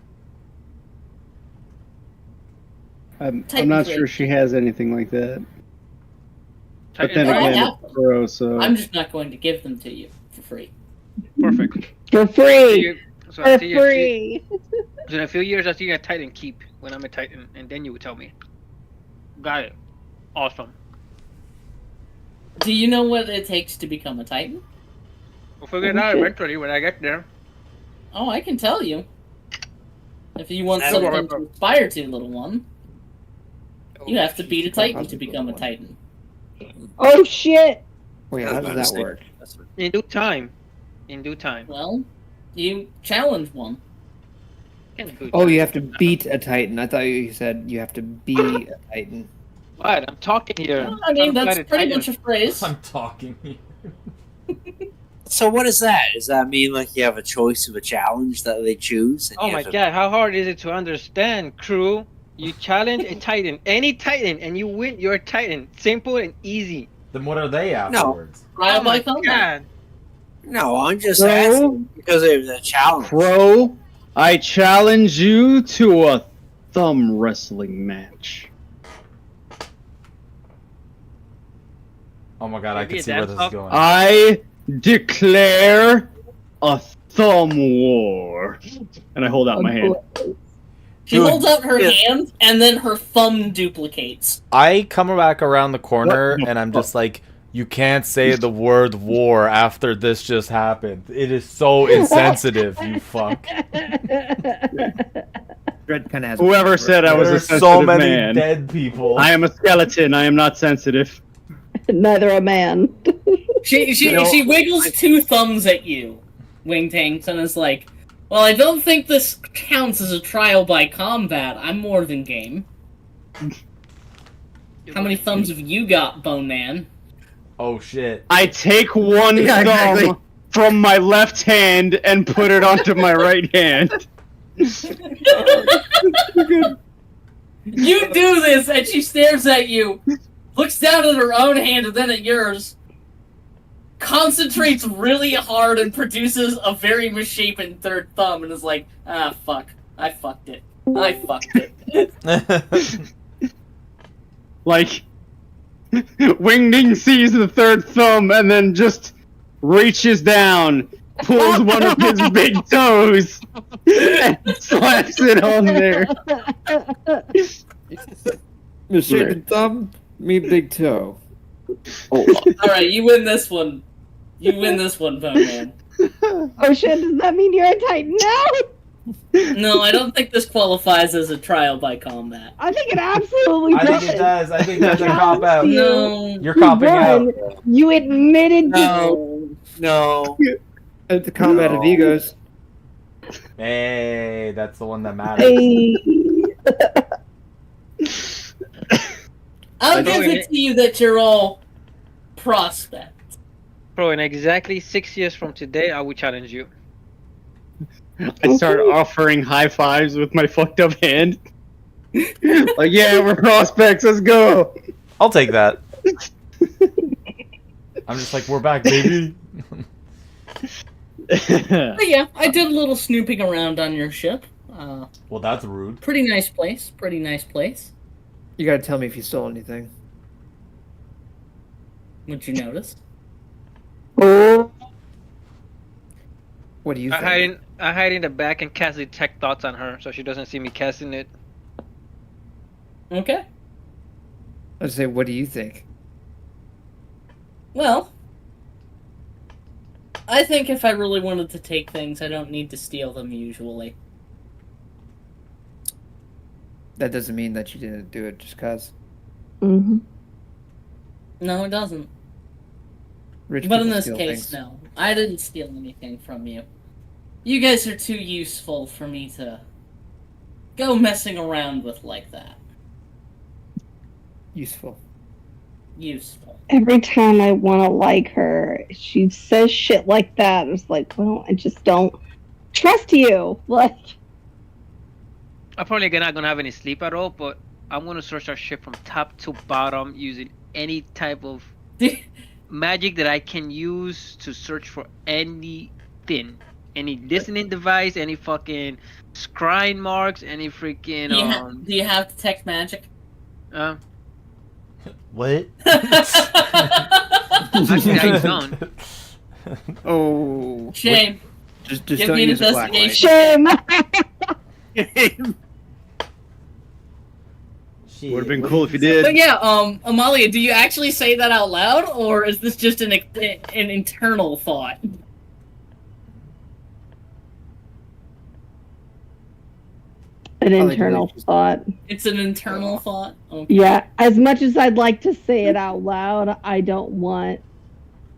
I'm not sure she has anything like that. But then Titan again, it's pro, so... I'm just not going to give them to you for free. Perfect. For free! So For free! So in a few years, I'll see you at Titan Keep when I'm a Titan, and then you would tell me. Got it. Awesome. Do you know what it takes to become a Titan? We'll figure it out eventually when I get there. Oh, I can tell you. If you want something to aspire to, little one, you have to beat a Titan to become a Titan. Oh shit! Wait, how does that work? In due time. In due time. Well, you challenge one. Oh, you have to beat a Titan. I thought you said you have to be a Titan. What? I'm talking here. Well, I mean, that's pretty much a phrase. I'm talking here. So what is that? Does that mean like you have a choice of a challenge that they choose? And Oh my god, how hard is it to understand, crew? You challenge a Titan, any Titan, and you win. You're a Titan. Simple and easy. Then what are they afterwards? Trial by combat. No, I'm just asking because it was a challenge. Pro, I challenge you to a thumb wrestling match. Oh my god, I can see where this is going. I declare a thumb war. And I hold out my hand. She holds out her hand, and then her thumb duplicates. I come back around the corner, and I'm just like, you can't say the word war after this just happened. It is so insensitive, you fuck. Dread kind of has. Whoever said I was a sensitive so many man. dead people. I am a skeleton. I am not sensitive. Neither a man. She wiggles two thumbs at you, Wingtanks, and is like, well, I don't think this counts as a trial by combat. I'm more than game. How many thumbs have you got, Bone Man? Oh shit. I take one thumb from my left hand and put it onto my right hand. You do this, and she stares at you, looks down at her own hand and then at yours, concentrates really hard and produces a very misshapen third thumb and is like, ah, fuck. I fucked it. Like, Wingding sees the third thumb and then just reaches down, pulls one of his big toes, and slaps it on there. Misshapen thumb, me big toe. Alright, you win this one. You win this one, Bone Man. Oh shit, does that mean you're a Titan now? No, I don't think this qualifies as a trial by combat. I think it absolutely does. I think it does. I think that's a cop out. No. You're copping out. You admitted No. It's the combat of egos. Hey, that's the one that matters. Hey. I'll give it to you that you're all prospects. Bro, in exactly 6 years from today, I will challenge you. I start offering high fives with my fucked up hand. Like, yeah, we're prospects. Let's go. I'll take that. I'm just like, we're back, baby. But yeah, I did a little snooping around on your ship. Well, that's rude. Pretty nice place. Pretty nice place. You gotta tell me if you stole anything. What'd you notice? What do you think? I hide in the back and cast detect thoughts on her, so she doesn't see me casting it. Okay. I'd say, what do you think? Well, I think if I really wanted to take things, I don't need to steal them usually. That doesn't mean that you didn't do it just cause. Mm-hmm. No, it doesn't. Rich But in people this steal case, things. no. I didn't steal anything from you. You guys are too useful for me to go messing around with like that. Useful. Useful. Every time I want to like her, she says shit like that. It's like, well, I just don't trust you. Like, I'm probably not gonna have any sleep at all, but I'm gonna search our ship from top to bottom using any type of magic that I can use to search for anything. Any listening device, any fucking scrying marks, any freaking Do you have detect magic? What? Actually, I don't. Oh. Shame. Just Give don't me an use a black light. investigation. shame. Would have been cool if you did. But yeah, Amalia, do you actually say that out loud, or is this just an internal thought? An internal thought. It's an internal thought? Okay. Yeah, as much as I'd like to say it out loud, I don't want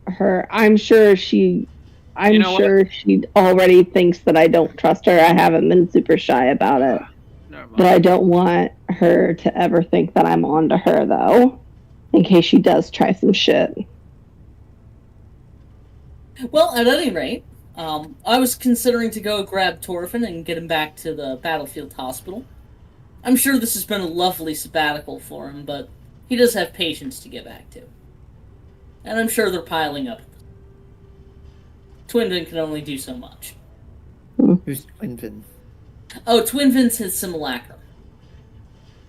her. I'm sure she already thinks that I don't trust her. I haven't been super shy about it. But I don't want her to ever think that I'm onto her, though, in case she does try some shit. Well, at any rate, I was considering to go grab Torfin and get him back to the battlefield hospital. I'm sure this has been a lovely sabbatical for him, but he does have patients to get back to. And I'm sure they're piling up. Twinvin can only do so much. Who's Twinvin? Oh, Twinvin's his simulacrum.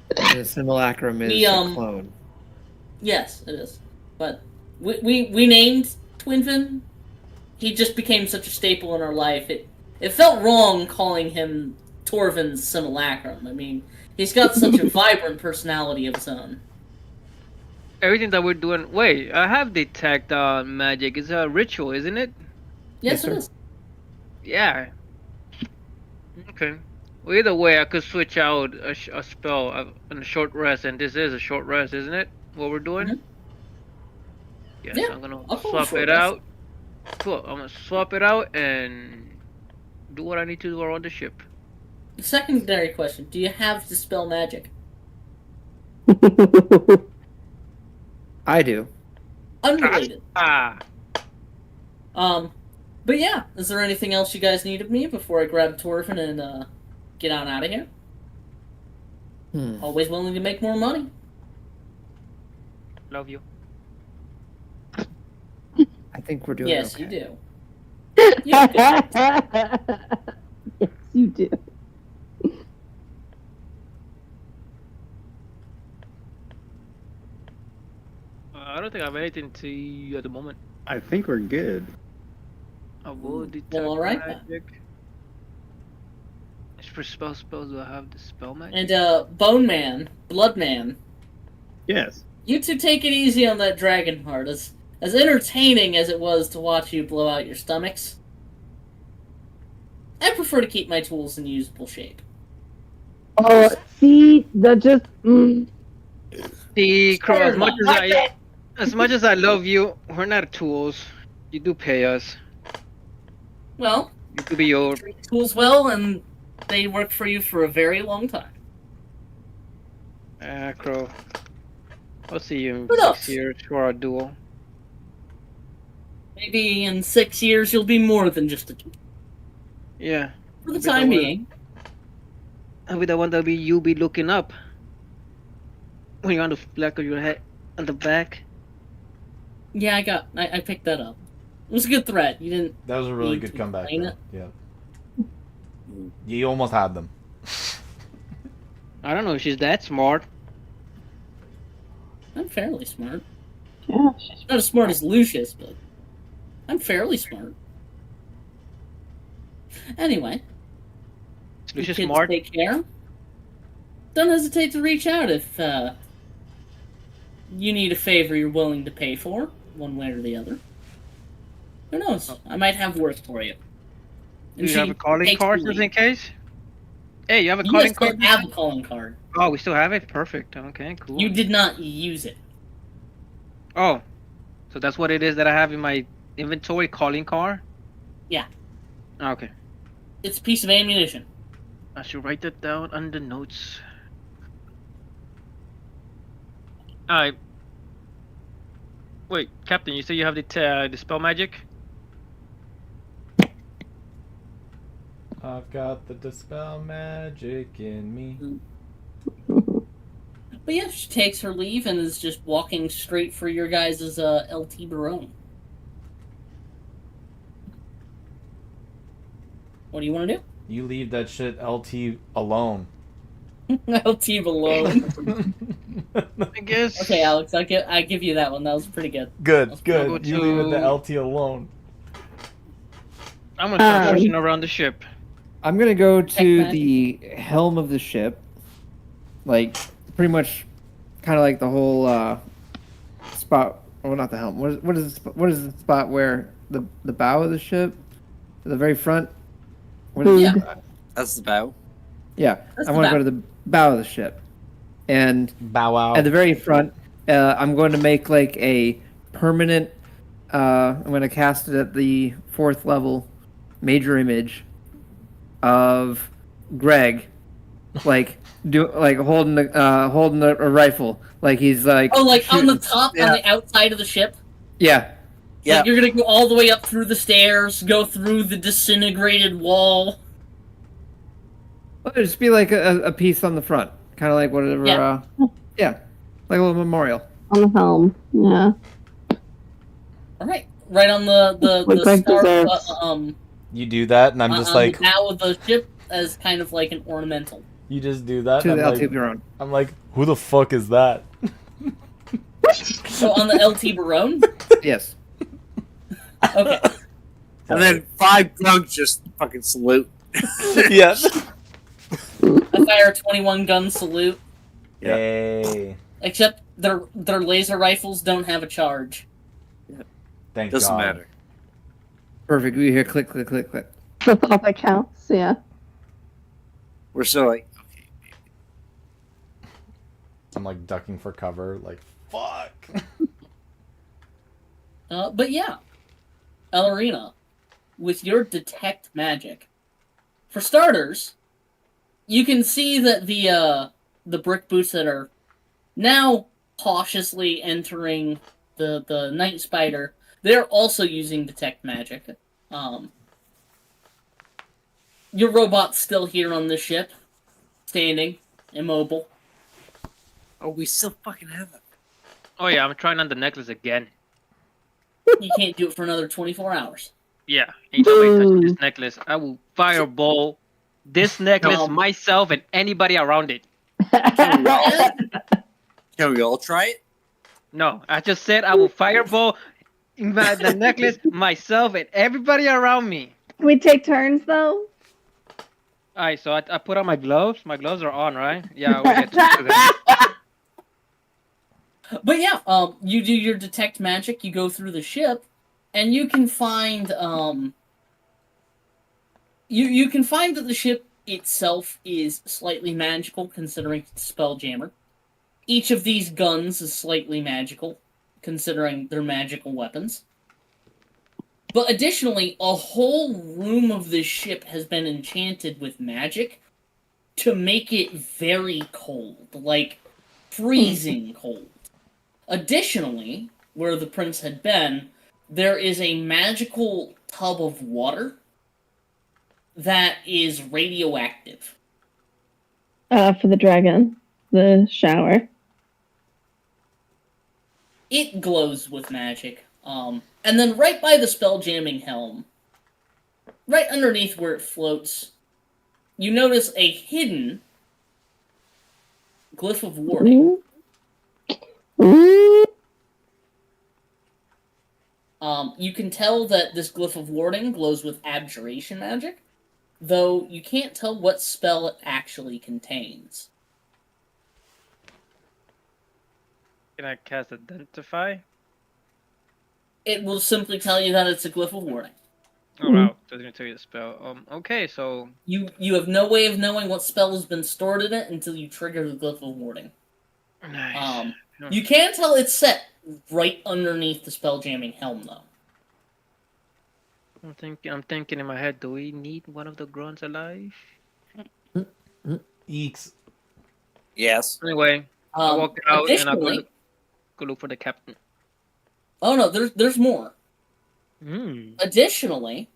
The simulacrum is a clone. Yes, it is. But we named Twinvin. He just became such a staple in our life. It felt wrong calling him Torvin's simulacrum. I mean, he's got such a vibrant personality of his own. Everything that we're doing. Wait, I have detect magic. It's a ritual, isn't it? Yes, it is. Yeah. Okay. Well, either way, I could switch out a spell on a short rest, and this is a short rest, isn't it? What we're doing? Mm-hmm. Yes, Yeah, I'm gonna I'll call it swap short it rest. out. Cool. I'm gonna swap it out and do what I need to do around the ship. Secondary question: do you have dispel magic? I do. Unrelated. Ah. But yeah, is there anything else you guys need of me before I grab Torfin and get on out of here? Always willing to make more money. Love you. I think we're doing Yes, okay. you do. Yes, you do. I don't think I have anything to you at the moment. I think we're good. I will detect Well, alright then. magic. For spells, do I have the spell magic? And Bone Man, Blood Man, Yes. you two take it easy on that dragon heart. As entertaining as it was to watch you blow out your stomachs, I prefer to keep my tools in usable shape. Oh, see, that just. See, Crow, Fair enough. as much as I love you, we're not tools. You do pay us. Well, You could be your. treat the tools well, and they work for you for a very long time. Crow. I'll see you in Who 6 knows? years for our duel. Maybe in 6 years you'll be more than just a duel. Yeah. For the I'll be time one- being. I'll be the one that you'll be looking up. When you're on the back of your head, on the back. Yeah, I picked that up. It was a good threat. You didn't. That was a really need good to comeback, explain though. it. Yeah. You almost had them. I don't know if she's that smart. I'm fairly smart. Yeah, she's Not as smart as Lucius, but I'm fairly smart. Anyway, you Lucius kids smart. take care. Don't hesitate to reach out if you need a favor you're willing to pay for, one way or the other. Who knows? I might have work for you. Do you have a calling takes card the just lead. in case? Hey, you have a You calling guys card? don't have a calling card. Oh, we still have it? Perfect. Okay, cool. You did not use it. Oh, so that's what it is that I have in my inventory, calling card? Yeah. Okay. It's a piece of ammunition. I should write that down on the notes. Alright. Wait, Captain, you say you have the spell magic? I've got the dispel magic in me. But yeah, she takes her leave and is just walking straight for your guys' LT Barone. What do you want to You leave that shit LT alone. do? LT Barone. I guess. Okay, Alex, I give you that one. That was pretty good. Good, I'll good. go You leave it the to- LT alone. I'm gonna start pushing around the ship. I'm gonna go to Heck, the helm of the ship, like pretty much, kind of like the whole spot. Oh, not the helm. What is the spot where the bow of the ship, the very front? What is Yeah. that? That's the bow. Yeah, That's I the want to bow. go to the bow of the ship, and Bow wow. at the very front, I'm going to make like a permanent. I'm going to cast it at the 4th level, major image of Greg, like holding a rifle, like he's like Oh, like on the shooting- top, Yeah. on the outside of the ship? Yeah, Yeah. Like you're gonna go all the way up through the stairs, go through the disintegrated wall. well, it'd just be like a piece on the front, kind of like whatever. Yeah. Yeah, like a little memorial. on the helm. Yeah. Alright. Right on the What Greg star, deserves. You do that, and I'm just on like, the bow of the ship as kind of like an ornamental. you just do that. To And the I'm, LT like, Barone. I'm like, who the fuck is that? So on the LT Barone? Yes. Okay. And then 5 drunks just fucking salute. Yeah. A fire 21 gun salute. Yeah. Hey. Except their laser rifles don't have a charge. Thank Doesn't God. matter. Perfect. We hear click, click, click, click. That's all that counts. Yeah. We're still like, okay. I'm like ducking for cover, like, fuck. But yeah, Ellerina, with your detect magic, for starters, you can see that the brick boots that are now cautiously entering the night spider, they're also using detect magic. Your robot's still here on the ship, standing, immobile. Oh, we still fucking have it. Oh yeah, I'm trying on the necklace again. You can't do it for another 24 hours. Yeah, ain't nobody touching this Boom. necklace. I will fireball this necklace, No. myself, and anybody around it. Can we all try it? No, I just said I will fireball the necklace, myself, and everybody around me. Can we take turns though? Alright, so I put on my gloves. My gloves are on, right? Yeah, we'll get to that. But yeah, you do your detect magic, you go through the ship, and you can find you can find that the ship itself is slightly magical, considering it's Spelljammer. Each of these guns is slightly magical, considering they're magical weapons. But additionally, a whole room of this ship has been enchanted with magic to make it very cold, like freezing cold. Additionally, where the prince had been, there is a magical tub of water that is radioactive. For the dragon, the shower. It glows with magic. And then right by the spell jamming helm, right underneath where it floats, you notice a hidden glyph of warding. Ooh. You can tell that this glyph of warding glows with abjuration magic, though you can't tell what spell it actually contains. Can I cast Identify? It will simply tell you that it's a glyph of warding. Oh wow, doesn't even tell you the spell. Okay, so You have no way of knowing what spell has been stored in it until you trigger the glyph of warding. nice. You can tell it's set right underneath the spell jamming helm, though. I'm thinking in my head, do we need one of the grunts alive? Eeks. Yes. Anyway, I walk out and I additionally, go look for the captain. oh no, there's more. Hmm. Additionally,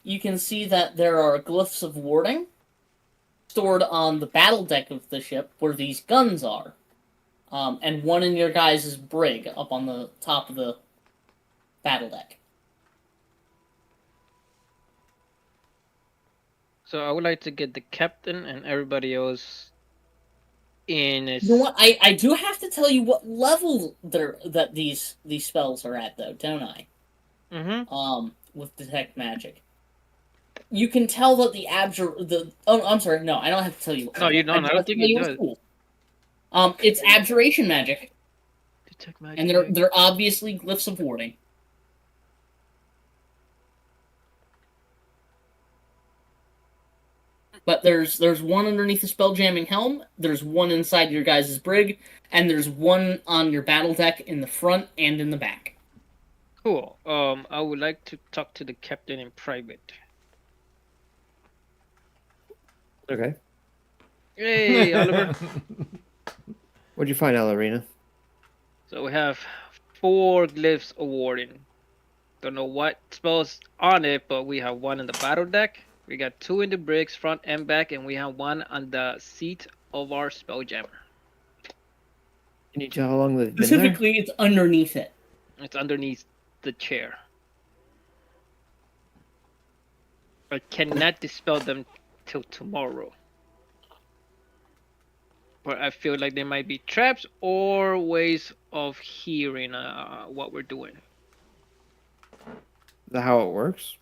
you can see that there are glyphs of warding stored on the battle deck of the ship where these guns are. And one in your guys' brig up on the top of the battle deck. So I would like to get the captain and everybody else in a... You know what? I do have to tell you what level that these spells are at, though, don't I? Mm-hmm. With detect magic. You can tell that oh, I'm sorry, no, I don't have to tell you. No, you don't. I don't think it does. Cool. It's abjuration magic, Detect magic. and they're obviously glyphs of warding. But there's one underneath the spell jamming helm, there's one inside your guys' brig, and there's one on your battle deck in the front and in the back. Cool. I would like to talk to the captain in private. Okay. Hey, Oliver. What'd you find, Alarina? So we have 4 glyphs of warding. Don't know what spells on it, but we have 1 in the battle deck. We got 2 in the bricks, front and back, and we have 1 on the seat of our spelljammer. Can you tell how long they've been there? Specifically, it's underneath it. It's underneath the chair. I cannot dispel them till tomorrow. But I feel like there might be traps or ways of hearing what we're doing. Is that how it works?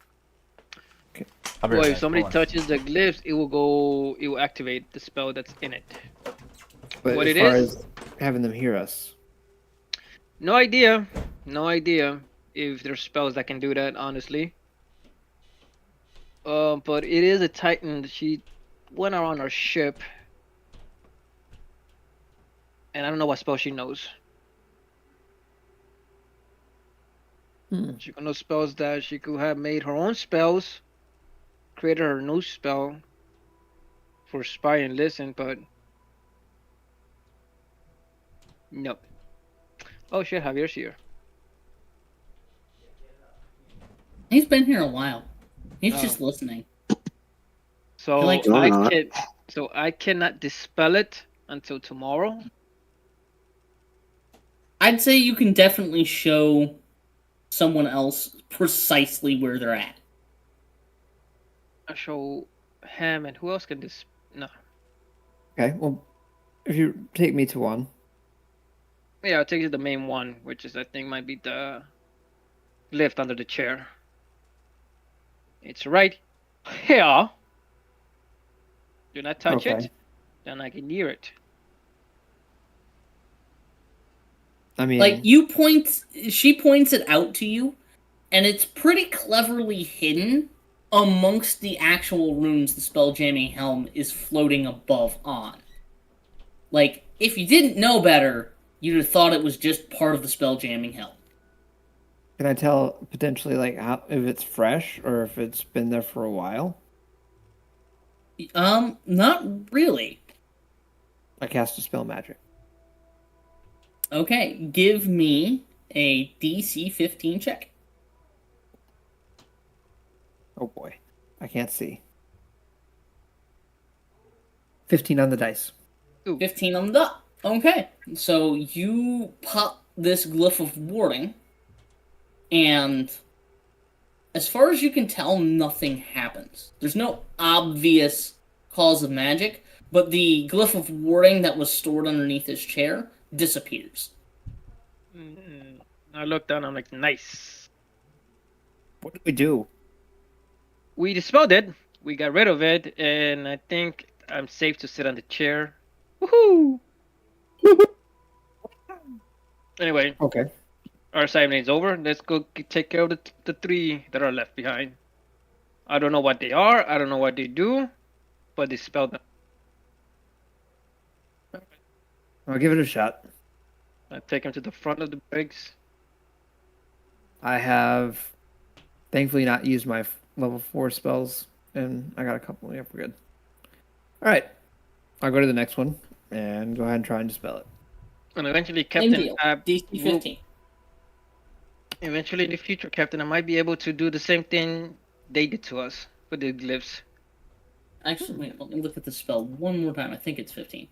Okay. Well, if somebody touches the glyphs, it will activate the spell that's in it. But What as it far is? as having them hear us, No idea. No idea if there's spells that can do that, honestly. But it is a Titan. She went around our ship. And I don't know what spell she knows. She could know spells that she could have made her own spells. Created her new spell. For spy and listen, but... Nope. Oh shit, Javier's here. He's been here a while. He's Oh. just listening. So Like, I cannot dispel it until tomorrow. I'd say you can definitely show someone else precisely where they're at. I show him and who else can no. okay. Well, if you take me to one, Yeah, I'll take you to the main one, which is I think might be the lift under the chair. It's right here. Do not touch Okay. it. Then I can hear it. I mean, Like, she points it out to you, and it's pretty cleverly hidden amongst the actual runes the spell jamming helm is floating above on. Like, if you didn't know better, you'd have thought it was just part of the spell jamming helm. can I tell potentially like how, if it's fresh or if it's been there for a while? Not really. I cast a spell magic. Okay, give me a DC 15 check. Oh boy, I can't see. 15 on the dice. 15 on the dot. Okay, so you pop this glyph of warding, and as far as you can tell, nothing happens. There's no obvious cause of magic, but the glyph of warding that was stored underneath his chair disappears. I look down. I'm like, nice. What did we do? We dispelled it. We got rid of it, and I think I'm safe to sit on the chair. Woohoo! Anyway, Okay. our assignment is over. Let's go take care of the three that are left behind. I don't know what they are. I don't know what they do, but they spelled them. I'll give it a shot. I take them to the front of the briggs. I have thankfully not used my level 4 spells, and I got a couple. Yep, we're good. All right. I'll go to the next one and go ahead and try and dispel it. And eventually, Same Captain, deal. DC 15. Eventually in the future, Captain, I might be able to do the same thing they did to us with the glyphs. Actually, wait, let me look at the spell one more time. I think it's 15.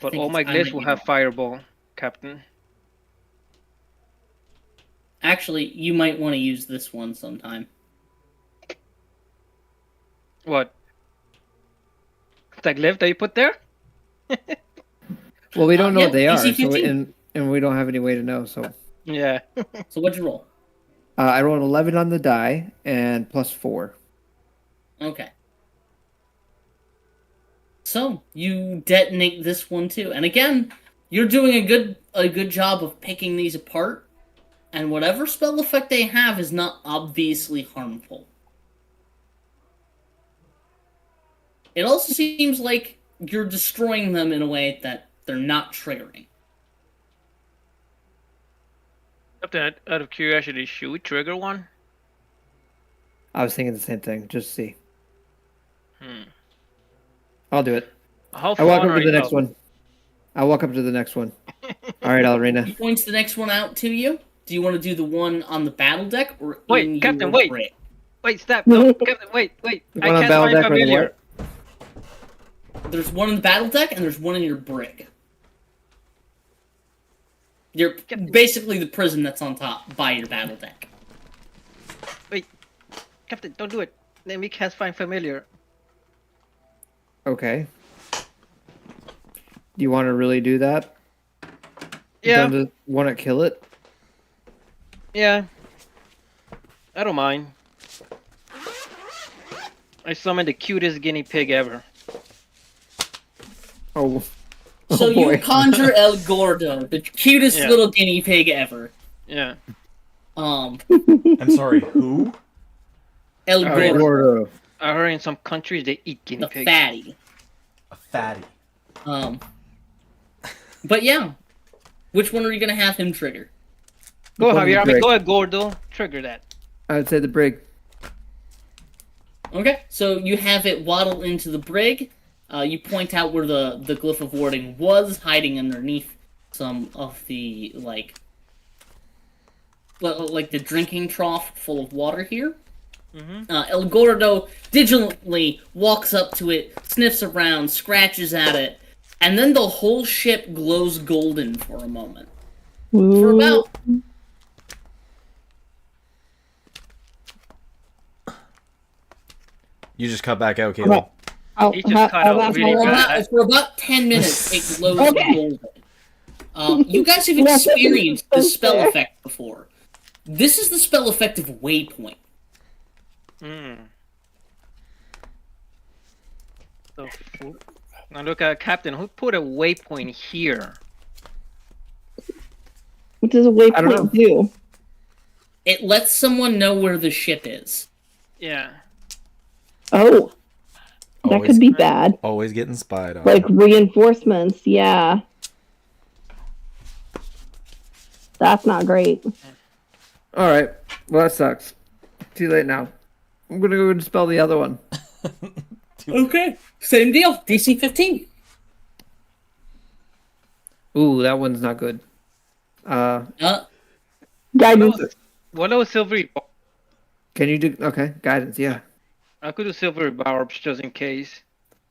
But think all my I glyphs might will be have wrong. Fireball, Captain. Actually, you might want to use this one sometime. What? That glyph that you put there? Well, we don't know Yeah, what they are, DC so 15. and we don't have any way to know. So Yeah. So what'd you roll? I rolled 11 on the die and plus 4. Okay. So you detonate this one too, and again, you're doing a good job of picking these apart. And whatever spell effect they have is not obviously harmful. It also seems like you're destroying them in a way that they're not triggering. Captain, out of curiosity, should we trigger one? I was thinking the same thing. Just see. Hmm. I'll do it. How I far walk up are to the you next up? one. I walk up to the next one. All right, Alrina. He points the next one out to you. Do you want to do the one on the battle deck or Wait, in Captain, your wait. brig? Wait, stop. No, Captain, wait. The I one on can't battle find deck or the familiar. what? There's one in the battle deck and there's one in your brig. You're basically the prison that's on top by your battle deck. Captain, don't do it. Let me cast find familiar. Okay. Do you want to really do that? Yeah, Don't want to kill it? yeah. I don't mind. I summoned the cutest guinea pig ever. Oh. So Oh, boy. you conjure El Gordo, the cutest Yeah. little guinea pig ever. Yeah. I'm sorry, who? El Oh, Gordo, Gordo. I heard in some countries they eat guinea the pigs. fatty. A fatty. But yeah, which one are you gonna have him trigger? Go, One of the Javier. I mean, brig. go ahead, Gordo. Trigger that. I would say the brig. Okay, so you have it waddle into the brig. You point out where the glyph of warding was, hiding underneath some of the like the drinking trough full of water here. El Gordo digitally walks up to it, sniffs around, scratches at it, and then the whole ship glows golden for a moment. For about You just cut back out, Caleb. He just cut out really bad. for about 10 minutes, it glows Okay. golden. You guys have experienced the spell effect before. This is the spell effect of Waypoint. So, now look at Captain. Who put a waypoint here? What does a I don't know. waypoint do? It lets someone know where the ship is. Yeah. Oh, that Always- could be bad. Always getting spied on. Like reinforcements, yeah. That's not great. All right. Well, that sucks. Too late now. I'm going to go dispel the other one. Okay, same deal. DC 15. Ooh, that one's not good. Guidance. What about silvery? Can you do okay? Guidance, yeah. I could do silvery barbs just in case.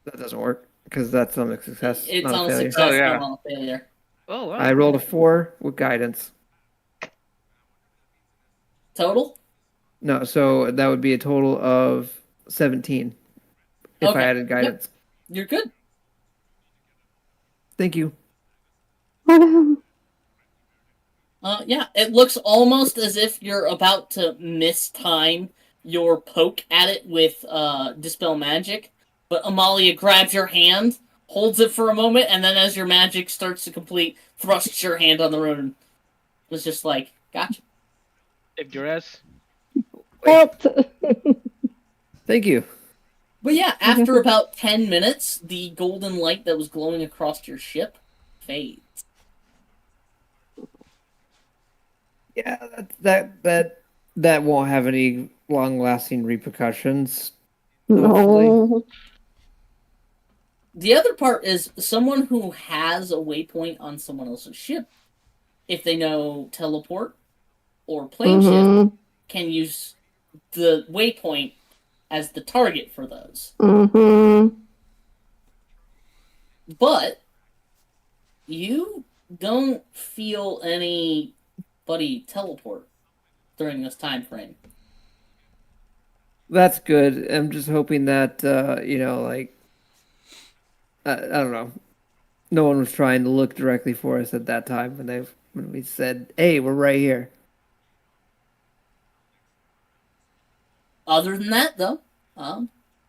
That doesn't work because that's on a success, It's not a on a failure. success, Oh, yeah. not on a failure. Oh wow. I rolled a 4 with guidance. Total? No, so that would be a total of 17 if Okay. I added guidance. You're good. Thank you. Yeah, it looks almost as if you're about to mistime your poke at it with Dispel Magic, but Amalia grabs your hand, holds it for a moment, and then as your magic starts to complete, thrusts your hand on the rune. It's just like, gotcha. If your ass. Help. Thank you. But yeah, after about 10 minutes, the golden light that was glowing across your ship fades. Yeah, that won't have any long-lasting repercussions. No. The other part is someone who has a waypoint on someone else's ship, if they know teleport or plane shift, can use the waypoint as the target for those. But you don't feel anybody teleport during this time frame. That's good. I'm just hoping that like I don't know. No one was trying to look directly for us at that time when we said, "Hey, we're right here." Other than that, though,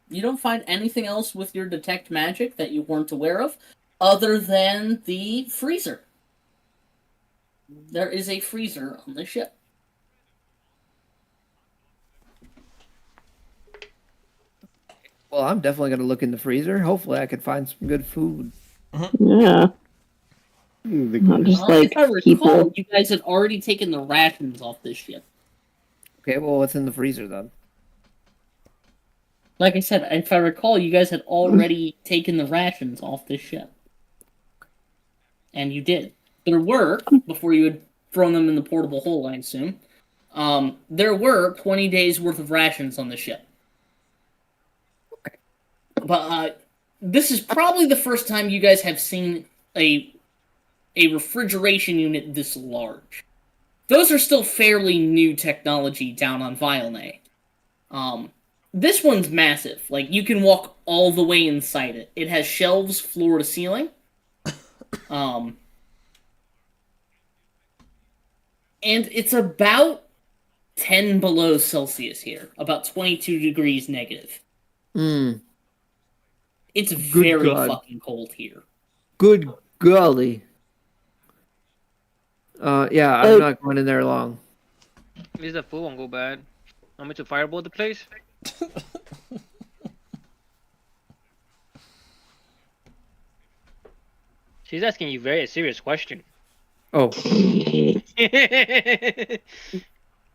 you don't find anything else with your detect magic that you weren't aware of, other than the freezer. There is a freezer on the ship. Well, I'm definitely gonna look in the freezer. Hopefully, I can find some good food. Yeah. Not just like if I recall, people. you guys had already taken the rations off this ship. Okay, well, what's in the freezer then? Like I said, if I recall, you guys had already taken the rations off this ship. And you did. There were, before you had thrown them in the portable hole, I assume, there were 20 days worth of rations on the ship. But this is probably the first time you guys have seen a refrigeration unit this large. Those are still fairly new technology down on Violnay. This one's massive. Like, you can walk all the way inside it. It has shelves floor to ceiling. And it's about 10 below Celsius here. About 22 degrees negative. It's very fucking cold here. Good golly. Yeah, I'm not going in there long. At least the food won't go bad. Want me to fireball the place? She's asking you a very serious question. Oh. That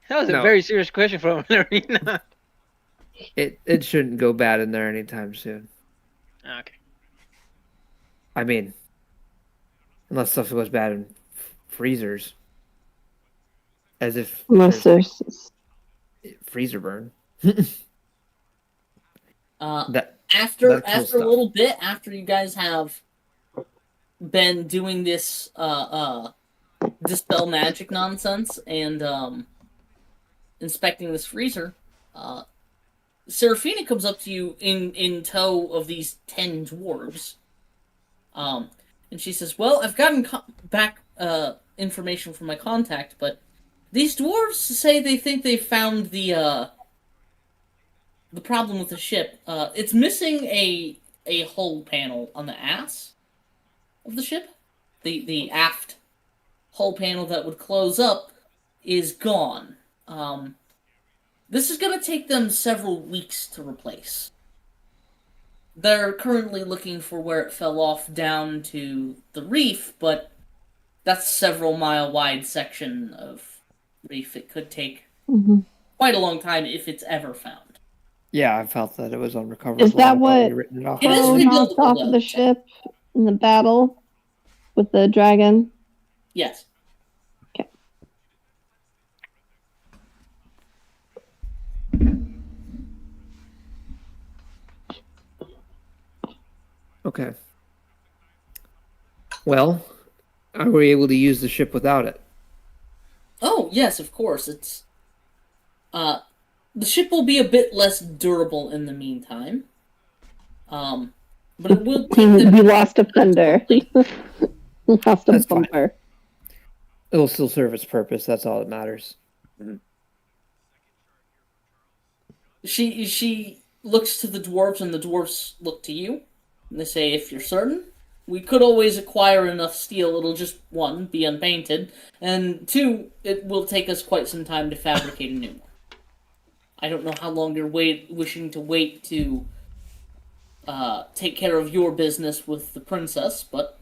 was a very serious question from Lorena. It shouldn't go bad in there anytime soon. Okay. I mean, unless stuff goes bad in freezers. As if Unless there's freezer burn. After a little bit, after you guys have been doing this dispel magic nonsense and inspecting this freezer, Seraphina comes up to you in tow of these 10 dwarves. And she says, "Well, I've gotten back information from my contact, but these dwarves say they think they found the problem with the ship. It's missing a hull panel on the ass of the ship. The aft hull panel that would close up is gone. This is going to take them several weeks to replace. They're currently looking for where it fell off down to the reef, but that's a several mile wide section of reef. It could take quite a long time if it's ever found." Yeah, I felt that it was unrecoverable. Is that what written it off. It is knocked rebuildable, off of the ship in the battle? with the dragon? Yes. Okay. Okay. Well, are we able to use the ship without it? Oh, yes, of course. It's the ship will be a bit less durable in the meantime. But it will take We the lost a fender. Lost a That's fine. bumper. It'll still serve its purpose. That's all that matters. She looks to the dwarves, and the dwarves look to you, and they say, "If you're certain, we could always acquire enough steel. It'll just, one, be unpainted, and two, it will take us quite some time to fabricate a new one. I don't know how long you're wishing to wait to take care of your business with the princess, but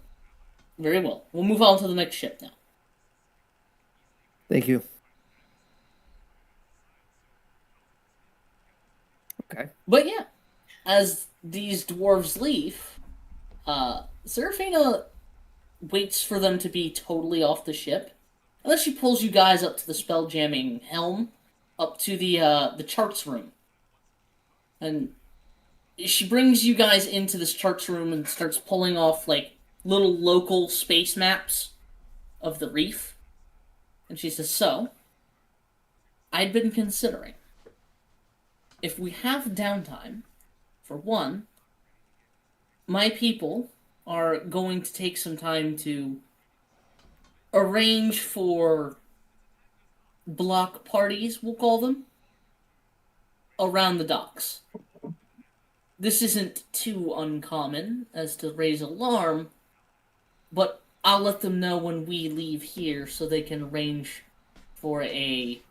very well. We'll move on to the next ship now." Thank you. Okay. But yeah, as these dwarves leave, Seraphina waits for them to be totally off the ship, and then she pulls you guys up to the spell jamming helm, up to the charts room, and she brings you guys into this charts room and starts pulling off like little local space maps of the reef, and she says, "So, I'd been considering if we have downtime, for one, my people are going to take some time to arrange for block parties, we'll call them, around the docks. This isn't too uncommon as to raise alarm, but I'll let them know when we leave here so they can arrange for a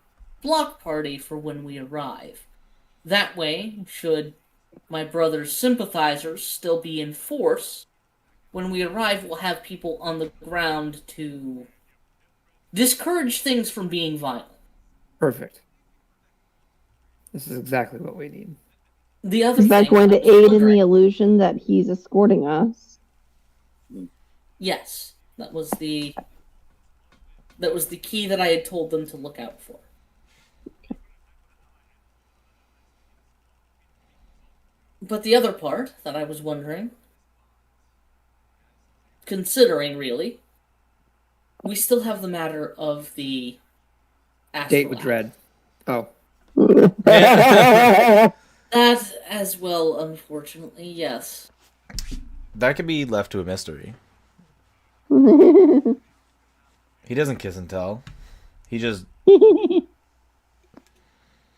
block party for when we arrive. That way, should my brother's sympathizers still be in force, when we arrive, we'll have people on the ground to discourage things from being violent." Perfect. This is exactly what we need. The other Is that thing, going I to was aid in wondering- the illusion that he's escorting us? Yes, that was the key that I had told them to look out for. But the other part that I was wondering, considering really, we still have the matter of the Date with astral Dread. Oh. that as well, unfortunately, yes. That could be left to a mystery. He doesn't kiss and tell. He just...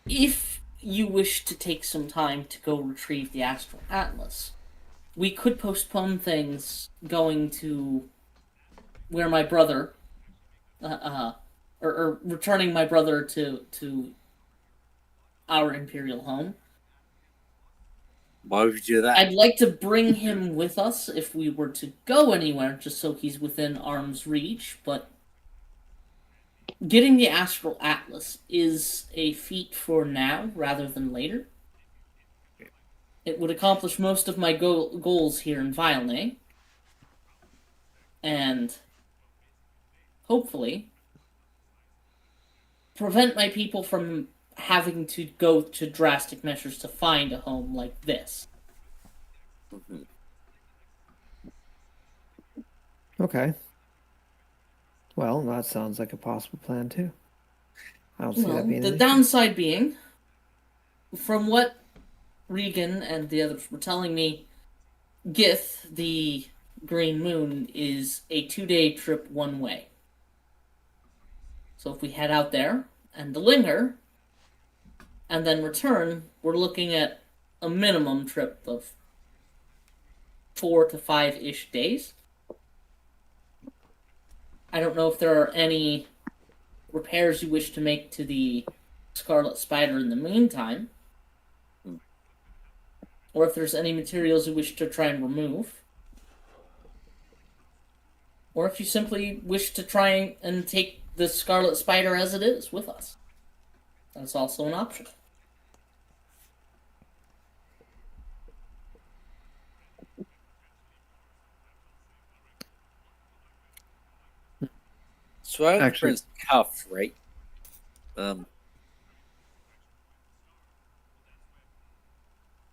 If you wish to take some time to go retrieve the Astral Atlas, we could postpone things going to where my brother, or returning my brother to our Imperial home. Why would you do that? I'd like to bring him with us if we were to go anywhere, just so he's within arm's reach, but getting the Astral Atlas is a feat for now rather than later. It would accomplish most of my goals here in Violnay, and hopefully prevent my people from having to go to drastic measures to find a home like this. Okay. Well, that sounds like a possible plan too. I don't see Well, that being the an issue. downside being, from what Regan and the others were telling me, Gith, the Green Moon, is a 2-day trip one way. So if we head out there and linger, and then return, we're looking at a minimum trip of 4 to 5-ish days. I don't know if there are any repairs you wish to make to the Scarlet Spider in the meantime, or if there's any materials you wish to try and remove, or if you simply wish to try and take the Scarlet Spider as it is with us. That's also an option. So I have Actually- friends cuffed, right?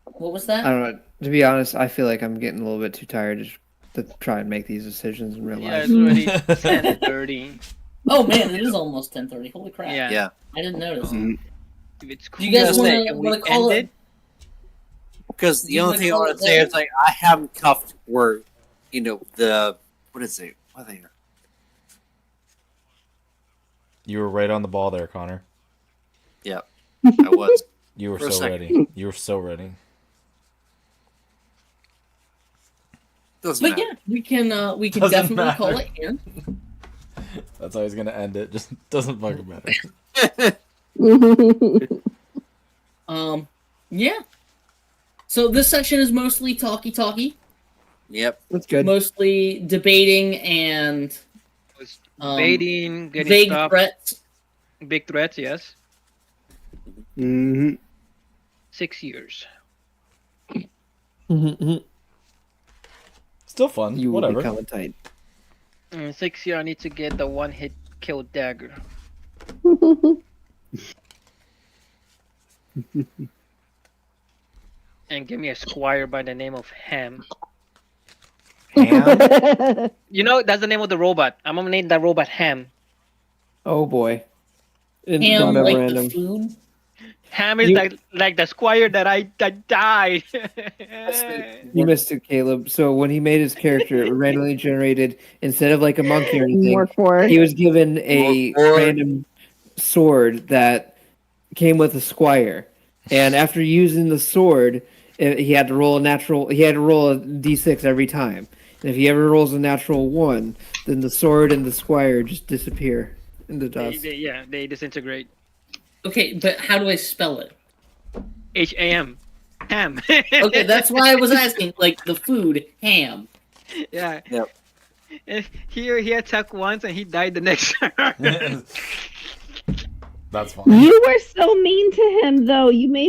What was that? I don't know. To be honest, I feel like I'm getting a little bit too tired to try and make these decisions in real Yeah, life. it's already 10:30. Oh man, it is almost 10:30. Holy crap! Yeah. Yeah. I didn't notice. Mhm. If it's Do you guys cool, wanna- can wanna we call end it- Because the You only would thing I call want it to say there? is like I haven't cuffed where, the what is it? What are they? You were right on the ball there, Connor. Yeah, I was. You were For a so second. ready. You were so ready. Doesn't But matter. yeah, we can Doesn't definitely matter. call it here. That's how he's gonna end it. Just doesn't fucking matter. Yeah. So this section is mostly talky, Yep. That's good. mostly debating and baiting, getting vague stuff, threats. big threats. Yes, Mm-hmm. 6 years. Still fun. You will Whatever. be coming tight. In 6 years, I need to get the one-hit kill dagger. And give me a squire by the name of Ham. Ham? You know, that's the name of the robot. I'm gonna name that robot Ham. Oh boy. It's Ham, not like random. the food. Ham is You- like the squire that I died. You missed it, Caleb. So when he made his character, it randomly generated, instead of like a monkey or anything, More for he was given a More- random sword that came with a squire. And after using the sword, he had to roll a d6 every time. And if he ever rolls a natural 1, then the sword and the squire just disappear in the dust. they disintegrate. Okay, but how do I spell it? Ham. Ham. Okay, that's why I was asking. Like the food, ham. Yeah. Yep. And he attacked once and he died the next turn. That's fine. You were so mean to him, though. You made